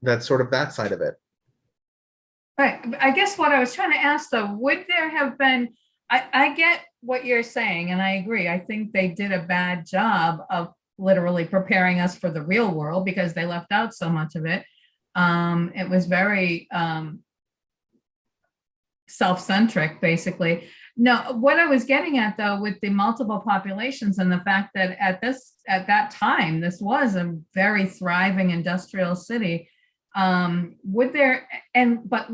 that's sort of that side of it. Right. I guess what I was trying to ask though, would there have been, I get what you're saying, and I agree. I think they did a bad job of literally preparing us for the real world because they left out so much of it. It was very self-centric, basically. No, what I was getting at though, with the multiple populations and the fact that at that time, this was a very thriving industrial city. But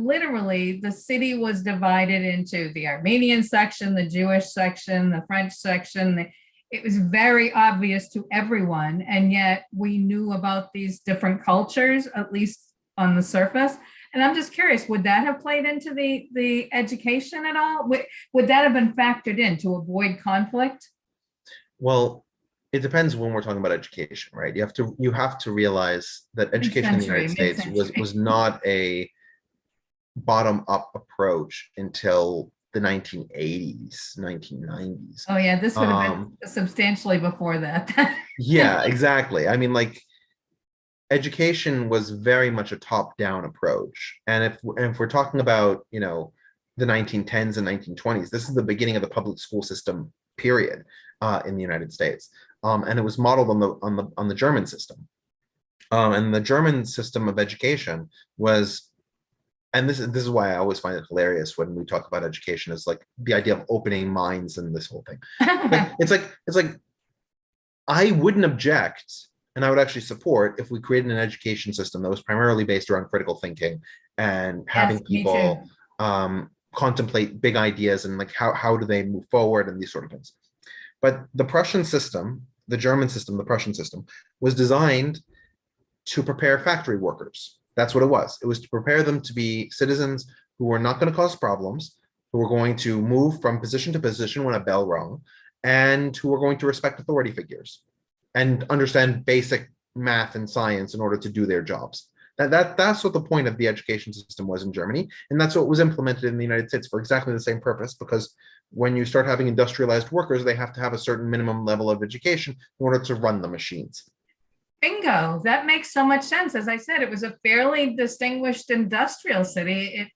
literally the city was divided into the Armenian section, the Jewish section, the French section. It was very obvious to everyone. And yet we knew about these different cultures, at least on the surface. And I'm just curious, would that have played into the education at all? Would that have been factored in to avoid conflict? Well, it depends when we're talking about education, right? You have to realize that education in the United States was not a bottom-up approach until the 1980s, 1990s. Oh yeah, this would have been substantially before that. Yeah, exactly. I mean, like, education was very much a top-down approach. And if we're talking about, the 1910s and 1920s, this is the beginning of the public school system, period, in the United States. And it was modeled on the German system. And the German system of education was, and this is why I always find it hilarious when we talk about education, is like the idea of opening minds and this whole thing. It's like I wouldn't object, and I would actually support, if we created an education system that was primarily based around critical thinking and having Yes, me people contemplate big ideas and like how do they move forward and these sort of things. But the Prussian system, the German system, the Prussian system was designed to prepare factory workers. That's what it was. It was to prepare them to be citizens who were not going to cause problems, who were going to move from position to position when a bell rung, and who were going to respect authority figures and understand basic math and science in order to do their jobs. That's what the point of the education system was in Germany, and that's what was implemented in the United States for exactly the same purpose, because when you start having industrialized workers, they have to have a certain minimum level of education in order to run the machines. Bingo. That makes so much sense. As I said, it was a fairly distinguished industrial city.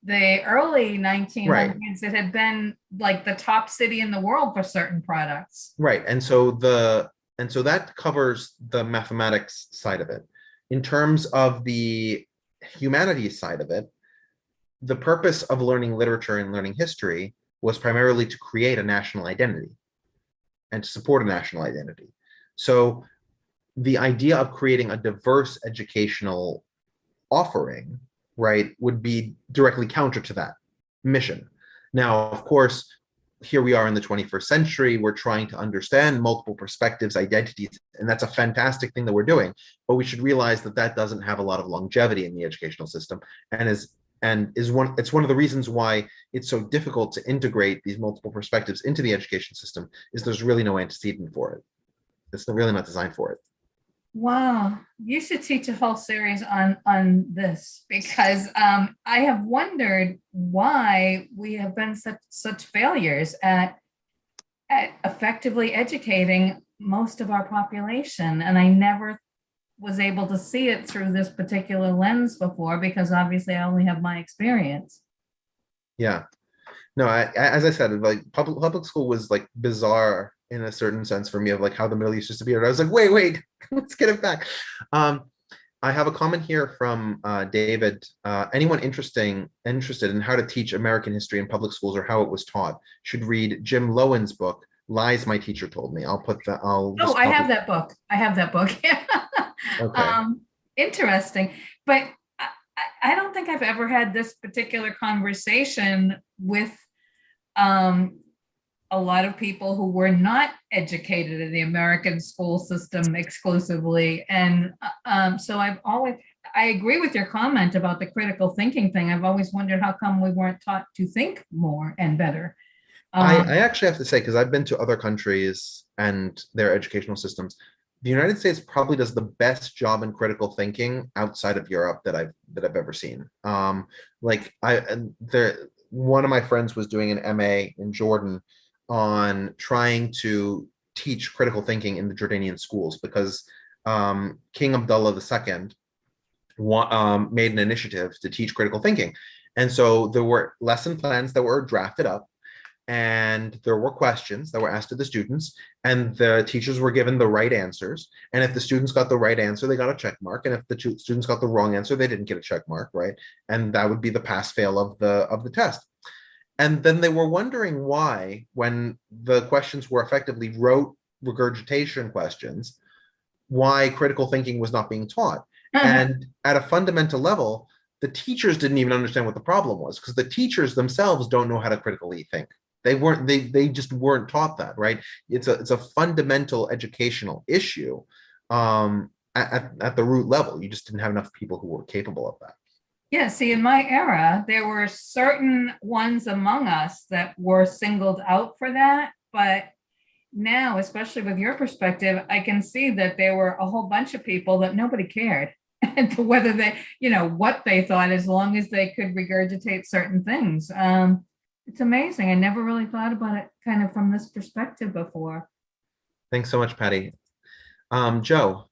The early 1900s, Right. It had been like the top city in the world for certain products. Right. And so that covers the mathematics side of it. In terms of the humanities side of it, the purpose of learning literature and learning history was primarily to create a national identity and to support a national identity. So the idea of creating a diverse educational offering, right, would be directly counter to that mission. Now, of course, here we are in the 21st century, we're trying to understand multiple perspectives, identities, and that's a fantastic thing that we're doing. But we should realize that that doesn't have a lot of longevity in the educational system, and it's one of the reasons why it's so difficult to integrate these multiple perspectives into the education system, is there's really no antecedent for it. It's really not designed for it. Wow, you should teach a whole series on this, because I have wondered why we have been such failures at effectively educating most of our population, and I never was able to see it through this particular lens before, because obviously I only have my experience. Yeah, no, as I said, like public school was like bizarre in a certain sense for me, of like how the Middle East disappeared. I was like, wait, let's get it back. I have a comment here from David. Anyone interested in how to teach American history in public schools or how it was taught should read Jim Lowen's book, Lies My Teacher Told Me. I'll put that. I have that book. Okay. Interesting. But I don't think I've ever had this particular conversation with a lot of people who were not educated in the American school system exclusively. And so I agree with your comment about the critical thinking thing. I've always wondered how come we weren't taught to think more and better. I actually have to say, because I've been to other countries and their educational systems, the United States probably does the best job in critical thinking outside of Europe that I've ever seen. One of my friends was doing an MA in Jordan on trying to teach critical thinking in the Jordanian schools, because King Abdullah II made an initiative to teach critical thinking. And so there were lesson plans that were drafted up, and there were questions that were asked to the students, and the teachers were given the right answers. And if the students got the right answer, they got a check mark. And if the students got the wrong answer, they didn't get a check mark, right? And that would be the pass-fail of the test. And then they were wondering why, when the questions were effectively rote regurgitation questions, why critical thinking was not being taught. And at a fundamental level, the teachers didn't even understand what the problem was, because the teachers themselves don't know how to critically think. They just weren't taught that, right? It's a fundamental educational issue at the root level. You just didn't have enough people who were capable of that. Yeah, see, in my era, there were certain ones among us that were singled out for that. But now, especially with your perspective, I can see that there were a whole bunch of people that nobody cared whether they, what they thought, as long as they could regurgitate certain things. it's amazing. I never really thought about it kind of from this perspective before. Thanks so much, Patty. Joe.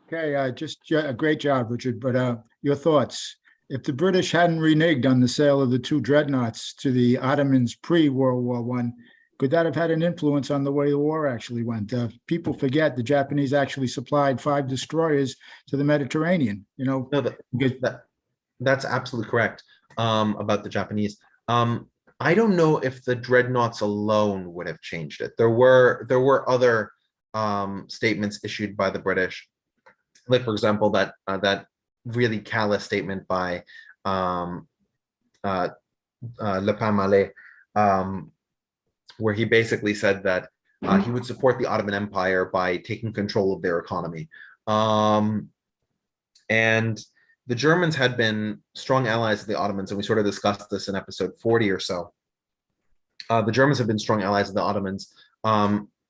Okay, a great job, Richard. But your thoughts? If the British hadn't reneged on the sale of the 2 dreadnoughts to the Ottomans pre-World War I, could that have had an influence on the way the war actually went? People forget the Japanese actually supplied 5 destroyers to the Mediterranean. No, that's absolutely correct about the Japanese. I don't know if the dreadnoughts alone would have changed it. There were other statements issued by the British, like for example that really callous statement by Le Palmale, where he basically said that he would support the Ottoman Empire by taking control of their economy. And the Germans had been strong allies of the Ottomans, and we sort of discussed this in episode 40 or so. The Germans have been strong allies of the Ottomans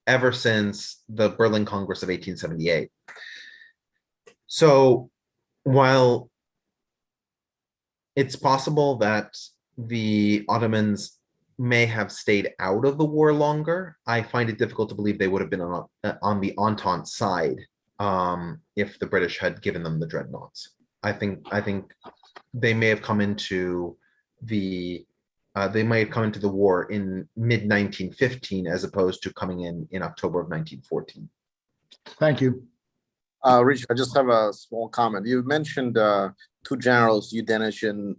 ever since the Berlin Congress of 1878. So while it's possible that the Ottomans may have stayed out of the war longer, I find it difficult to believe they would have been on the Entente side if the British had given them the dreadnoughts. I think they may have come into the war in mid-1915 as opposed to coming in October of 1914. Thank you. Rich, I just have a small comment. You mentioned 2 generals, Yudenich and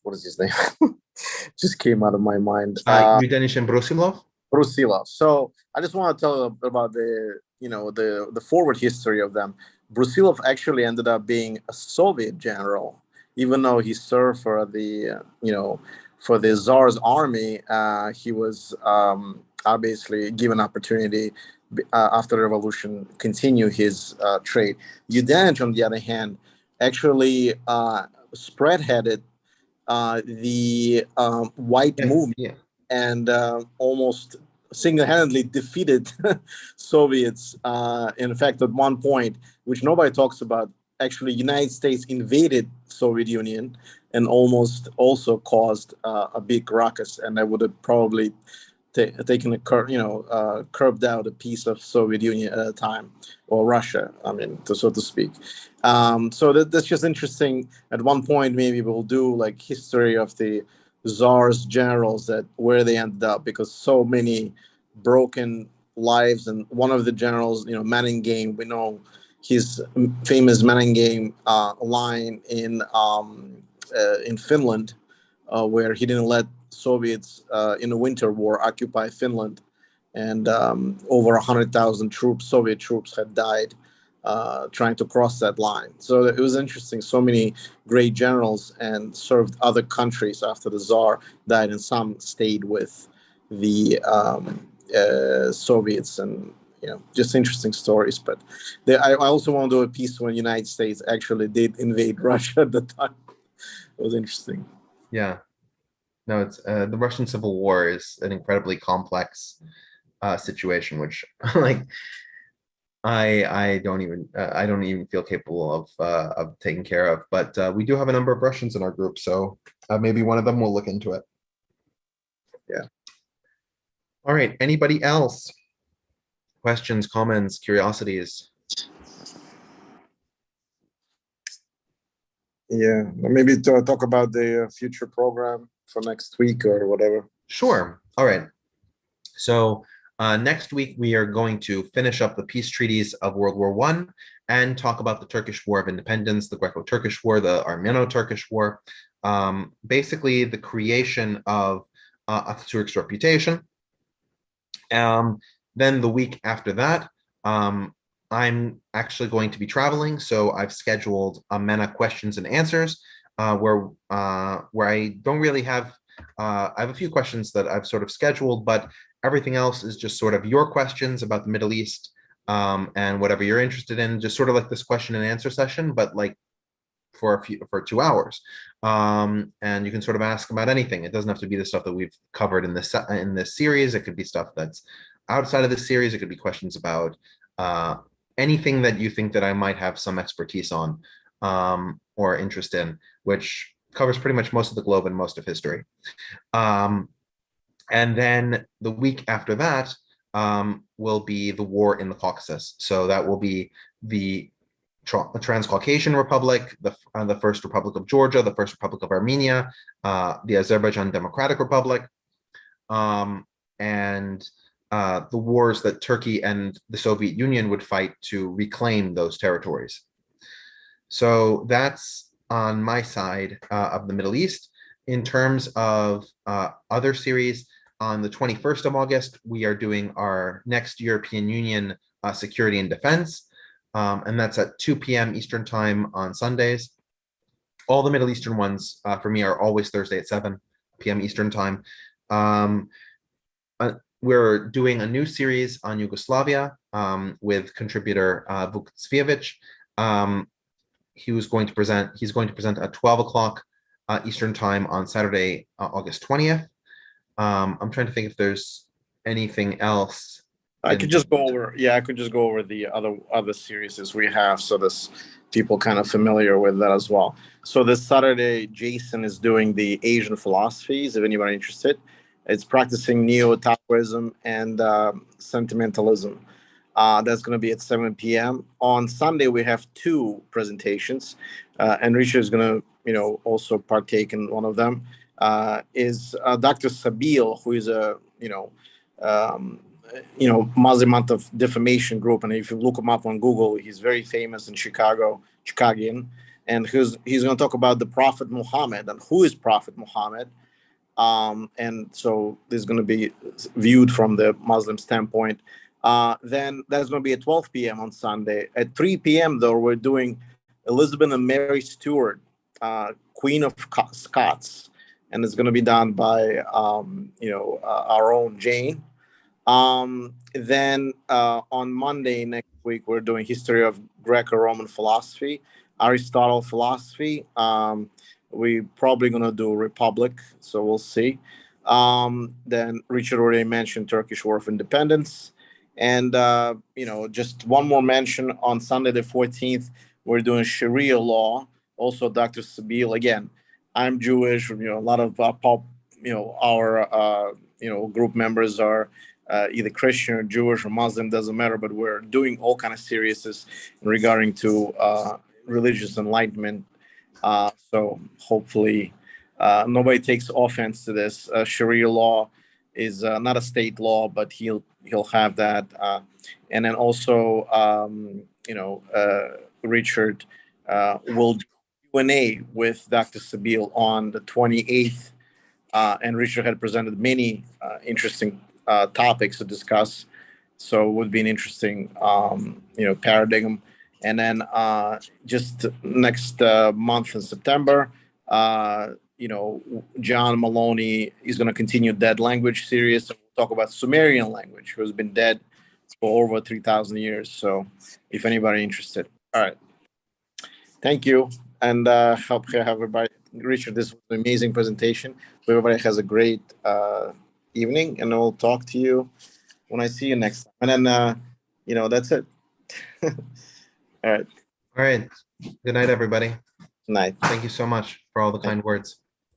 what is his name? Just came out of my mind. Yudenich and Brusilov. Brusilov. So I just want to tell about the forward history of them. Brusilov actually ended up being a Soviet general, even though he served for the Tsar's army. He was obviously given opportunity after the revolution continue his trade. Yudenich, on the other hand, actually spearheaded the white movement and almost single-handedly defeated Soviets. In fact, at one point, which nobody talks about, actually United States invaded Soviet Union and almost also caused a big ruckus, and that would have probably taken curbed out a piece of Soviet Union at a time, or Russia, so to speak. So that's just interesting. At one point, maybe we'll do like history of the Tsar's generals, that where they ended up, because so many broken lives. And one of the generals, Mannerheim, we know his famous Mannerheim line in Finland, where he didn't let Soviets in the Winter War occupy Finland, and over 100,000 Soviet troops had died trying to cross that line. So it was interesting. So many great generals and served other countries after the Tsar died, and some stayed with the Soviets, and just interesting stories. But I also want to do a piece when the United States actually did invade Russia at the time. It was interesting. Yeah. No, it's the Russian Civil War is an incredibly complex situation, which I don't even feel capable of taking care of. But we do have a number of Russians in our group, so maybe one of them will look into it. Yeah. All right. Anybody else? Questions, comments, curiosities? Yeah, maybe to talk about the future program for next week or whatever. Sure. All right. So next week, we are going to finish up the peace treaties of World War I and talk about the Turkish War of Independence, the Greco-Turkish War, the Armeno-Turkish War, basically the creation of Atatürk's reputation. Then the week after that, I'm actually going to be traveling, so I've scheduled a MENA questions and answers where I don't really have, I have a few questions that I've sort of scheduled, but everything else is just sort of your questions about the Middle East and whatever you're interested in, just sort of like this question and answer session, but like for 2 hours. And you can sort of ask about anything. It doesn't have to be the stuff that we've covered in this series. It could be stuff that's outside of the series. It could be questions about anything that you think that I might have some expertise on or interest in, which covers pretty much most of the globe and most of history. And then the week after that will be the war in the Caucasus. So that will be the Transcaucasian Republic, the First Republic of Georgia, the First Republic of Armenia, the Azerbaijan Democratic Republic, and the wars that Turkey and the Soviet Union would fight to reclaim those territories. So that's on my side of the Middle East. In terms of other series, on the 21st of August, we are doing our next European Union Security and Defense, and that's at 2 p.m. Eastern Time on Sundays. All the Middle Eastern ones for me are always Thursday at 7 p.m. Eastern Time. We're doing a new series on Yugoslavia with contributor Vuk Cvijevic. He's going to present at 12 o'clock Eastern Time on Saturday, August 20th. I'm trying to think if there's anything else. I could just go over the other series we have, so this people kind of familiar with that as well. So this Saturday, Jason is doing the Asian philosophies, if anybody interested. It's practicing neo-Taoism and sentimentalism. That's going to be at 7 p.m. On Sunday, we have 2 presentations, and Richard is going to, also partake in one of them. Is Dr. Sabil, who is a, Muslim anti-defamation group, and if you look him up on Google, he's very famous in Chicagoan, and he's going to talk about the Prophet Muhammad and who is Prophet Muhammad. And so this is going to be viewed from the Muslim standpoint. Then that's going to be at 12 p.m. on Sunday. At 3 p.m., though, we're doing Elizabeth and Mary Stuart, Queen of Scots, and it's going to be done by, our own Jane. Then on Monday next week, we're doing History of Greco-Roman Philosophy, Aristotle Philosophy. We're probably going to do Republic, so we'll see. Then Richard already mentioned Turkish War of Independence. And, just one more mention, on Sunday the 14th, we're doing Sharia law. Also, Dr. Sabil, again, I'm Jewish, a lot of our group members are either Christian or Jewish or Muslim, doesn't matter, but we're doing all kind of series regarding to religious enlightenment. So hopefully nobody takes offense to this. Sharia law is not a state law, but he'll have that. And then also, Richard will do Q&A with Dr. Sabil on the 28th. And Richard had presented many interesting topics to discuss. So it would be an interesting, paradigm. And then just next month in September, John Maloney is going to continue Dead Language series. And we'll talk about Sumerian language, who has been dead for over 3,000 years. So if anybody interested. All right. Thank you. And hope everybody, Richard, this was an amazing presentation. So everybody has a great evening, and I'll talk to you when I see you next time. And then, that's it. All right. All right. Good night, everybody. Night. Thank you so much for all the kind words.